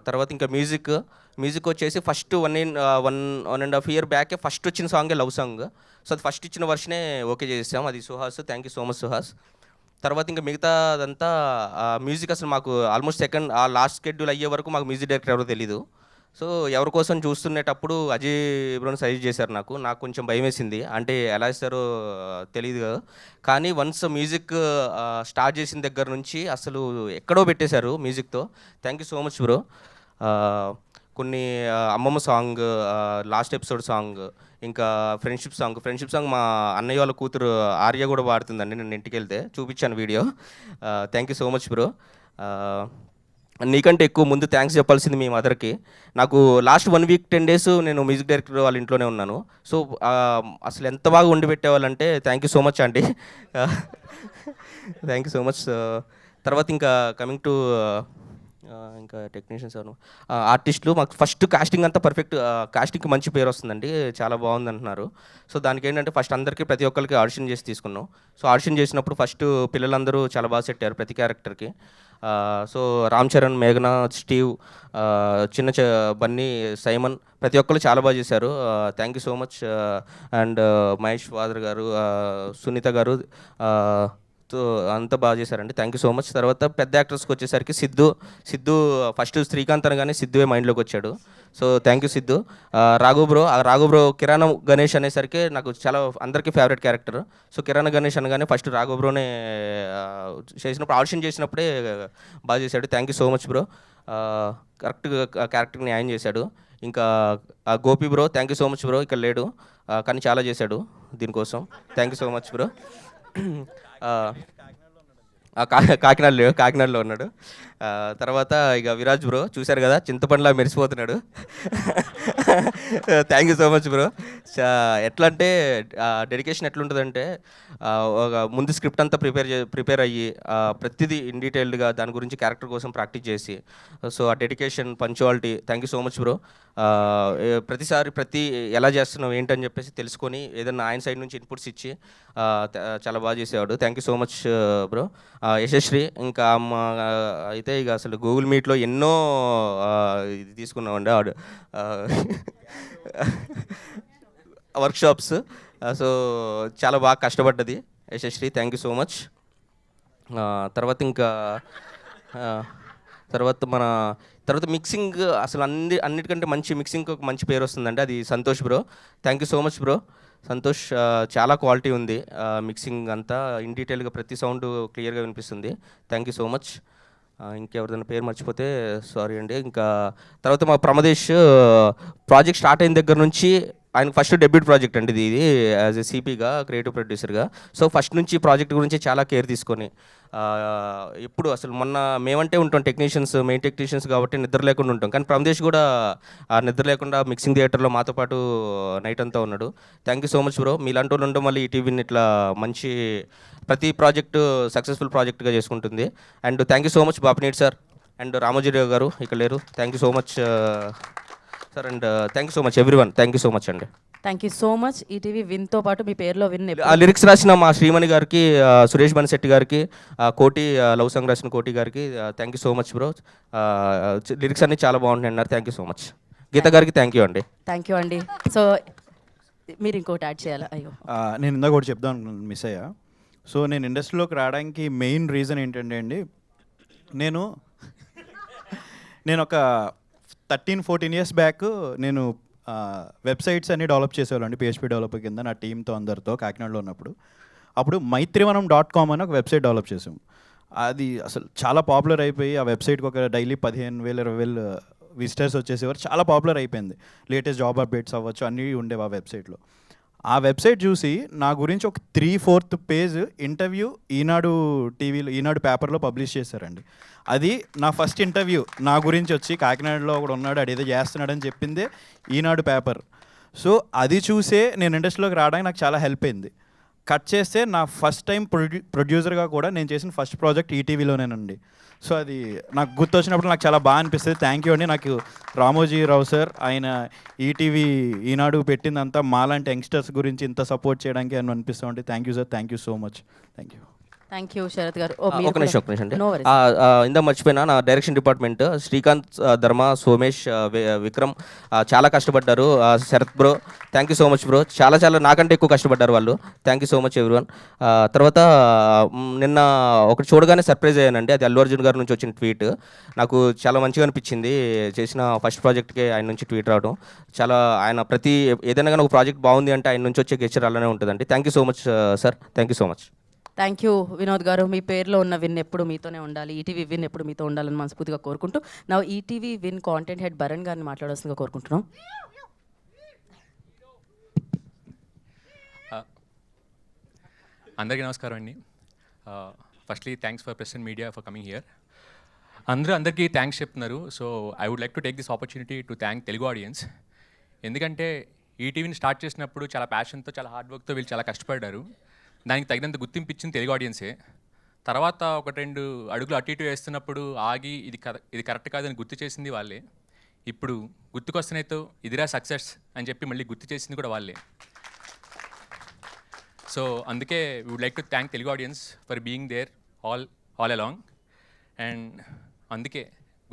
S6: తర్వాత ఇంకా మ్యూజిక్ వచ్చేసి ఫస్ట్ 1.5 year బ్యాకే ఫస్ట్ వచ్చిన సాంగే లవ్ సాంగ్. సో అది ఫస్ట్ ఇచ్చిన వర్షనే ఓకే చేసాం. అది Suhas, thank you so much Suhas. తర్వాత ఇంకా మిగతా అదంతా మ్యూజిక్ అసలు మాకు ఆల్మోస్ట్ లాస్ట్ షెడ్యూల్ అయ్యే వరకు మాకు మ్యూజిక్ డైరెక్టర్ ఎవరో తెలీదు. సో ఎవరి కోసం చూస్తున్నప్పుడు అజయ్ బ్రోని సజెస్ట్ చేశారు. నాకు కొంచెం భయం వేసింది, అంటే ఎలా ఇస్తారో తెలియదు కదా. కానీ వన్స్ మ్యూజిక్ స్టార్ట్ చేసిన దగ్గర నుంచి అసలు ఎక్కడో పెట్టేశారు మ్యూజిక్తో. Thank you so much bro. కొన్ని అమ్మమ్మ సాంగ్, లాస్ట్ ఎపిసోడ్ సాంగ్, ఇంకా ఫ్రెండ్షిప్ సాంగ్ మా అన్నయ్య వాళ్ళ కూతురు ఆర్య కూడా పాడుతుందండి. నేను ఇంటికి వెళ్తే చూపించాను video. Thank you so much bro. నీకంటే ఎక్కువ ముందు థ్యాంక్స్ చెప్పాల్సింది మీ మదర్కి. నాకు లాస్ట్ 1 week 10 days నేను మ్యూజిక్ డైరెక్టర్ వాళ్ళ ఇంట్లోనే ఉన్నాను. సో అసలు ఎంత బాగా వండి పెట్టేవాళ్ళంటే థ్యాంక్ యూ సో మచ్ అండి. Thank you so much. తర్వాత ఇంకా కమింగ్ టు ఇంకా టెక్నీషియన్స్ ఆర్టిస్టులు, మాకు ఫస్ట్ కాస్టింగ్ అంతా పర్ఫెక్ట్. కాస్టింగ్కి మంచి పేరు వస్తుందండి, చాలా బాగుంది అంటున్నారు. సో దానికి ఏంటంటే ఫస్ట్ అందరికీ ప్రతి ఒక్కరికి ఆడిషన్ చేసి తీసుకున్నాం. సో ఆడిషన్ చేసినప్పుడు ఫస్ట్ పిల్లలందరూ చాలా బాగా సెట్ అయ్యారు ప్రతి క్యారెక్టర్కి. సో రామ్ చరణ్, మేఘనా, స్టీవ్, బన్నీ, సైమన్ ప్రతి ఒక్కరు చాలా బాగా చేశారు. Thank you so much. And Mahesh father గారు, సునీత గారు, సో అంతా బాగా చేశారండి. Thank you so much. తర్వాత పెద్ద యాక్టర్స్కి వచ్చేసరికి సిద్ధు ఫస్ట్ శ్రీకాంత్ అనగానే సిద్ధువే మైండ్లోకి వచ్చాడు. So thank you Siddhu. Raghu bro కిరాణా గణేష్ అనేసరికి నాకు చాలా అందరికీ ఫేవరెట్ క్యారెక్టర్. సో కిరాణా గణేష్ అనగానే ఫస్ట్ రాఘు బ్రోనే చేసినప్పుడు ఆడిషన్ చేసినప్పుడే బాగా చేశాడు. Thank you so much bro. కరెక్ట్గా క్యారెక్టర్ని న్యాయం చేశాడు. ఇంకా Gopi bro, thank you so much bro. ఇక్కడ లేడు కానీ చాలా చేశాడు దీనికోసం. Thank you so much bro. కాకినాడలో ఉన్నాడు. తర్వాత ఇక విరాజ్ బ్రో చూశారు కదా, చింతపండులా మెరిసిపోతున్నాడు. Thank you so much bro. ఎట్లా అంటే డెడికేషన్ ఎట్లుంటుందంటే ఒక ముందు స్క్రిప్ట్ అంతా ప్రిపేర్ అయ్యి ప్రతిదీ ఇన్ డీటెయిల్డ్గా దాని గురించి క్యారెక్టర్ కోసం ప్రాక్టీస్ చేసి, సో ఆ dedication, punctuality, thank you so much bro. ప్రతిసారి ఎలా చేస్తున్నావు ఏంటని చెప్పేసి తెలుసుకొని ఏదన్నా ఆయన సైడ్ నుంచి ఇన్పుట్స్ ఇచ్చి చాలా బాగా చేసేవాడు. Thank you so much bro. Yashasri ఇంకా అమ్మ అయితే ఇక అసలు గూగుల్ మీట్లో ఎన్నో ఇది తీసుకున్నామండి వర్క్షాప్స్. సో చాలా బాగా కష్టపడ్డది Yashasri, thank you so much. తర్వాత ఇంకా తర్వాత మిక్సింగ్ అసలు అన్నిటికంటే మంచి మిక్సింగ్కి ఒక మంచి పేరు వస్తుందండి, అది Santosh bro. Thank you so much bro. Santosh చాలా క్వాలిటీ ఉంది మిక్సింగ్ అంతా, ఇన్ డీటెయిల్గా ప్రతి సౌండ్ క్లియర్గా వినిపిస్తుంది. Thank you so much. ఇంకెవరిదైనా పేరు మర్చిపోతే సారీ అండి. ఇంకా తర్వాత మా ప్రమదేశ్ ప్రాజెక్ట్ స్టార్ట్ అయిన దగ్గర నుంచి ఆయన ఫస్ట్ డెబ్యూట్ ప్రాజెక్ట్ అండి ఇది యాజ్ ఎ సిపిగా, క్రియేటివ్ ప్రొడ్యూసర్గా. సో ఫస్ట్ నుంచి ప్రాజెక్ట్ గురించి చాలా కేర్ తీసుకొని ఎప్పుడు అసలు మేమంటే ఉంటాం మెయిన్ టెక్నీషియన్స్ కాబట్టి నిద్ర లేకుండా ఉంటాం, కానీ ప్రమదేశ్ కూడా నిద్ర లేకుండా మిక్సింగ్ థియేటర్లో మాతో పాటు నైట్ అంతా ఉన్నాడు. Thank you so much bro. మీలాంటి వాళ్ళు ఉండడం వల్ల ఈ టీవీని ఇట్లా మంచి ప్రతి ప్రాజెక్టు సక్సెస్ఫుల్ ప్రాజెక్ట్గా చేసుకుంటుంది. And thank you so much బాపినేట్ sir and Ramoji Rao గారు ఇక్కడ లేరు. Thank you so much sir and thank you so much everyone. Thank you so much అండి.
S1: Thank you so much. ETV విన్తో పాటు మీ పేరులో విన్.
S6: ఆ లిరిక్స్ రాసిన మా శ్రీమణి గారికి, సురేష్ బన్శెట్టి గారికి, కోటి లవ్ సాంగ్ రాసిన కోటి గారికి thank you so much bro. Lyrics అన్నీ చాలా బాగుంటాయి అన్నారు. Thank you so much. Geetha గారికి థ్యాంక్ యూ అండి.
S1: థ్యాంక్ యూ అండి. సో మీరు ఇంకోటి యాడ్ చేయాలా? అయ్యో
S12: నేను ఇందాక ఒకటి చెప్దాం మిస్ అయ్యా. సో నేను ఇండస్ట్రీలోకి రావడానికి మెయిన్ రీజన్ ఏంటంటే అండి, నేను ఒక 13-14 ఇయర్స్ బ్యాక్ నేను వెబ్సైట్స్ అన్ని డెవలప్ చేసేవాళ్ళండి, PHP డెవలపర్ కింద నా టీంతో అందరితో కాకినాడలో ఉన్నప్పుడు. అప్పుడు మైత్రివనం.com అని ఒక వెబ్సైట్ డెవలప్ చేసాం. అది అసలు చాలా పాపులర్ అయిపోయి ఆ వెబ్సైట్కి ఒక డైలీ 15,000-20,000 విజిటర్స్ వచ్చేసేవారు. చాలా పాపులర్ అయిపోయింది. లేటెస్ట్ జాబ్ అప్డేట్స్ అవ్వచ్చు అన్నీ ఉండేవి ఆ వెబ్సైట్లో. ఆ వెబ్సైట్ చూసి నా గురించి ఒక 3/4 పేజ్ ఇంటర్వ్యూ ఈనాడు టీవీలో, ఈనాడు పేపర్లో పబ్లిష్ చేశారండి. అది నా ఫస్ట్ ఇంటర్వ్యూ. నా గురించి వచ్చి కాకినాడలో ఒకడు ఉన్నాడు, అదేదో చేస్తున్నాడని చెప్పిందే ఈనాడు పేపర్. సో అది చూసే నేను ఇండస్ట్రీలోకి రావడానికి నాకు చాలా హెల్ప్ అయింది. కట్ చేస్తే నా ఫస్ట్ టైం ప్రొడ్యూసర్గా కూడా నేను చేసిన ఫస్ట్ ప్రాజెక్ట్ ఈటీవీలోనేనండి. సో అది నాకు గుర్తొచ్చినప్పుడు నాకు చాలా బాగా అనిపిస్తుంది. థ్యాంక్ యూ అండి. నాకు రామోజీరావు సార్ ఆయన ఈటీవీ ఈనాడు పెట్టిందంతా మాలాంటి యంగ్స్టర్స్ గురించి ఇంత సపోర్ట్ చేయడానికి అని అనిపిస్తుంది. Thank you sir, thank you so much. Thank you.
S1: Thank you Sharath garu.
S6: ఒక నిమిషం అండి. ఇందా మర్చిపోయినా, నా డైరెక్షన్ డిపార్ట్మెంట్ శ్రీకాంత్, ధర్మ, సోమేష్, విక్రమ్ చాలా కష్టపడ్డారు. Sharath bro, thank you so much bro. చాలా నాకంటే ఎక్కువ కష్టపడ్డారు వాళ్ళు. Thank you so much everyone. తర్వాత నిన్న ఒకటి చూడగానే సర్ప్రైజ్ అయ్యానండి. అది అల్లు అర్జున్ గారి నుంచి వచ్చిన ట్వీట్. నాకు చాలా మంచిగా అనిపించింది. చేసిన ఫస్ట్ ప్రాజెక్ట్కి ఆయన నుంచి ట్వీట్ రావడం చాలా, ఆయన ప్రతి ఏదైనా కానీ ఒక ప్రాజెక్ట్ బాగుంది అంటే ఆయన నుంచి వచ్చే గెస్చర్ అలానే ఉంటుందండి. Thank you so much sir, thank you so much.
S1: Thank you Vinod గారు. మీ పేరులో ఉన్న విన్ ఎప్పుడు మీతోనే ఉండాలి, ఈటీవీ విన్ ఎప్పుడు మీతో ఉండాలని మనస్ఫూర్తిగా కోరుకుంటూ నా ETV Win content head Bharan గారిని మాట్లాడాల్సిందిగా కోరుకుంటున్నాం.
S2: అందరికీ నమస్కారం అండి. Firstly thanks for press and media for coming here. అందరికీ థ్యాంక్స్ చెప్తున్నారు. So I would like to take this opportunity to thank Telugu audience. ఎందుకంటే ఈటీవీని స్టార్ట్ చేసినప్పుడు చాలా ప్యాషన్తో, చాలా హార్డ్ వర్క్తో వీళ్ళు చాలా కష్టపడ్డారు. దానికి తగినంత గుర్తింపు ఇచ్చింది తెలుగు ఆడియన్సే. తర్వాత 1-2 అడుగులు అటు ఇటు వేస్తున్నప్పుడు ఆగి ఇది కరెక్ట్ కాదని గుర్తు చేసింది వాళ్ళే. ఇప్పుడు గుర్తుకొస్తున్నాయితో ఇదిరా సక్సెస్ అని చెప్పి మళ్ళీ గుర్తు చేసింది కూడా వాళ్ళే. సో అందుకే we would like to thank Telugu audience for being there all along. And అందుకే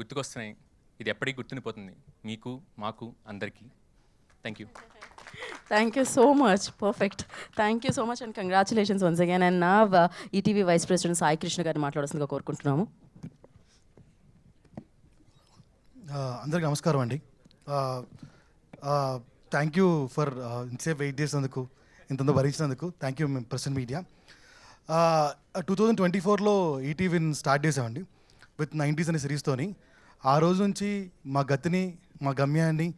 S2: గుర్తుకొస్తున్నాయి, ఇది ఎప్పటికీ గుర్తుండిపోతుంది మీకు, మాకు, అందరికీ. Thank you.
S1: Thank you so much. Perfect. Thank you so much and congratulations once again. And నా ETV vice president Sai Krishna గారిని మాట్లాడాల్సిందిగా కోరుకుంటున్నాము.
S7: అందరికీ నమస్కారం అండి. థ్యాంక్ యూ ఫర్ ఇంతసేపు వెయిట్ చేసినందుకు, ఇంతంత భరించినందుకు. Thank you present media. 2024లో ఈటీవీని స్టార్ట్ చేసామండి విత్ 90s అనే సిరీస్తోని. ఆ రోజు నుంచి మా గతిని, మా గమ్యాన్ని,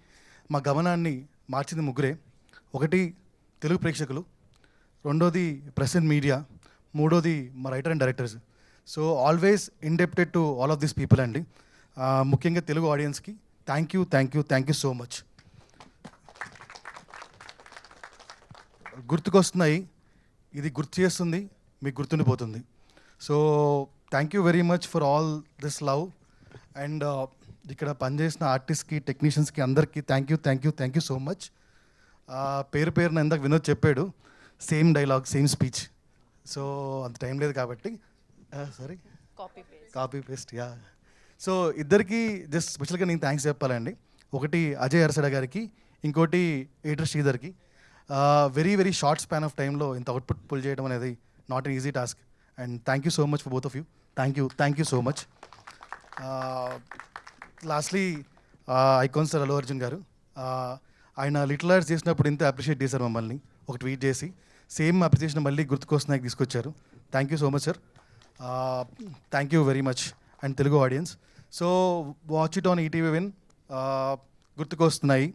S7: మా గమనాన్ని మార్చింది ముగ్గురే. ఒకటి తెలుగు ప్రేక్షకులు, రెండోది ప్రెస్ అండ్ మీడియా, మూడోది మా writer and directors. So always indebted to all of these people అండి. ముఖ్యంగా తెలుగు ఆడియన్స్కి thank you, thank you, thank you so much. గుర్తుకొస్తున్నాయి, ఇది గుర్తు చేస్తుంది, మీకు గుర్తుండిపోతుంది. So thank you very much for all this love. And ఇక్కడ పనిచేసిన ఆర్టిస్ట్కి, టెక్నీషియన్స్కి అందరికీ thank you, thank you, thank you so much. పేరున ఇందాక వినోద్ చెప్పాడు, same dialogue, same speech. So అంత టైం లేదు కాబట్టి sorry, copy paste. Yeah. So ఇద్దరికి జస్ట్ స్పెషల్గా నేను థ్యాంక్స్ చెప్పాలండి. ఒకటి అజయ్ అరసడ గారికి, ఇంకోటి ఎడిటర్ శ్రీధర్కి. వెరీ షార్ట్ స్పాన్ ఆఫ్ టైంలో ఇంత అవుట్పుట్ పుల్ చేయడం అనేది not an easy task. And thank you so much for both of you. Thank you so much. Lastly icon sir Allu Arjun గారు, ఆయన లిటిల్ ఆర్ట్స్ చేసినప్పుడు ఇంత అప్రిషియేట్ చేశారు మమ్మల్ని, ఒక ట్వీట్ చేసి. సేమ్ అప్రిషియేషన్ మళ్ళీ గుర్తుకొస్తున్నాయి తీసుకొచ్చారు. Thank you so much sir. Thank you very much. And Telugu audience, so watch it on ETV Win. గుర్తుకొస్తున్నాయి.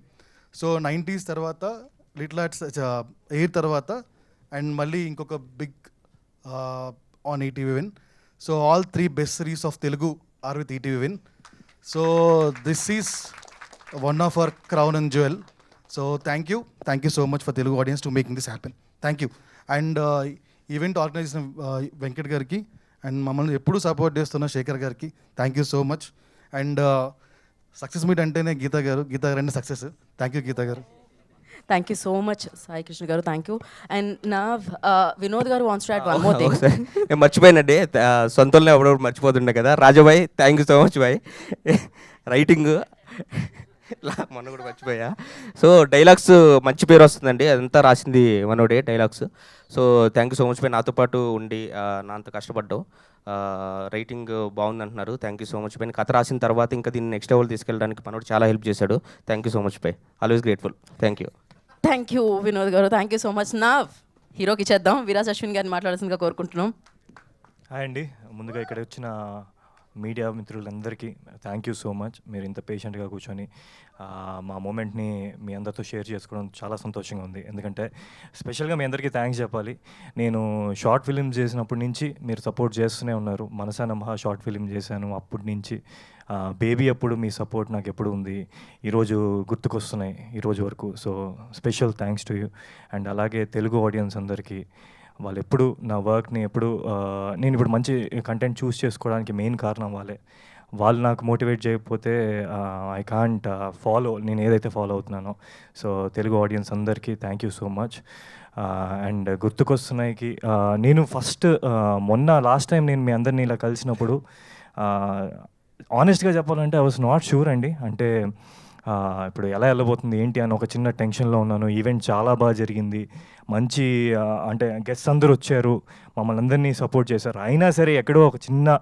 S7: సో 90s తర్వాత లిటిల్ ఆర్ట్స్ ఎయిర్ తర్వాత అండ్ మళ్ళీ ఇంకొక big on ETV Win. So all 3 best series of Telugu are with ETV Win. So this is one of our crown and jewel. So thank you so much for Telugu audience to making this happen. Thank you. And event organization Venkat gariki and mammalni eppudu support chestunna Shekhar gariki thank you so much. And success meet antene Geeta garu success. Thank you Geeta garu.
S1: Thank you so much Sai Krishna garu. Thank you. And now Vinod garu wants to add one more thing.
S6: నేను మర్చిపోయినండి, సొంతంలో అప్పుడు మర్చిపోతుండే కదా. రాజాబాయ్ థ్యాంక్ యూ సో మచ్ బాయ్. రైటింగ్ మొన్న కూడా మర్చిపోయా. సో డైలాగ్స్ మంచి పేరు వస్తుందండి, అదంతా రాసింది మనోడే dialogues. So thank you so much Pai నాతో పాటు ఉండి నా అంత కష్టపడ్డావు. రైటింగ్ బాగుంది అంటున్నారు. Thank you so much Pai. కథ రాసిన తర్వాత ఇంకా దీన్ని నెక్స్ట్ లెవెల్ తీసుకెళ్ళడానికి మనోడు చాలా హెల్ప్ చేశాడు. Thank you so much Pai. Always grateful. Thank you.
S1: Thank you Vinod garu, thank you so much. నా హీరోకి ఇచ్చేద్దాం. విరాజ్ అశ్విన్ గారిని మాట్లాడాల్సిందిగా కోరుకుంటున్నాం.
S8: హాయ్ అండి, ముందుగా ఇక్కడ వచ్చిన మీడియా మిత్రులందరికీ థ్యాంక్ యూ సో మచ్. మీరు ఇంత పేషెంట్గా కూర్చొని మా మూమెంట్ని మీ అందరితో షేర్ చేసుకోవడం చాలా సంతోషంగా ఉంది. ఎందుకంటే స్పెషల్గా మీ అందరికీ థ్యాంక్స్ చెప్పాలి. నేను షార్ట్ ఫిలిం చేసినప్పటి నుంచి మీరు సపోర్ట్ చేస్తూనే ఉన్నారు. మనసాన మహా షార్ట్ ఫిలిం చేశాను అప్పటి నుంచి. బేబీ అప్పుడు మీ సపోర్ట్ నాకు ఎప్పుడు ఉంది. ఈరోజు గుర్తుకొస్తున్నాయి ఈరోజు వరకు. So special thanks to you. And అలాగే తెలుగు ఆడియన్స్ అందరికీ, వాళ్ళు ఎప్పుడు నా వర్క్ని ఎప్పుడు నేను ఇప్పుడు మంచి కంటెంట్ చూస్ చేసుకోవడానికి మెయిన్ కారణం వాళ్ళే. వాళ్ళు నాకు మోటివేట్ చేయకపోతే ఐ కాంట్ ఫాలో నేను ఏదైతే ఫాలో అవుతున్నానో. సో తెలుగు ఆడియన్స్ అందరికీ thank you so much. And గుర్తుకొస్తున్నాయికి నేను ఫస్ట్ మొన్న లాస్ట్ టైం నేను మీ అందరినీ ఇలా కలిసినప్పుడు ఆనెస్ట్గా చెప్పాలంటే ఐ వాజ్ నాట్ షూర్ అండి. అంటే ఇప్పుడు ఎలా వెళ్ళబోతుంది ఏంటి అని ఒక చిన్న టెన్షన్లో ఉన్నాను. ఈవెంట్ చాలా బాగా జరిగింది, మంచి అంటే గెస్ట్స్ అందరూ వచ్చారు, మమ్మల్ని అందరినీ సపోర్ట్ చేశారు. అయినా సరే ఎక్కడో ఒక చిన్న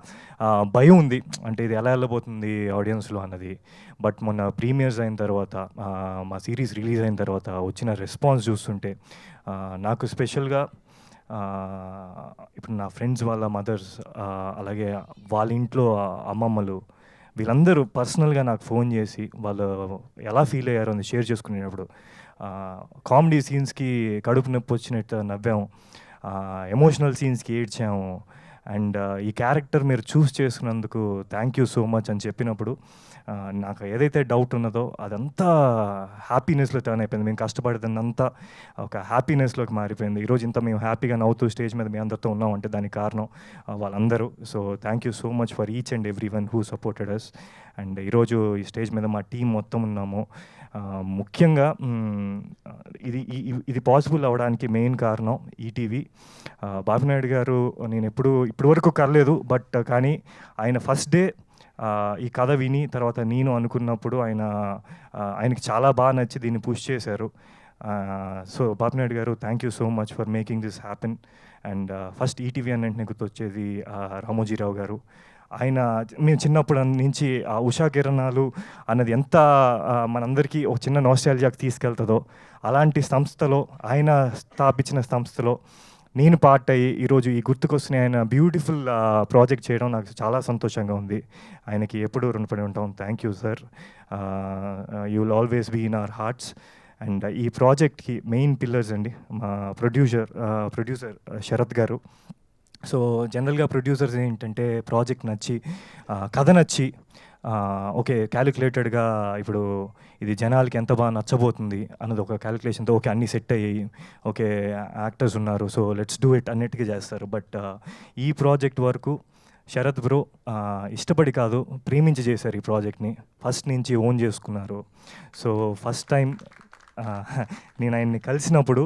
S8: భయం ఉంది, అంటే ఇది ఎలా వెళ్ళబోతుంది ఆడియన్స్లో అన్నది. బట్ మొన్న ప్రీమియర్స్ అయిన తర్వాత, మా సిరీస్ రిలీజ్ అయిన తర్వాత వచ్చిన రెస్పాన్స్ చూస్తుంటే నాకు స్పెషల్గా ఇప్పుడు నా ఫ్రెండ్స్ వాళ్ళ మదర్స్, అలాగే వాళ్ళ ఇంట్లో అమ్మమ్మలు, వీళ్ళందరూ పర్సనల్గా నాకు ఫోన్ చేసి వాళ్ళు ఎలా ఫీల్ అయ్యారో అని షేర్ చేసుకునేటప్పుడు కామెడీ సీన్స్కి కడుపు నొప్పి వచ్చినట్టు నవ్వాము, ఎమోషనల్ సీన్స్కి ఏడ్చాము. అండ్ ఈ క్యారెక్టర్ మీరు చూస్ చేసుకున్నందుకు థ్యాంక్ యూ సో మచ్ అని చెప్పినప్పుడు నాకు ఏదైతే డౌట్ ఉన్నదో అదంతా హ్యాపీనెస్లో టర్న్ అయిపోయింది. మేము కష్టపడేదంతా ఒక హ్యాపీనెస్లోకి మారిపోయింది. ఈరోజు ఇంత మేము హ్యాపీగా నవ్వుతూ స్టేజ్ మీద మీ అందరితో ఉన్నామంటే దానికి కారణం వాళ్ళందరూ. So thank you so much for each and every one who supported us. And ఈరోజు ఈ స్టేజ్ మీద మా టీం మొత్తం ఉన్నాము. ముఖ్యంగా ఇది పాసిబుల్ అవ్వడానికి మెయిన్ కారణం ఈటీవీ. బాబునాయుడు గారు నేను ఇప్పటి వరకు కలలేదు, బట్ కానీ ఆయన ఫస్ట్ డే ఈ కథ విని తర్వాత నేను అనుకున్నప్పుడు ఆయనకి చాలా బాగా నచ్చి దీన్ని పుష్ చేశారు. సో బాబునాయుడు గారు thank you so much for making this happen. And first ETV అన్నింటినీ గుర్తొచ్చేది రామోజీరావు గారు. మేము చిన్నప్పుడు నుంచి ఉషా కిరణాలు అన్నది ఎంత మనందరికీ ఒక చిన్న నోస్టాల్జియాకి తీసుకెళ్తుందో, అలాంటి సంస్థలో ఆయన స్థాపించిన సంస్థలో నేను పార్ట్ అయ్యి ఈరోజు ఈ గుర్తుకొస్తున్న ఆయన బ్యూటిఫుల్ ప్రాజెక్ట్ చేయడం నాకు చాలా సంతోషంగా ఉంది. ఆయనకి ఎప్పుడూ రుణపడి ఉంటాం. Thank you sir, you will always be in our hearts. And ఈ ప్రాజెక్ట్కి మెయిన్ పిల్లర్స్ అండి మా ప్రొడ్యూసర్ శరత్ గారు. సో జనరల్గా ప్రొడ్యూసర్స్ ఏంటంటే ప్రాజెక్ట్ నచ్చి కథ నచ్చి ఓకే క్యాలిక్యులేటెడ్గా ఇప్పుడు ఇది జనాలకి ఎంత బాగా నచ్చబోతుంది అన్నది ఒక క్యాలిక్యులేషన్తో ఓకే అన్నీ సెట్ అయ్యాయి, ఓకే యాక్టర్స్ ఉన్నారు, సో లెట్స్ డూ ఇట్ అన్నిటికీ చేస్తారు. బట్ ఈ ప్రాజెక్ట్ వరకు శరత్ బ్రో ఇష్టపడి కాదు ప్రేమించి చేశారు ఈ ప్రాజెక్ట్ని. ఫస్ట్ నుంచి ఓన్ చేసుకున్నారు. సో ఫస్ట్ టైం నేను ఆయన్ని కలిసినప్పుడు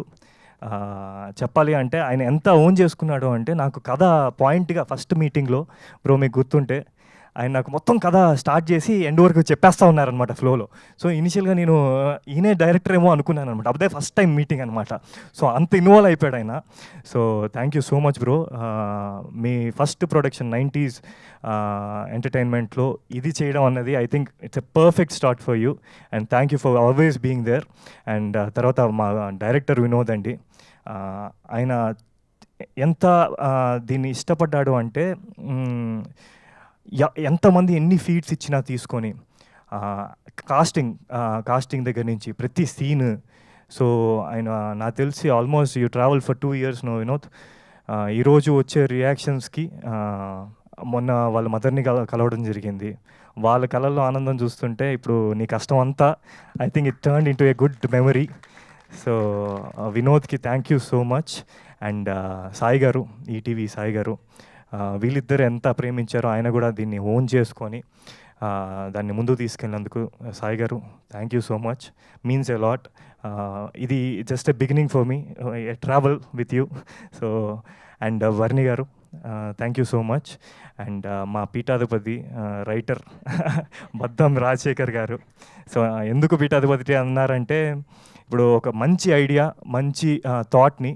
S8: చెప్పాలి అంటే ఆయన ఎంత ఓన్ చేసుకున్నాడు అంటే నాకు కథ పాయింట్గా ఫస్ట్ మీటింగ్లో బ్రో మీకు గుర్తుంటే ఆయన నాకు మొత్తం కథ స్టార్ట్ చేసి ఎండ్ వరకు చెప్పేస్తూ ఉన్నారనమాట ఫ్లోలో. సో ఇనిషియల్గా నేను ఈయనే డైరెక్టర్ ఏమో అనుకున్నాను అనమాట. అప్పుడే ఫస్ట్ టైం మీటింగ్ అనమాట. సో అంత ఇన్వాల్వ్ అయిపోయాడు ఆయన. So thank you so much bro. మీ ఫస్ట్ ప్రొడక్షన్ 90s ఎంటర్టైన్మెంట్లో ఇది చేయడం అన్నది I think it's a perfect start for you and thank you for always being there. And తర్వాత మా డైరెక్టర్ వినోద్ అండి, ఆయన ఎంత దీన్ని ఇష్టపడ్డాడు అంటే ఎంతమంది ఎన్ని ఫీడ్స్ ఇచ్చినా తీసుకొని కాస్టింగ్ దగ్గర నుంచి ప్రతి సీన్. సో ఆయన నాకు తెలిసి almost you travel for 2 years no Vinod. ఈరోజు వచ్చే రియాక్షన్స్కి మొన్న వాళ్ళ మదర్ని కలవడం జరిగింది. వాళ్ళ కళల్లో ఆనందం చూస్తుంటే ఇప్పుడు నీ కష్టం అంతా I think it turn into a good memory. So వినోద్కి thank you so much. And Sai garu, ETV Sai గారు, వీళ్ళిద్దరు ఎంత ప్రేమించారో ఆయన కూడా దీన్ని ఓన్ చేసుకొని దాన్ని ముందుకు తీసుకెళ్ళినందుకు Sai garu thank you so much, means a lot. ఇది just a beginning for me, a travel with you. So and Varni garu, thank you so much. And మా పీఠాధిపతి రైటర్ బద్దం రాజశేఖర్ గారు. సో ఎందుకు పీఠాధిపతి అన్నారంటే, ఇప్పుడు ఒక మంచి ఐడియా, మంచి థాట్ని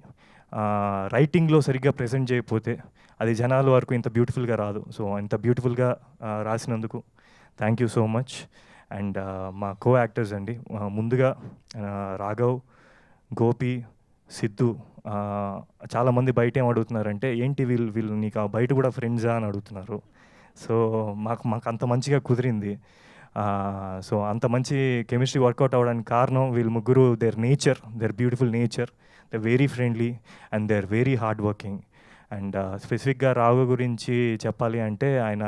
S8: రైటింగ్లో సరిగ్గా ప్రజెంట్ చేయకపోతే అది జనాల వరకు ఇంత బ్యూటిఫుల్గా రాదు. సో ఇంత బ్యూటిఫుల్గా రాసినందుకు thank you so much. And మా కో యాక్టర్స్ అండి, ముందుగా రాఘవ్, గోపి, సిద్ధు. చాలామంది బయట ఏం అడుగుతున్నారంటే, ఏంటి వీళ్ళు నీకు బయట కూడా ఫ్రెండ్సా అని అడుగుతున్నారు. సో మాకు అంత మంచిగా కుదిరింది. సో అంత మంచి కెమిస్ట్రీ వర్కౌట్ అవ్వడానికి కారణం వీళ్ళు ముగ్గురు. Their beautiful nature, they very friendly and they are very hard working. And స్పెసిఫిక్గా రాఘవ్ గురించి చెప్పాలి అంటే, ఆయన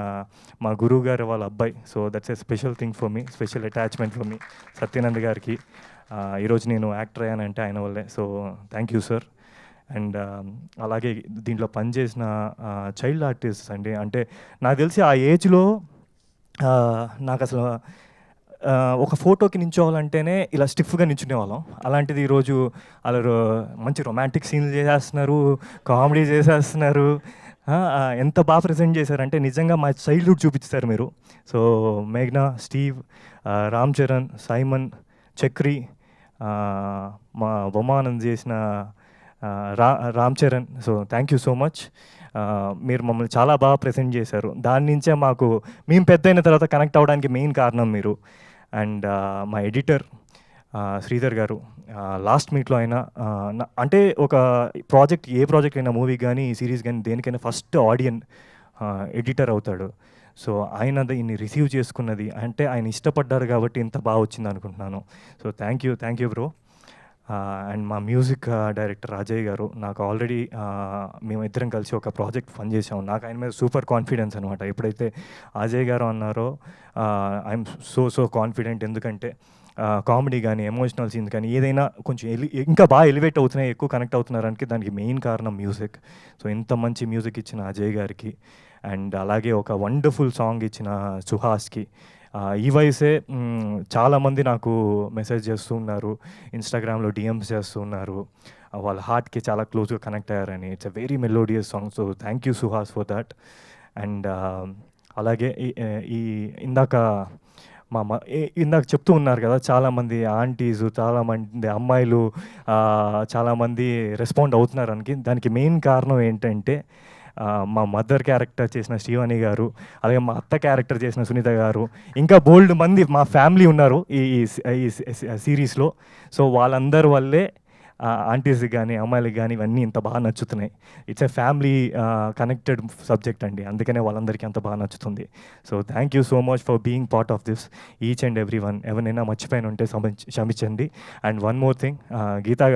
S8: మా గురువు గారు వాళ్ళ అబ్బాయి. So that's a special thing for me, special attachment for me. Satyanand గారికి ఈరోజు నేను యాక్టర్ అయ్యానంటే ఆయన వల్లే. So thank you sir. And అలాగే దీంట్లో పనిచేసిన చైల్డ్ ఆర్టిస్ట్ అండి, అంటే నాకు తెలిసి ఆ ఏజ్లో నాకు అసలు ఒక ఫోటోకి నించోవాలంటేనే ఇలా స్టిఫ్గా నించునేవాళ్ళం. అలాంటిది ఈరోజు వాళ్ళు మంచి రొమాంటిక్ సీన్లు చేసేస్తున్నారు, కామెడీ చేసేస్తున్నారు. ఎంత బాగా ప్రజెంట్ చేశారంటే నిజంగా మా చైల్డ్హుడ్ చూపిస్తారు మీరు. సో మేఘ్నా, స్టీవ్, రామ్ చరణ్, సైమన్, చక్రి, మా బొమ్మానంద్ చేసిన Ram Charan. So thank you so much. మీరు మమ్మల్ని చాలా బాగా ప్రెజెంట్ చేశారు. దాని నుంచే మేము పెద్ద అయిన తర్వాత కనెక్ట్ అవ్వడానికి మెయిన్ కారణం మీరు. అండ్ మా ఎడిటర్ శ్రీధర్ గారు, లాస్ట్ మీట్లో అయినా అంటే ఒక ప్రాజెక్ట్, ఏ ప్రాజెక్ట్ అయినా, మూవీ కానీ సిరీస్ కానీ దేనికైనా ఫస్ట్ ఆడియన్ ఎడిటర్ అవుతాడు. సో ఆయన దీన్ని రిసీవ్ చేసుకున్నది అంటే ఆయన ఇష్టపడ్డారు కాబట్టి ఇంత బాగా వచ్చింది అనుకుంటున్నాను. So thank you bro. And మా మ్యూజిక్ డైరెక్టర్ అజయ్ గారు, నాకు ఆల్రెడీ మేము ఇద్దరం కలిసి ఒక ప్రాజెక్ట్ పని చేసాము. నాకు ఆయన మీద సూపర్ కాన్ఫిడెన్స్ అనమాట. ఎప్పుడైతే అజయ్ గారు అన్నారో ఐఎమ్ సో కాన్ఫిడెంట్. ఎందుకంటే కామెడీ కానీ, ఎమోషనల్ సీన్స్ కానీ ఏదైనా కొంచెం ఇంకా బాగా ఎలివేట్ అవుతున్నాయి, ఎక్కువ కనెక్ట్ అవుతున్నారంటే దానికి మెయిన్ కారణం మ్యూజిక్. సో ఇంత మంచి మ్యూజిక్ ఇచ్చిన అజయ్ గారికి, అండ్ అలాగే ఒక వండర్ఫుల్ సాంగ్ ఇచ్చిన సుహాస్కి. ఈ వయసే చాలామంది నాకు మెసేజ్ చేస్తూ ఉన్నారు, ఇన్స్టాగ్రామ్లో డిఎమ్స్ చేస్తూ ఉన్నారు, వాళ్ళ హార్ట్కి చాలా క్లోజ్గా కనెక్ట్ అయ్యారని. It's a very melodious song. So thank you Suhas for that. And అలాగే ఇందాక ఇందాక చెప్తూ ఉన్నారు కదా, చాలామంది ఆంటీస్, చాలామంది అమ్మాయిలు చాలామంది రెస్పాండ్ అవుతున్నారని. దానికి మెయిన్ కారణం ఏంటంటే, మా మదర్ క్యారెక్టర్ చేసిన శ్రీవాణి గారు, అలాగే మా అత్త క్యారెక్టర్ చేసిన సునీత గారు, ఇంకా బోల్డ్ మంది మా ఫ్యామిలీ ఉన్నారు ఈ సిరీస్లో. సో వాళ్ళందరి వల్లే ఆంటీస్కి కానీ, అమ్మాయిలకి కానీ ఇవన్నీ ఇంత బాగా నచ్చుతున్నాయి. It's a family connected subject అండి, అందుకనే వాళ్ళందరికీ అంత బాగా నచ్చుతుంది. So thank you so much for being part of this, each and every one. ఎవరైనా మర్చిపోయిన ఉంటే క్షమించండి. And one more thing, Geeta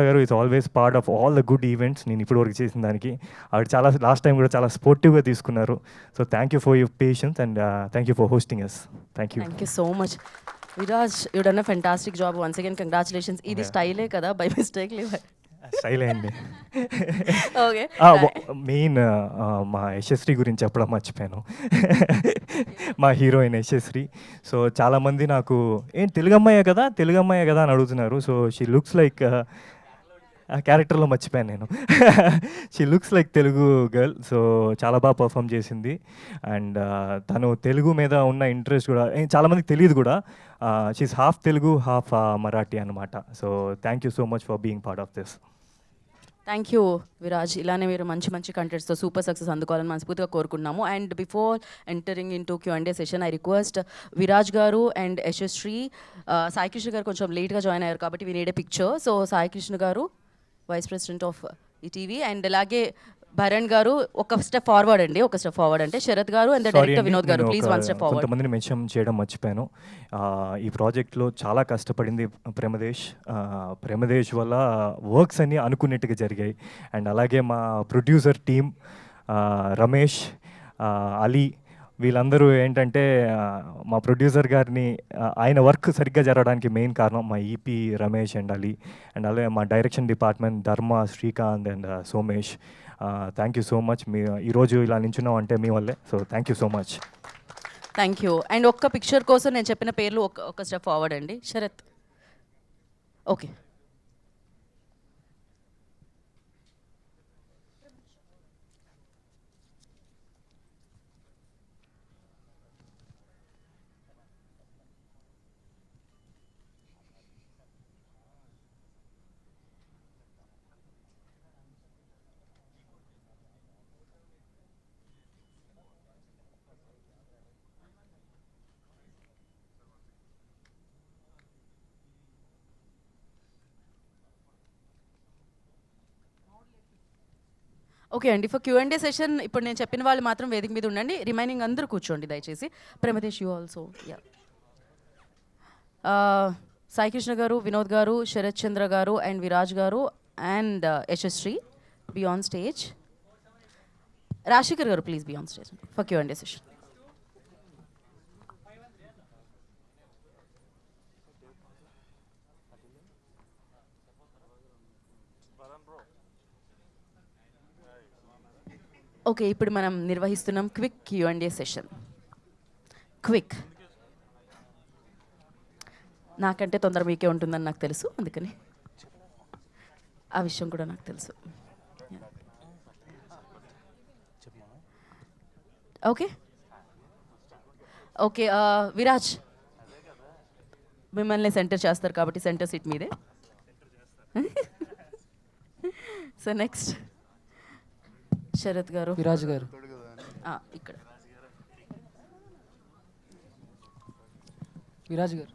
S8: garu is always part of all the good events. నేను ఇప్పటివరకు చేసిన దానికి ఆవిడ చాలా లాస్ట్ టైం కూడా చాలా స్పోర్టివ్గా తీసుకున్నారు. So thank you for your patience and thank you for hosting us. Thank you
S1: so much. Viraj, you done a fantastic job once again. Congratulations. Idi style hai kada by mistake
S8: style అండి.
S1: ఓకే,
S8: మెయిన్ మా యశస్వి గురించి చెప్పడం మర్చిపోయాను. మా హీరోయిన్ యశస్వి. సో చాలామంది నాకు తెలుగు అమ్మాయే కదా అని అడుగుతున్నారు. సో షీ లుక్స్ లైక్, క్యారెక్టర్లో మర్చిపోయాను నేను. She looks like Telugu girl. So చాలా బాగా పర్ఫామ్ చేసింది. అండ్ తను తెలుగు మీద ఉన్న ఇంట్రెస్ట్ కూడా చాలామందికి తెలియదు కూడా. She's half Telugu, half Marathi అనమాట. So thank you so much for being part of this.
S1: Thank you Viraj. ఇలానే మీరు మంచి కంటెంట్స్తో సూపర్ సక్సెస్ అందుకోవాలని మనస్ఫూర్తిగా కోరుకుంటున్నాము. And before entering into Q&A session, I request Viraj garu and Yashasvi, Sai Krishna గారు కొంచెం లేట్గా జాయిన్ అయ్యారు కాబట్టి we need a picture. So Sai Krishna garu, vice president of ETV, and అలాగే భరణ్ గారు ఒక స్టెప్ ఫార్వర్డ్ అండి, ఒక స్టెప్ ఫార్వర్డ్ అంటే శరత్ గారు అండ్ డైరెక్టర్ వినోద్ గారు, ప్లీజ్ వన్ స్టెప్ ఫార్వర్డ్.
S8: కొంతమందిని మెన్షన్ చేయడం మర్చిపోయాను. ఈ ప్రాజెక్ట్లో చాలా కష్టపడింది ప్రమదేశ్ వల్ల వర్క్స్ అన్నీ అనుకున్నట్టుగా జరిగాయి. అండ్ అలాగే మా ప్రొడ్యూసర్ టీమ్ రమేష్, అలీ, వీళ్ళందరూ ఏంటంటే మా ప్రొడ్యూసర్ గారిని ఆయన వర్క్ సరిగ్గా జరగడానికి మెయిన్ కారణం మా EP Ramesh and Ali. And అలాగే మా direction department Dharma, Srikanth and Somesh. Thank you so much. మీ ఈరోజు ఇలా నించున్నాం అంటే మీ వల్లే. So thank you so much.
S1: Thank you. And ఒక్క పిక్చర్ కోసం నేను చెప్పిన పేర్లు ఒక స్టెప్ ఫార్వర్డ్ అండి. శరత్, ఓకే. ఓకే అండి, ఫర్ Q&A సెషన్ ఇప్పుడు నేను చెప్పిన వాళ్ళు మాత్రం వేదిక మీద ఉండండి, రిమైనింగ్ అందరూ కూర్చోండి దయచేసి. ప్రమదేశ్ you also. Yeah, Sai Krishna garu, Vinod garu, Sharath Chandra garu and Viraj garu and Yashasri be on stage. Rajasekhar garu please be on stage for Q&A session. Okay, ఇప్పుడు మనం నిర్వహిస్తున్నాం క్విక్ Q&A సెషన్. క్విక్, నాకంటే తొందర మీకే ఉంటుందని నాకు తెలుసు, అందుకని ఆ విషయం కూడా నాకు తెలుసు. ఓకే ఓకే, విరాజ్ మిమ్మల్ని సెంటర్ చేస్తారు కాబట్టి సెంటర్ సీట్ మీదే. సో నెక్స్ట్ శరత్ గారు,
S10: విరాజ్ గారు,
S1: ఇక్కడ
S10: విరాజ్ గారు,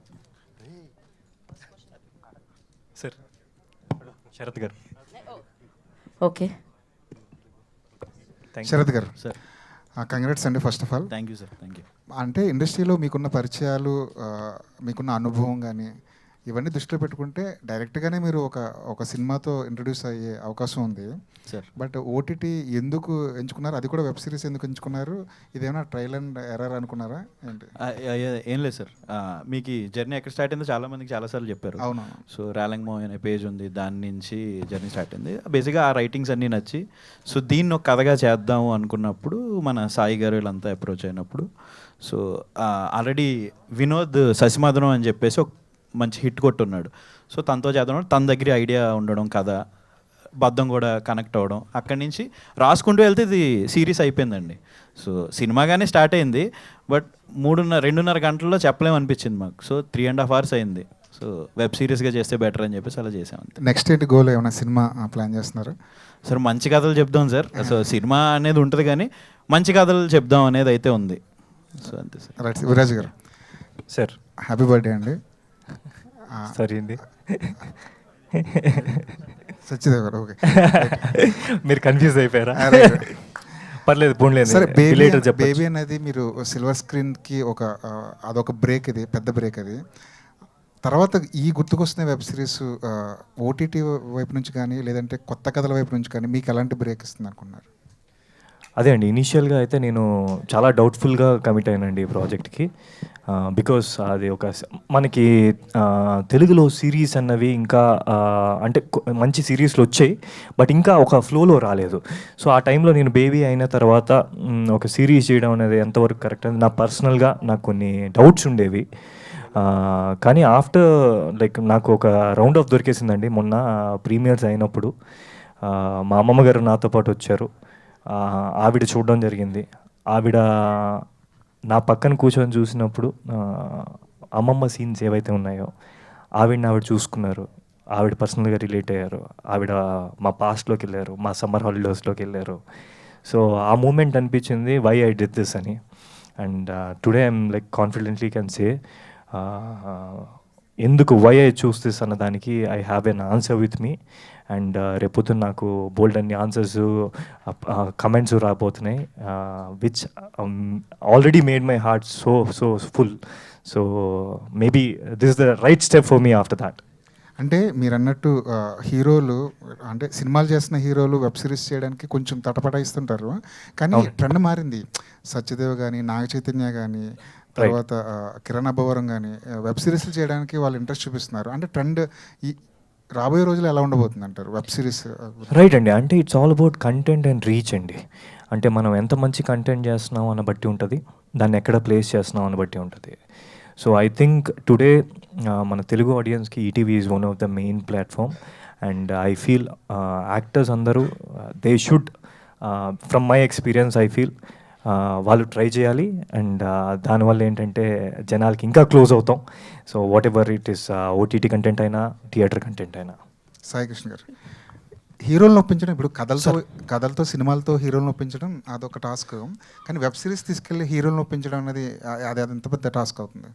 S8: సార్ శరత్ గారు.
S1: ఓకే
S11: శరత్ గారు
S8: సార్,
S11: కంగ్రాట్స్ అండి first of all.
S8: Thank you sir. Thank you.
S11: అంటే ఇండస్ట్రీలో మీకున్న పరిచయాలు, మీకున్న అనుభవం కానీ ఇవన్నీ దృష్టిలో పెట్టుకుంటే డైరెక్ట్గానే మీరు ఒక సినిమాతో ఇంట్రడ్యూస్ అయ్యే అవకాశం ఉంది
S8: సార్.
S11: బట్ ఓటీటీ ఎందుకు ఎంచుకున్నారు? అది కూడా వెబ్ సిరీస్ ఎందుకు ఎంచుకున్నారు? ఇదేమైనా ట్రయల్ అండ్ ఎర్రర్ అనుకున్నారా ఏంటి?
S12: ఏం లేదు సార్, మీకు ఈ జర్నీ ఎక్కడ స్టార్ట్ అయిందో చాలా మందికి చాలాసార్లు చెప్పారు.
S11: అవును.
S12: సో ర్యాలంగ్ మూవీ అనే పేజ్ ఉంది, దాని నుంచి జర్నీ స్టార్ట్ అయింది. బేసిక్గా ఆ రైటింగ్స్ అన్నీ నచ్చి సో దీన్ని ఒక కథగా చేద్దాము అనుకున్నప్పుడు మన సాయి గారు వీళ్ళంతా అప్రోచ్ అయినప్పుడు సో ఆల్రెడీ వినోద్ శశిమాధనం అని చెప్పేసి ఒక మంచి హిట్ కొట్టున్నాడు. సో తనతో చేద్దాం, తన దగ్గర ఐడియా ఉండడం, కథ బద్దం కూడా కనెక్ట్ అవ్వడం, అక్కడి నుంచి రాసుకుంటూ వెళ్తే ఇది సిరీస్ అయిపోయిందండి. సో సినిమాగానే స్టార్ట్ అయింది, బట్ 2.5 గంటల్లో చెప్పలేమనిపించింది మాకు. సో 3.5 hours అయింది. సో వెబ్ సిరీస్గా చేస్తే బెటర్ అని చెప్పేసి అలా చేసాం.
S11: నెక్స్ట్ ఏంటి గోల్? ఏమైనా సినిమా ప్లాన్ చేస్తున్నారు?
S12: సార్ మంచి కథలు చెప్దాం సార్. సో సినిమా అనేది ఉంటుంది కానీ మంచి కథలు చెప్దాం అనేది అయితే ఉంది. సో అంతే సార్.
S11: రైట్. విరాజ్ గారు
S8: సార్,
S11: హ్యాపీ బర్త్డే అండి.
S8: సరే అండి.
S11: సత్యదేవ్ గారు ఓకే.
S8: మీరు కన్ఫ్యూజ్ అయిపోయారా? పర్లేదు, పోన్లేదు.
S11: సరే, బేబీ అనేది మీరు సిల్వర్ స్క్రీన్కి అదొక బ్రేక్, ఇది పెద్ద బ్రేక్. అది తర్వాత ఈ గుర్తుకొస్తున్న వెబ్ సిరీస్ ఓటీటీ వైపు నుంచి కానీ లేదంటే కొత్త కథల వైపు నుంచి కానీ మీకు ఎలాంటి బ్రేక్ ఇస్తుంది అనుకున్నారు?
S8: అదే అండి, ఇనీషియల్గా అయితే నేను చాలా డౌట్ఫుల్గా కమిట్ అయినండి ఈ ప్రాజెక్ట్కి. బికాస్ అది మనకి తెలుగులో సిరీస్ అన్నవి ఇంకా అంటే మంచి సిరీస్లు వచ్చాయి, బట్ ఇంకా ఒక ఫ్లోలో రాలేదు. సో ఆ టైంలో నేను బేబీ అయిన తర్వాత ఒక సిరీస్ చేయడం అనేది ఎంతవరకు కరెక్ట్ అని పర్సనల్గా నాకు కొన్ని డౌట్స్ ఉండేవి. కానీ ఆఫ్టర్ నాకు ఒక రౌండ్ ఆఫ్ దొరికేసిందండి. మొన్న ప్రీమియర్స్ అయినప్పుడు మా అమ్మమ్మ గారు నాతో పాటు వచ్చారు. ఆవిడ చూడడం జరిగింది. ఆవిడ నా పక్కన కూర్చొని చూసినప్పుడు అమ్మమ్మ సీన్స్ ఏవైతే ఉన్నాయో ఆవిడ చూసుకున్నారు. ఆవిడ పర్సనల్గా రిలేట్ అయ్యారు. ఆవిడ మా పాస్ట్లోకి వెళ్ళారు, మా సమ్మర్ హాలిడేస్లోకి వెళ్ళారు. సో ఆ మూమెంట్ అనిపించింది, వై ఐ డిడ్ దిస్ అని. And today I'm confidently can say ఎందుకు వై ఐ చూస్ దిస్ అన్న దానికి I have an answer with me. And రేపొద్దున నాకు బోల్డ్ అన్ని ఆన్సర్స్, కమెంట్స్ రాబోతున్నాయి, which already made my heart so full. So maybe this the right step for me after that.
S11: అంటే మీరు అన్నట్టు హీరోలు అంటే సినిమాలు చేస్తున్న హీరోలు వెబ్ సిరీస్ చేయడానికి కొంచెం తటపటాయిస్తుంటారు, కానీ ట్రెండ్ మారింది. సత్యదేవ్ కానీ, నాగ చైతన్య కానీ, తర్వాత కిరణ్ అబ్బవరం కానీ వెబ్ సిరీస్లు చేయడానికి వాళ్ళు ఇంట్రెస్ట్ చూపిస్తున్నారు. అంటే ట్రెండ్ ఈ రాబోయే రోజులు ఎలా ఉండబోతుంది అంటారు వెబ్ సిరీస్?
S8: రైట్ అండి, అంటే it's all about content and reach అండి. అంటే మనం ఎంత మంచి కంటెంట్ చేస్తున్నాం అని బట్టి ఉంటుంది, దాన్ని ఎక్కడ ప్లేస్ చేస్తున్నాం అని బట్టి ఉంటుంది. సో ఐ థింక్ టుడే మన తెలుగు ఆడియన్స్కి ETV is one of the main platform. And I feel actors అందరూ they should, from my experience I feel వాళ్ళు ట్రై చేయాలి. అండ్ దానివల్ల ఏంటంటే జనాలకి ఇంకా క్లోజ్ అవుతాం. So whatever it is OTT content అయినా, థియేటర్ కంటెంట్ అయినా.
S11: సాయి కృష్ణ గారు, హీరోలను ఒప్పించడం, ఇప్పుడు కథలతో సినిమాలతో హీరోలను ఒప్పించడం అదొక టాస్క్, కానీ వెబ్ సిరీస్ తీసుకెళ్ళి హీరోలను ఒప్పించడం అనేది అది ఎంత పెద్ద టాస్క్ అవుతుంది?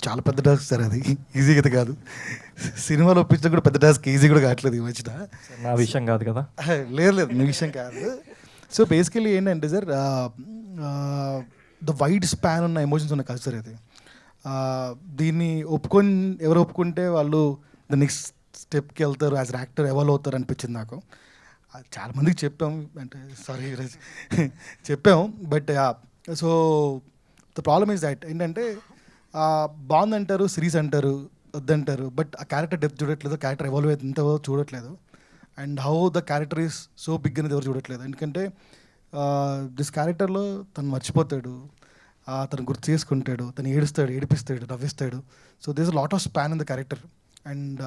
S7: చాలా పెద్ద టాస్క్ సార్, అది ఈజీగా అయితే కాదు. సినిమాలో ఒప్పించడం కూడా పెద్ద టాస్క్, ఈజీ కూడా కావట్లేదు ఈ మధ్యన.
S8: నా విషయం కాదు కదా.
S7: లేదు నీ విషయం కాదు. సో బేసికలీ ఏంటంటే సార్, ద వైడ్ స్పాన్ ఉన్న ఎమోషన్స్ ఉన్న కల్చర్ ఇది. దీన్ని ఎవరు ఒప్పుకుంటే వాళ్ళు ద నెక్స్ట్ స్టెప్కి వెళ్తారు, యాజ్ యాక్టర్ ఎవాల్వ్ అవుతారు అనిపించింది నాకు. చాలామందికి చెప్పాం, అంటే సారీ చెప్పాం, but so the problem is that ఏంటంటే బాగుందంటారు, సిరీస్ అంటారు, వద్దంటారు, బట్ ఆ క్యారెక్టర్ డెప్త్ చూడట్లేదు, క్యారెక్టర్ ఎవాల్వ్ ఎంత చూడట్లేదు, and how the character is so big అనేది ఎవరు చూడట్లేదు. ఎందుకంటే దిస్ క్యారెక్టర్లో తను మర్చిపోతాడు, తను గుర్తు చేసుకుంటాడు, తను ఏడుస్తాడు, ఏడిపిస్తాడు, నవ్విస్తాడు. So this lot of span in the character and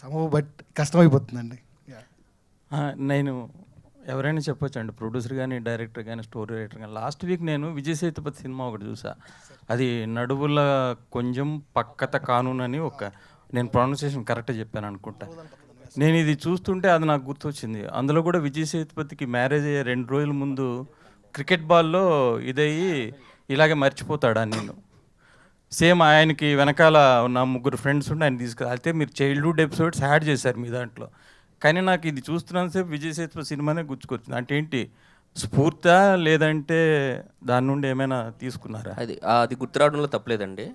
S7: somehow but కష్టమైపోతుందండి.
S10: నేను ఎవరైనా చెప్పొచ్చు అండి, ప్రొడ్యూసర్ కానీ, డైరెక్టర్ కానీ, స్టోరీ రైటర్ కానీ. లాస్ట్ వీక్ నేను విజయ్ సేతుపతి సినిమా ఒకటి చూసా. అది నడువుల కొంచెం పక్కత కానూన్ అని నేను ప్రొనౌన్సియేషన్ కరెక్ట్గా చెప్పాను అనుకుంటా. నేను ఇది చూస్తుంటే అది నాకు గుర్తొచ్చింది. అందులో కూడా విజయ్ సేతుపతికి మ్యారేజ్ అయ్యే 2 రోజుల ముందు క్రికెట్ బాల్లో ఇదయ్యి ఇలాగే మర్చిపోతాడా నేను. సేమ్ ఆయనకి వెనకాల ఉన్న 3 ఫ్రెండ్స్ ఉండి ఆయన అయితే మీరు చైల్డ్హుడ్ ఎపిసోడ్స్ యాడ్ చేశారు మీ దాంట్లో. కానీ నాకు ఇది చూస్తున్నంతసేపు విజయ్ సేతుపతి సినిమానే గుర్తుకొచ్చింది. అంటే ఏంటి, స్ఫూర్తా లేదంటే దాని నుండి ఏమైనా తీసుకున్నారా?
S6: అది గుర్తురావడంలో తప్పలేదండి,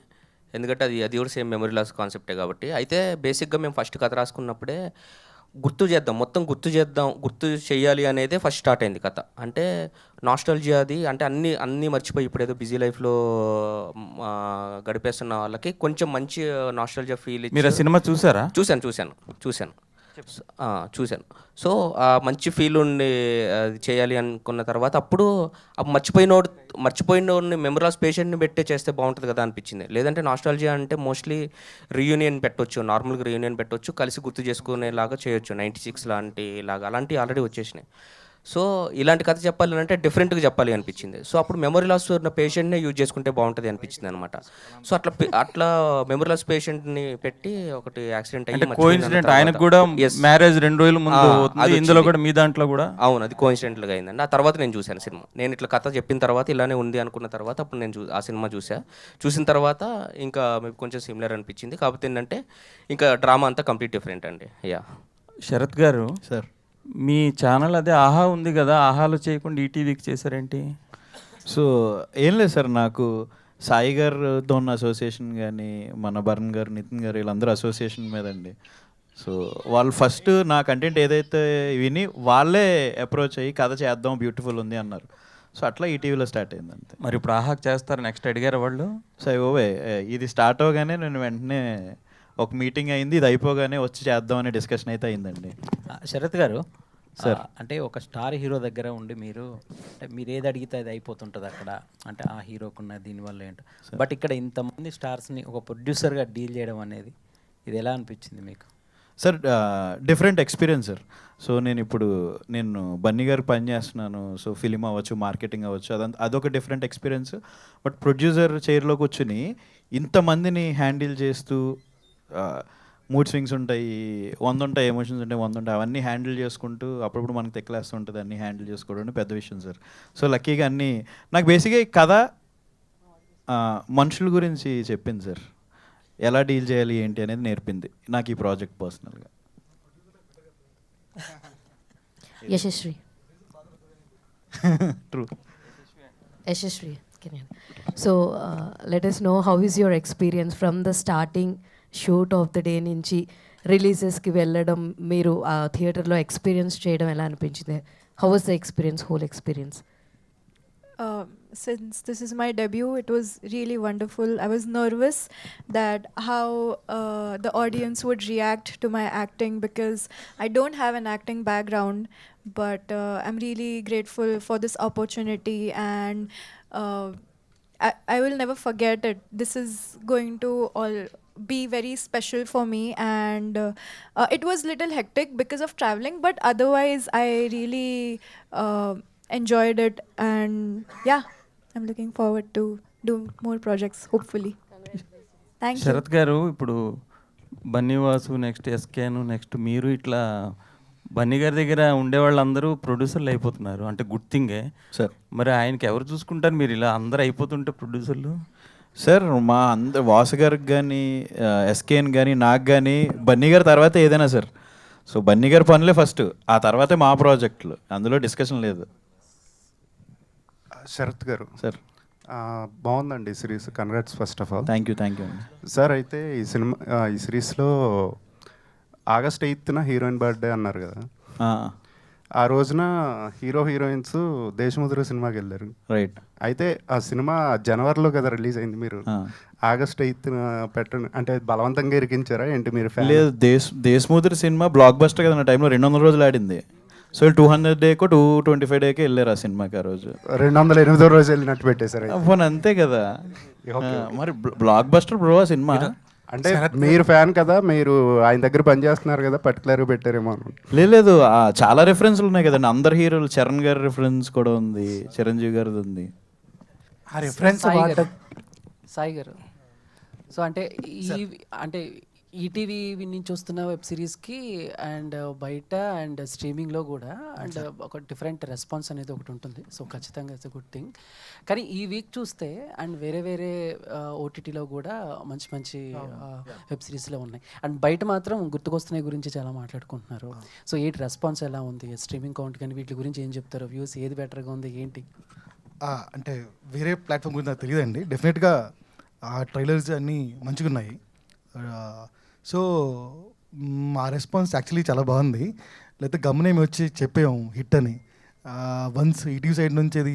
S6: ఎందుకంటే అది కూడా సేమ్ మెమరీ లాస్ కాన్సెప్టే కాబట్టి. అయితే బేసిక్గా మేము ఫస్ట్ కథ రాసుకున్నప్పుడే మొత్తం గుర్తు చేయాలి అనేదే ఫస్ట్ స్టార్ట్ అయింది కథ. అంటే నాస్టాల్జియా అది, అంటే అన్నీ మర్చిపోయి ఇప్పుడు ఏదో బిజీ లైఫ్లో గడిపేస్తున్న వాళ్ళకి కొంచెం మంచి నాస్టాల్జియా ఫీల్.
S10: మీరు ఆ సినిమా చూసారా?
S6: చూశాను. సో మంచి ఫీల్ ఉండి చేయాలి అనుకున్న తర్వాత అప్పుడు మర్చిపోయినోడిని మెమరాస్ పేషెంట్ని పెట్టే చేస్తే బాగుంటుంది కదా అనిపించింది. లేదంటే నాస్టాలజియా అంటే మోస్ట్లీ రీయూనియన్ పెట్టొచ్చు, నార్మల్గా రీయూనియన్ పెట్టొచ్చు, కలిసి గుర్తు చేసుకునేలాగా చేయొచ్చు. 96 అలాంటివి ఆల్రెడీ వచ్చేసినాయి. సో ఇలాంటి కథ చెప్పాలి అంటే డిఫరెంట్గా చెప్పాలి అనిపించింది. సో అప్పుడు మెమరీ లాస్ ఉన్న పేషెంట్నే యూజ్ చేసుకుంటే బాగుంటుంది అనిపించింది అనమాట. సో అట్లా మెమరీ లాస్ పేషెంట్ని పెట్టి ఒకటి యాక్సిడెంట్ అయ్యి
S10: ఆయనకు కూడా మ్యారేజ్ 2 రోజుల ముందు, ఇందులో కూడా మీ దాంట్లో కూడా.
S6: అవును, అది కోఇన్సిడెంట్గా అయిందండి. ఆ తర్వాత నేను చూశాను సినిమా. నేను ఇట్లా కథ చెప్పిన తర్వాత ఇలానే ఉంది అనుకున్న తర్వాత అప్పుడు నేను ఆ సినిమా చూసిన తర్వాత ఇంకా మీకు కొంచెం సిమిలర్ అనిపించింది. కాకపోతే ఏంటంటే ఇంకా డ్రామా అంతా కంప్లీట్ డిఫరెంట్ అండి.
S10: శరత్ గారు
S12: సార్,
S10: మీ ఛానల్ అదే ఆహా ఉంది కదా, ఆహాలో చేయకుండా ఈటీవీకి చేశారేంటి?
S12: సో ఏం లేదు సార్, నాకు సాయి గారితో ఉన్న అసోసియేషన్ కానీ, మన భరణ్ గారు, నితిన్ గారు, వీళ్ళందరూ అసోసియేషన్ మీద అండి. సో వాళ్ళు ఫస్ట్ నా కంటెంట్ ఏదైతే విని వాళ్ళే అప్రోచ్ అయ్యి కథ చేద్దాం, బ్యూటిఫుల్ ఉంది అన్నారు. సో అట్లా ఈటీవీలో స్టార్ట్ అయింది అంతే.
S10: మరి ఇప్పుడు ఆహాక్ చేస్తారు నెక్స్ట్ అడిగారు వాళ్ళు?
S12: సో ఇది స్టార్ట్ అవగానే నేను వెంటనే ఒక మీటింగ్ అయింది, ఇది అయిపోగానే వచ్చి చేద్దాం అనే డిస్కషన్ అయితే అయిందండి.
S13: శరత్ గారు
S12: సార్,
S13: అంటే ఒక స్టార్ హీరో దగ్గర ఉండి మీరు ఏది అడిగితే అది అయిపోతుంటుంది అక్కడ, అంటే ఆ హీరోకున్న దీనివల్ల ఏంటో. బట్ ఇక్కడ ఇంతమంది స్టార్స్ని ఒక ప్రొడ్యూసర్గా డీల్ చేయడం అనేది ఇది ఎలా అనిపించింది మీకు?
S12: Sir different experience sir. So నేను బన్నీ గారు పని చేస్తున్నాను. సో ఫిలిం అవ్వచ్చు, మార్కెటింగ్ అవ్వచ్చు, అదొక డిఫరెంట్ ఎక్స్పీరియన్స్. బట్ ప్రొడ్యూసర్ చైర్లో కూర్చుని ఇంతమందిని హ్యాండిల్ చేస్తూ, మూడ్ స్వింగ్స్ ఉంటాయి, 100 ఉంటాయి, ఎమోషన్స్ ఉంటాయి, 100 ఉంటాయి, అవన్నీ హ్యాండిల్ చేసుకుంటూ అప్పుడప్పుడు మనకు తెక్కలేస్తూ ఉంటుంది. అన్నీ హ్యాండిల్ చేసుకోవడం పెద్ద విషయం సార్. సో లక్కీగా అన్నీ నాకు బేసిక్గా ఈ కథ మనుషుల గురించి చెప్పింది సార్. ఎలా డీల్ చేయాలి ఏంటి అనేది నేర్పింది నాకు ఈ ప్రాజెక్ట్ పర్సనల్గా.
S14: Yashasvi
S12: true.
S14: Yashasvi, so let us know how is your experience from the starting shoot of the day నుంచి రిలీజెస్కి వెళ్ళడం, మీరు ఆ థియేటర్లో ఎక్స్పీరియన్స్ చేయడం ఎలా అనిపించింది? How was the experience, whole experience?
S5: Since this is my debut, it was really wonderful. I was nervous that how the audience would react to my acting because I don't have an acting background, but I'm really grateful for this opportunity and I will never forget it. This is going to be very special for me and it was little hectic because of traveling, but otherwise I really enjoyed it and yeah, I'm looking forward to do more projects hopefully. Thank you.
S10: Sharath garu, ఇప్పుడు బన్నీవాసు, నెక్స్ట్ ఎస్కేను, నెక్స్ట్ మీరు, ఇట్లా బన్నీ గారి దగ్గర ఉండేవాళ్ళందరూ ప్రొడ్యూసర్లు అయిపోతున్నారు, అంటే గుడ్ థింగే
S12: సార్.
S10: మరి ఆయనకి ఎవరు చూసుకుంటారు? మీరు ఇలా అందరూ అయిపోతుంటే ప్రొడ్యూసర్లు
S12: సార్ మా వాసు గారికి కానీ ఎస్కేఎన్ కానీ నాకు కానీ బన్నీ గారి తర్వాత ఏదైనా సార్. సో బన్నీ గారి పనులే ఫస్ట్, ఆ తర్వాతే మా ప్రాజెక్టులు, అందులో డిస్కషన్ లేదు.
S15: శరత్ గారు
S12: సార్
S15: బాగుందండి ఈ series, congrats first of all.
S12: Thank you అండి
S15: సార్. అయితే ఈ సిరీస్లో ఆగస్ట్ 8న హీరోయిన్ బర్త్డే అన్నారు కదా, ఆ రోజున హీరో హీరోయిన్స్ దేశముద్ర సినిమాకి వెళ్ళారు.
S12: రైట్.
S15: అయితే ఆ సినిమా జనవరిలో కదా రిలీజ్ అయింది, మీరు ఆగస్ట్ 8న పెట్టండి అంటే బలవంతంగా ఇరికించారా ఏంటి మీరు?
S12: లేదు, దేశముద్ర సినిమా బ్లాక్ బస్టర్ కదా, నా టైంలో 200 రోజులు ఆడింది. సో 200 డేకో 225 డేకే వెళ్ళారు ఆ సినిమాకి. ఆ రోజు
S15: 208వ రోజు వెళ్ళినట్టు పెట్టేశారు.
S12: అంతే కదా మరి, బ్లాక్ బస్టర్ బ్రో ఆ సినిమా.
S15: అంటే మీరు ఫ్యాన్ కదా, మీరు ఆయన దగ్గర పనిచేస్తున్నారు కదా, పర్టికులర్గా పెట్టారేమో.
S12: లేదు, చాలా రిఫరెన్స్లు ఉన్నాయి కదండి, అందరు హీరోలు. చరణ్ గారి రిఫరెన్స్ కూడా ఉంది, చిరంజీవి గారిది ఉంది.
S16: ఆ రిఫరెన్స్ సాయి గారు. సో అంటే ఈటీవీ నుంచి వస్తున్న వెబ్ సిరీస్కి అండ్ బయట అండ్ స్ట్రీమింగ్లో కూడా అండ్ ఒక డిఫరెంట్ రెస్పాన్స్ అనేది ఒకటి ఉంటుంది. సో ఖచ్చితంగా ఇట్స్ ఎ గుడ్ థింగ్. కానీ ఈ వీక్ చూస్తే అండ్ వేరే ఓటీటీలో కూడా మంచి వెబ్ సిరీస్లో ఉన్నాయి. అండ్ బయట మాత్రం గుర్తుకొస్తున్నాయి గురించి చాలా మాట్లాడుకుంటున్నారు. సో ఏంటి రెస్పాన్స్ ఎలా ఉంది, స్ట్రీమింగ్ కౌంట్ కానీ వీటి గురించి ఏం చెప్తారు? వ్యూస్ ఏది బెటర్గా ఉంది ఏంటి?
S7: అంటే వేరే ప్లాట్ఫామ్ గురించి నాకు తెలియదండి. డెఫినెట్గా ఆ ట్రైలర్స్ అన్నీ మంచిగా ఉన్నాయి. సో మా రెస్పాన్స్ యాక్చువల్లీ చాలా బాగుంది. లేకపోతే గమనేమి వచ్చి చెప్పాము హిట్ అని. వన్స్ ఈటీవీ సైడ్ నుంచి అది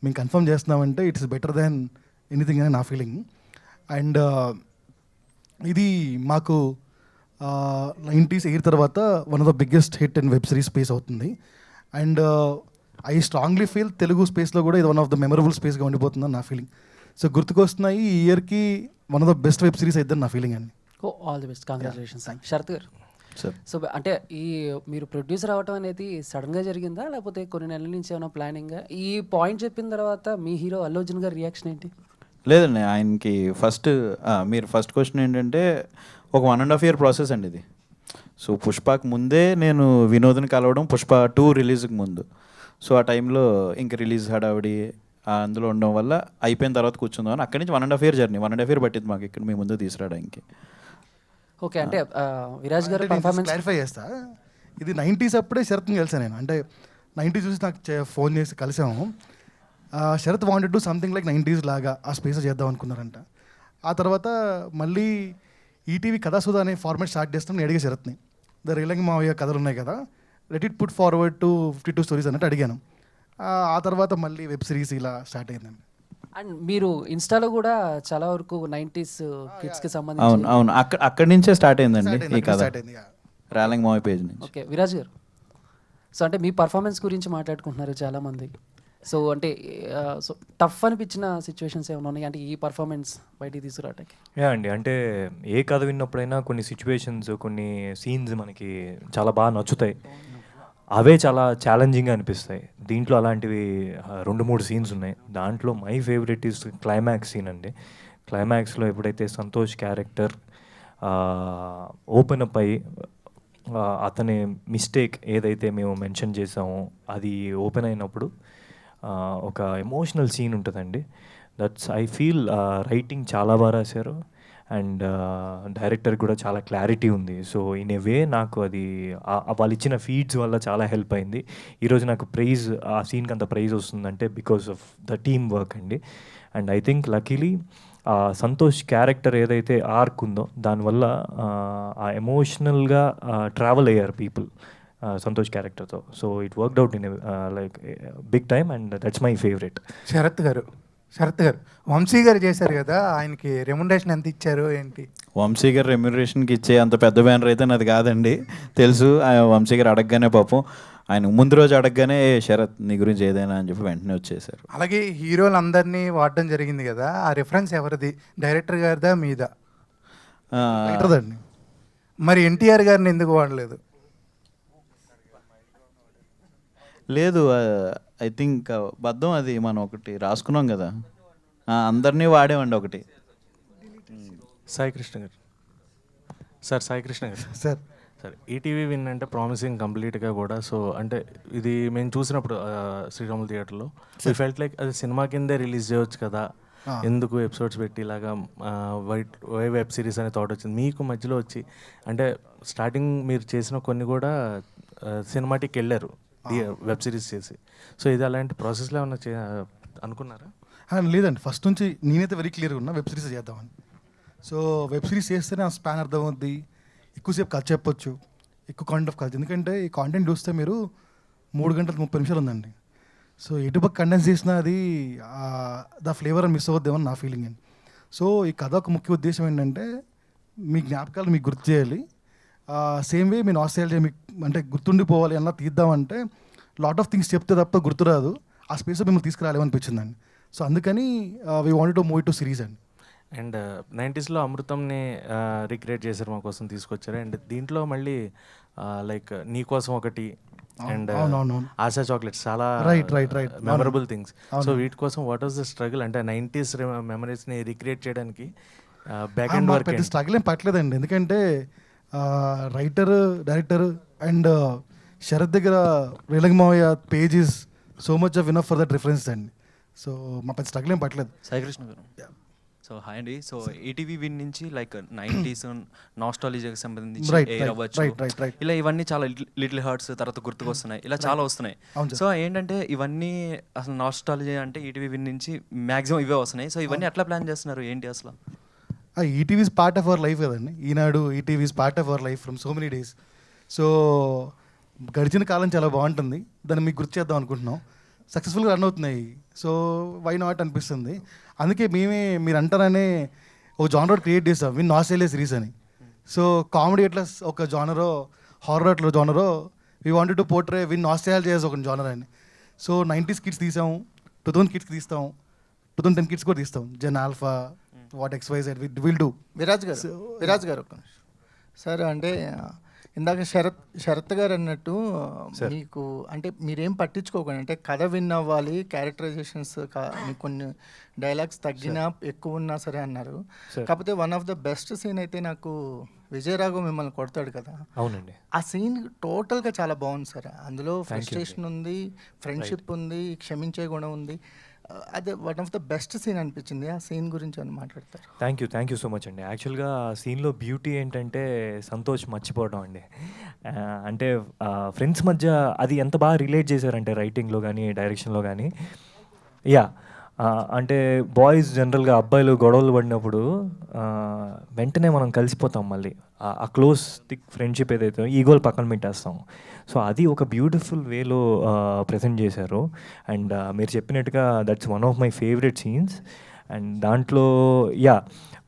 S7: మేము కన్ఫర్మ్ చేస్తున్నామంటే ఇట్స్ బెటర్ దాన్ ఎనీథింగ్ అని నా ఫీలింగ్. అండ్ ఇది మాకు 90s ఎయిర్ తర్వాత one of the biggest hit in web series space అవుతుంది. And I strongly feel Telugu స్పేస్లో కూడా ఇది వన్ ఆఫ్ ద మెమరబుల్ స్పేస్గా ఉండిపోతుందని నా ఫీలింగ్. సో గుర్తుకొస్తున్నాయి ఈ ఇయర్కి one of the best web series అయిద్దని నా ఫీలింగ్ అండి.
S16: All the best, congratulations. Sharath garu, so అంటే మీరు ప్రొడ్యూసర్ అవ్వటం అనేది సడన్గా జరిగిందా లేకపోతే కొన్ని నెలల నుంచి ఏమైనా ప్లానింగ్? ఈ పాయింట్ చెప్పిన తర్వాత మీ హీరో అల్లు అర్జున్ గారి రియాక్షన్ ఏంటి?
S12: లేదండి, ఆయనకి మీరు ఫస్ట్ క్వశ్చన్ ఏంటంటే ఒక 1.5 year ప్రాసెస్ అండి ఇది. సో పుష్పకి ముందే నేను వినోద్ని కలవడం, పుష్ప 2 రిలీజ్కి ముందు. సో ఆ టైంలో ఇంక రిలీజ్ హడావిడి అందులో ఉండడం వల్ల అయిపోయిన తర్వాత కూర్చుందాం అని. అక్కడి నుంచి 1.5 year జర్నీ, 1.5 year పట్టింది మాకు ఇక్కడ మీ ముందు తీసుకురావడానికి.
S16: ఓకే, అంటే విరాజ్ గారు పర్ఫార్మెన్స్
S7: క్లారిఫై చేస్తా. ఇది 90s అప్పుడే శరత్ని కలిసాను నేను. అంటే 90s చూసి నాకు ఫోన్ చేసి కలిసాము. Sharath wanted to something like 90s లాగా ఆ స్పేస్ చేద్దాం అనుకున్నారంట. ఆ తర్వాత మళ్ళీ ఈటీవీ కథాసుధ అనే ఫార్మాట్ స్టార్ట్ చేస్తాం నేను అడిగే శరత్ని. ద రేలంగి మావయ్య కథలు ఉన్నాయి కదా, let it put forward to 52 stories అన్నట్టు అడిగాను. ఆ తర్వాత మళ్ళీ వెబ్ సిరీస్ ఇలా స్టార్ట్ అయిందండి.
S16: అండ్ మీరు ఇన్స్టాలో కూడా చాలా వరకు 90s కిడ్స్కి సంబంధించి
S12: అవును అక్కడి నుంచే స్టార్ట్ అయిందండి ఈ కథ, రేలంగి మావయ్య పేజ్ నుంచి.
S16: ఓకే, విరాజ్ గారు, సో అంటే మీ పర్ఫార్మెన్స్ గురించి మాట్లాడుకుంటున్నారు చాలామంది. సో అంటే సో టఫ్ అనిపించిన సిచ్యువేషన్స్ ఏమైనా ఉన్నాయి అంటే ఈ పర్ఫార్మెన్స్ బయటికి తీసుకురావడానికి?
S8: అండి, అంటే ఏ కథ విన్నప్పుడైనా కొన్ని సిచ్యువేషన్స్, కొన్ని సీన్స్ మనకి చాలా బాగా నచ్చుతాయి. అవే చాలా ఛాలెంజింగ్గా అనిపిస్తాయి. దీంట్లో అలాంటివి 2-3 సీన్స్ ఉన్నాయి. దాంట్లో my favourite is climax scene అండి. క్లైమాక్స్లో ఎప్పుడైతే సంతోష్ క్యారెక్టర్ ఓపెన్ అప్ అయ్యి అతని మిస్టేక్ ఏదైతే మేము మెన్షన్ చేసామో అది ఓపెన్ అయినప్పుడు ఒక ఎమోషనల్ సీన్ ఉంటుందండి. దట్స్ ఐ ఫీల్ రైటింగ్ చాలా బాగా రాశారు అండ్ డైరెక్టర్ కూడా చాలా క్లారిటీ ఉంది. సో ఇన్ ఏ వే నాకు అది వాళ్ళు ఇచ్చిన ఫీడ్స్ వల్ల చాలా హెల్ప్ అయింది. ఈరోజు నాకు ప్రైజ్, ఆ సీన్కి అంత ప్రైజ్ వస్తుందంటే because of the team work అండి. And I think luckily Santosh character ఏదైతే ఆర్క్ ఉందో దానివల్ల ఆ ఎమోషనల్గా ట్రావెల్ అయ్యారు పీపుల్ సంతోష్ క్యారెక్టర్తో. So it worked out in like big time and that's my favourite.
S16: Sharath garu Vamshi గారు చేశారు కదా, ఆయనకి రెమ్యునరేషన్ ఎంత ఇచ్చారు ఏంటి?
S12: వంశీ గారు రెమ్యునరేషన్కి ఇచ్చే అంత పెద్ద బ్యానర్ అయితే నాది కాదండి, తెలుసు. వంశీ గారు అడగగానే పాపం ఆయన ముందు రోజు అడగగానే శరత్ నీ గురించి ఏదైనా అని చెప్పి వెంటనే వచ్చేసారు.
S16: అలాగే హీరోలందరినీ వాడడం జరిగింది కదా, ఆ రిఫరెన్స్ ఎవరిది? డైరెక్టర్ గారిదా మీదా? మరి ఎన్టీఆర్ గారిని ఎందుకు వాడలేదు?
S12: లేదు, ఐ థింక్ బద్దం అది మనం ఒకటి రాసుకున్నాం కదా, అందరినీ వాడేవండి ఒకటి.
S17: సాయికృష్ణ గారు సాయికృష్ణ గారు
S7: సార్
S17: ఈటీవీ విన్ అంటే ప్రామిసింగ్ కంప్లీట్గా కూడా. సో అంటే ఇది మేము చూసినప్పుడు శ్రీరాములు థియేటర్లో వీ ఫెల్ట్ లైక్ అది సినిమా కిందే రిలీజ్ చేయవచ్చు కదా ఎందుకు ఎపిసోడ్స్ పెట్టి ఇలాగా వై వెబ్ సిరీస్ అనే థాట్ వచ్చింది మీకు మధ్యలో వచ్చి? అంటే స్టార్టింగ్ మీరు చేసిన కొన్ని కూడా సినిమాటిక్ వెళ్ళారు వెబ్ సిరీస్ చేసి. సో ఇది అలాంటి ప్రాసెస్లో ఏమన్నా అనుకున్నారా?
S7: లేదండి, ఫస్ట్ నుంచి నేనైతే వెరీ క్లియర్గా ఉన్నా వెబ్ సిరీస్ చేద్దామని. సో వెబ్ సిరీస్ చేస్తేనే ఆ స్పాన్ అర్థమవుద్ది, ఎక్కువసేపు కథ చెప్పొచ్చు, ఎక్కువ కాంటెంట్ ఆఫ్ కథ. ఎందుకంటే ఈ కాంటెంట్ చూస్తే మీరు 3 గంటల 30 నిమిషాలు ఉందండి. సో ఎటుపక్క కండెన్స్ చేసినా అది ద ఫ్లేవర్ అని మిస్ అవుద్దేమని నా ఫీలింగ్ అండి. సో ఈ కథ ఒక ముఖ్య ఉద్దేశం ఏంటంటే మీ జ్ఞాపకాలు మీకు గుర్తు చేయాలి, సేమ్ వే మీ నాస్టాల్జియా మీకు అంటే గుర్తుండిపోవాలి అన్న తీద్దామంటే లాట్ ఆఫ్ థింగ్స్ చెప్తే తప్ప గుర్తురాదు, ఆ స్పేస్లో మిమ్మల్ని తీసుకురాలేమనిపించిందండి. సో అందుకని we wanted to move to series అండి.
S17: అండ్ 90sలో అమృతంని రిక్రియేట్ చేశారు, మా కోసం తీసుకొచ్చారు. అండ్ దీంట్లో మళ్ళీ లైక్ నీ కోసం ఒకటి అండ్ ఆశా చాక్లెట్స్ చాలా మెమరబుల్ థింగ్స్. సో వీటి కోసం వాట్ వాస్ ద స్ట్రగుల్? అంటే 90s మెమరీస్ని రిక్రియేట్ చేయడానికి బ్యాక్ అండ్ వర్క్
S7: పెద్ద స్ట్రగుల్ ఏం పట్టలేదండి, ఎందుకంటే రైటర్, డైరెక్టర్ అండ్ శరత్ దగ్గర రేలంగి మావయ్య page is so much of enough for that reference అండి. సో మా పెద్ద స్ట్రగుల్ ఏం పట్టలేదు.
S18: సాయికృష్ణ గారు, సో హాయ్ అండి. సో ఈటీవీ విన్ నుంచి లైక్ 90s నాస్టాలజీకి సంబంధించి ఎయిర్ అవ్వచ్చు, ఇలా ఇవన్నీ చాలా లిటిల్ హార్ట్స్ తర్వాత గుర్తుకొస్తున్నాయి, ఇలా చాలా వస్తున్నాయి. సో ఏంటంటే ఇవన్నీ అసలు నాస్టాలజీ అంటే ఈటీవీ విన్ నుంచి మ్యాక్సిమం ఇవే వస్తున్నాయి. సో ఇవన్నీ ఎట్లా ప్లాన్ చేస్తున్నారు, ఏంటి అసలు?
S7: ETV is part of our life కదండి. Eenadu ETV is part of our life from so many days. So గడిచిన కాలం చాలా బాగుంటుంది, దాన్ని మీకు గుర్తు చేద్దాం అనుకుంటున్నాం. సక్సెస్ఫుల్గా రన్ అవుతున్నాయి, సో వై నాట్ అనిపిస్తుంది. అందుకే మీరు అంటారనే ఒక జానర్ క్రియేట్ చేస్తాం, విన్ ఆస్ట్రేలియా సిరీస్ అని. సో కామెడీ ఎట్లా ఒక జానరో, హారర్ అట్లా జానరో, we wanted to portray win Australia ఒక జానర్ అని. సో 90s కిడ్స్ తీసాము, 2000 కిడ్స్కి తీస్తాం, 2010 కిడ్స్ కూడా తీస్తాం. Gen alpha, what XYZ will do.
S19: Viraj garu ఒక నిమిషం సార్. అంటే ఇందాక శరత్ గారు అన్నట్టు మీకు అంటే మీరేం పట్టించుకోకండి, అంటే కథ విన్ అవ్వాలి, క్యారెక్టరైజేషన్స్ మీకు కొన్ని డైలాగ్స్ తగ్గినా ఎక్కువ ఉన్నా సరే అన్నారు. కాకపోతే one of the best scene అయితే నాకు విజయరాఘవ్ మిమ్మల్ని కొడతాడు కదా,
S17: అవునండి,
S19: ఆ సీన్ టోటల్గా చాలా బాగుంది సార్. అందులో ఫ్రస్ట్రేషన్ ఉంది, ఫ్రెండ్షిప్ ఉంది, క్షమించే గుణం ఉంది. అదే one of the best scene అనిపించింది. ఆ సీన్ గురించి అని మాట్లాడతారు.
S17: థ్యాంక్ యూ సో మచ్ అండి. యాక్చువల్గా సీన్లో బ్యూటీ ఏంటంటే సంతోష్ మర్చిపోవడం అండి. అంటే ఫ్రెండ్స్ మధ్య అది ఎంత బాగా రిలేట్ చేశారంటే రైటింగ్లో కానీ డైరెక్షన్లో కానీ. అంటే బాయ్స్ జనరల్గా అబ్బాయిలు గొడవలు పడినప్పుడు వెంటనే మనం కలిసిపోతాం, మళ్ళీ ఆ క్లోజ్ థిక్ ఫ్రెండ్షిప్ ఏదైతే ఈగోలు పక్కన పెట్టేస్తాం. సో అది ఒక బ్యూటిఫుల్ వేలో ప్రజెంట్ చేశారు. అండ్ మీరు చెప్పినట్టుగా that's one of my favourite scenes. And దాంట్లో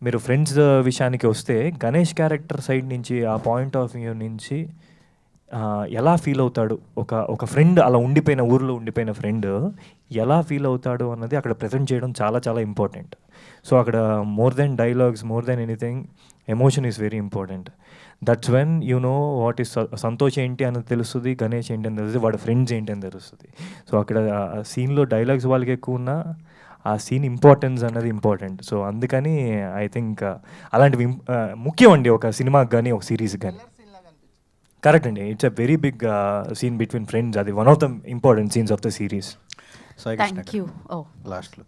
S17: మీరు ఫ్రెండ్స్ విషయానికి వస్తే గణేష్ క్యారెక్టర్ సైడ్ నుంచి ఆ పాయింట్ ఆఫ్ వ్యూ నుంచి ఎలా ఫీల్ అవుతాడు, ఒక ఫ్రెండ్ అలా ఉండిపోయిన ఊరిలో ఉండిపోయిన ఫ్రెండ్ ఎలా ఫీల్ అవుతాడు అన్నది అక్కడ ప్రజెంట్ చేయడం చాలా చాలా ఇంపార్టెంట్. సో అక్కడ more than dialogues, more than anything, emotion is very important. That's when you know what is Santosh ఏంటి అన్నది తెలుస్తుంది, గణేష్ ఏంటి అని తెలుస్తుంది, వాడి ఫ్రెండ్స్ ఏంటి అని తెలుస్తుంది. సో అక్కడ సీన్లో డైలాగ్స్ వాళ్ళకి ఎక్కువ ఉన్నా ఆ సీన్ ఇంపార్టెన్స్ అన్నది ఇంపార్టెంట్. సో అందుకని ఐ థింక్ అలాంటివి ముఖ్యం అండి ఒక సినిమాకి కానీ ఒక సిరీస్కి కానీ. కరెక్ట్ అండి, it's a very big scene between friends, అది one of the important scenes of the series.
S20: లాస్ట్లో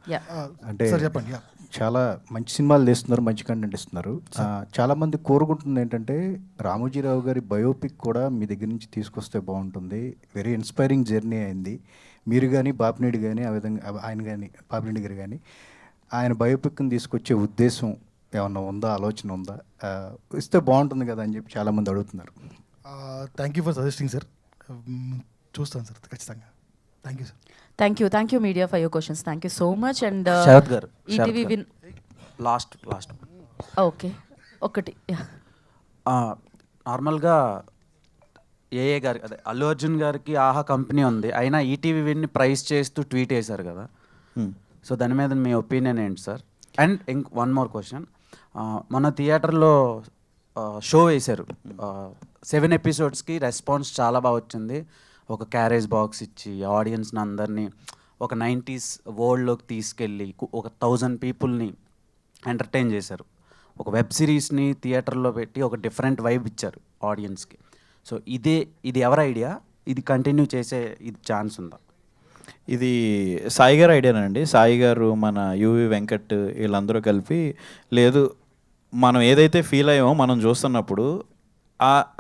S20: అంటే చెప్పండి, చాలా మంచి సినిమాలు తీస్తున్నారు, మంచి కంటెంట్ ఇస్తున్నారు. చాలామంది కోరుకుంటుంది ఏంటంటే రామోజీరావు గారి బయోపిక్ కూడా మీ దగ్గర నుంచి తీసుకొస్తే బాగుంటుంది. వెరీ ఇన్స్పైరింగ్ జర్నీ అయింది. మీరు కానీ బాపినేడు కానీ ఆ విధంగా ఆయన కానీ బాపినేడు గారు కానీ ఆయన బయోపిక్ని తీసుకొచ్చే ఉద్దేశం ఏమన్నా ఉందా, ఆలోచన ఉందా? ఇస్తే బాగుంటుంది కదా అని చెప్పి చాలామంది అడుగుతున్నారు.
S7: Thank you for suggesting sir. చూస్తాను సార్ ఖచ్చితంగా. Thank you sir.
S1: Thank you media for your questions. Thank you so much. And
S18: Sharath garu,
S1: ETV win
S18: last
S1: okay ఒకటి
S18: నార్మల్గా ఏఏ గారికి అదే అల్లు అర్జున్ గారికి ఆహా కంపెనీ ఉంది, అయినా ఈటీవీ విన్ని ప్రైజ్ చేస్తూ ట్వీట్ వేశారు కదా. సో దాని మీద మీ ఒపీనియన్ ఏంటి sir? And one more question, మన థియేటర్లో షో వేశారు 7 ఎపిసోడ్స్కి, రెస్పాన్స్ చాలా బాగా వచ్చింది. ఒక క్యారేజ్ బాక్స్ ఇచ్చి ఆడియన్స్ని అందరినీ ఒక 90s వరల్డ్లోకి తీసుకెళ్ళి ఒక 1000 పీపుల్ని ఎంటర్టైన్ చేశారు. ఒక వెబ్ సిరీస్ని థియేటర్లో పెట్టి ఒక డిఫరెంట్ వైబ్ ఇచ్చారు ఆడియన్స్కి. సో ఇది ఎవరి ఐడియా? ఇది కంటిన్యూ చేసే ఇది ఛాన్స్ ఉందా?
S12: ఇది సాయి గారు ఐడియానండి. సాయి గారు, మన యువి వెంకట్ వీళ్ళందరూ కలిపి, లేదు మనం ఏదైతే ఫీల్ అయ్యామో మనం చూస్తున్నప్పుడు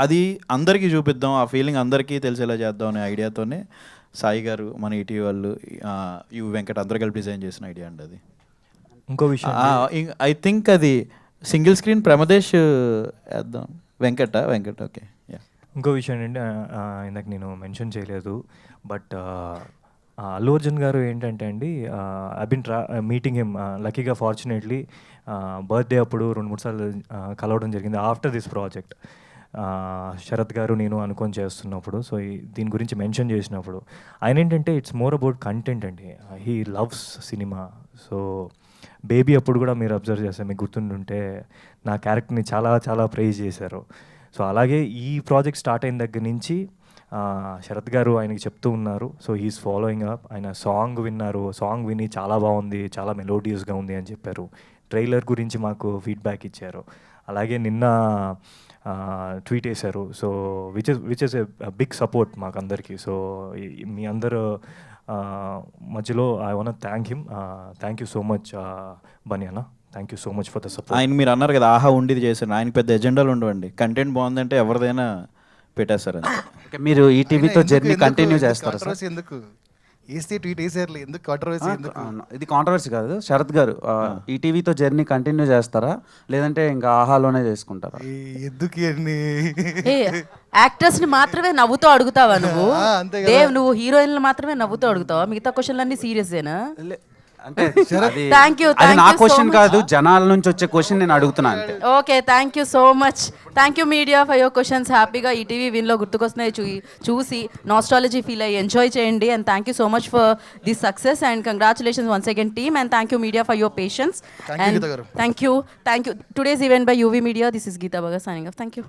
S12: అది అందరికీ చూపిద్దాం, ఆ ఫీలింగ్ అందరికీ తెలిసేలా చేద్దాం అనే ఐడియాతోనే సాయి గారు, మన ఈటీవీ వాళ్ళు, యువి వెంకట్ అందరూ కలిపి డిజైన్ చేసిన ఐడియా అండి అది.
S17: ఇంకో విషయం
S12: ఐ థింక్ అది సింగిల్ స్క్రీన్ ప్రమదేశ్ వేద్దాం. వెంకట్ ఓకే.
S17: ఇంకో విషయం ఏంటంటే ఇందాక నేను మెన్షన్ చేయలేదు, బట్ అల్లు అర్జున్ గారు ఏంటంటే అండి, ఐ బిన్ మీటింగ్ హిమ్ లక్కీగా ఫార్చునేట్లీ బర్త్డే అప్పుడు 2-3 సార్లు కలవడం జరిగింది ఆఫ్టర్ దిస్ ప్రాజెక్ట్. శరత్ గారు నేను అనుకొని చేస్తున్నప్పుడు, సో దీని గురించి మెన్షన్ చేసినప్పుడు ఆయన ఏంటంటే ఇట్స్ మోర్ అబౌట్ కంటెంట్ అండి. He loves cinema. So baby అప్పుడు కూడా మీరు అబ్జర్వ్ చేస్తారు, మీకు గుర్తుంటుంటే నా క్యారెక్టర్ని చాలా చాలా ప్రైజ్ చేశారు. సో అలాగే ఈ ప్రాజెక్ట్ స్టార్ట్ అయిన దగ్గర నుంచి శరత్ గారు ఆయనకి చెప్తూ ఉన్నారు. So he's following up. ఆయన సాంగ్ విన్నారు, సాంగ్ విని చాలా బాగుంది, చాలా మెలోడియస్గా ఉంది అని చెప్పారు. ట్రైలర్ గురించి మాకు ఫీడ్బ్యాక్ ఇచ్చారు. అలాగే నిన్న ట్వీట్ వేశారు. So which is a big support మాకు అందరికీ. సో మీ అందరు మధ్యలో I want thank him. Thank you so much Bunny అన్న. Thank you so much for the support.
S12: ఆయన మీరు అన్నారు కదా ఆహా ఉండేది చేశారు, ఆయనకి పెద్ద ఎజెండాలు ఉండవండి. కంటెంట్ బాగుందంటే ఎవరిదైనా పెట్టేస్తారు.
S18: మీరు ఈ టీవీతో జర్నీ కంటిన్యూ చేస్తారా సార్?
S7: ఎందుకు ట్వీట్ వేసారు, ఎందుకు కాంట్రవర్సీ?
S18: ఇది కాంట్రవర్సీ కాదు శరత్ గారు. ఈ టీవీతో జర్నీ కంటిన్యూ చేస్తారా, లేదంటే ఇంకా ఆహాలోనే చేసుకుంటారా?
S7: ఎందుకు
S1: యాక్టర్స్ ని మాత్రమే నవ్వుతూ అడుగుతావా నువ్వు? దేవ్, నువ్వు హీరోయిన్లు మాత్రమే నవ్వుతూ అడుగుతావా? మిగతా క్వశ్చన్లు అన్ని సీరియస్ఏనా?
S18: అంటే
S1: థ్యాంక్ యూ.
S18: అది నా క్వశ్చన్ కాదు, జనాల నుంచి వచ్చే క్వశ్చన్ నేను అడుగుతున్నాను అంతే.
S1: Okay, thank you so much. Thank you media for your questions. హ్యాపీగా ఈటీవీ విన్లో గుర్తుకొస్తున్నాయి చూసి నాస్టాలజీ ఫీల్ అయ్యి ఎంజాయ్ చేయండి. And thank you so much for this success and congratulations once again team. And thank you media for your patience. And thank you today's event by Yuvi media. This is Geeta Bhaga signing of. Thank you.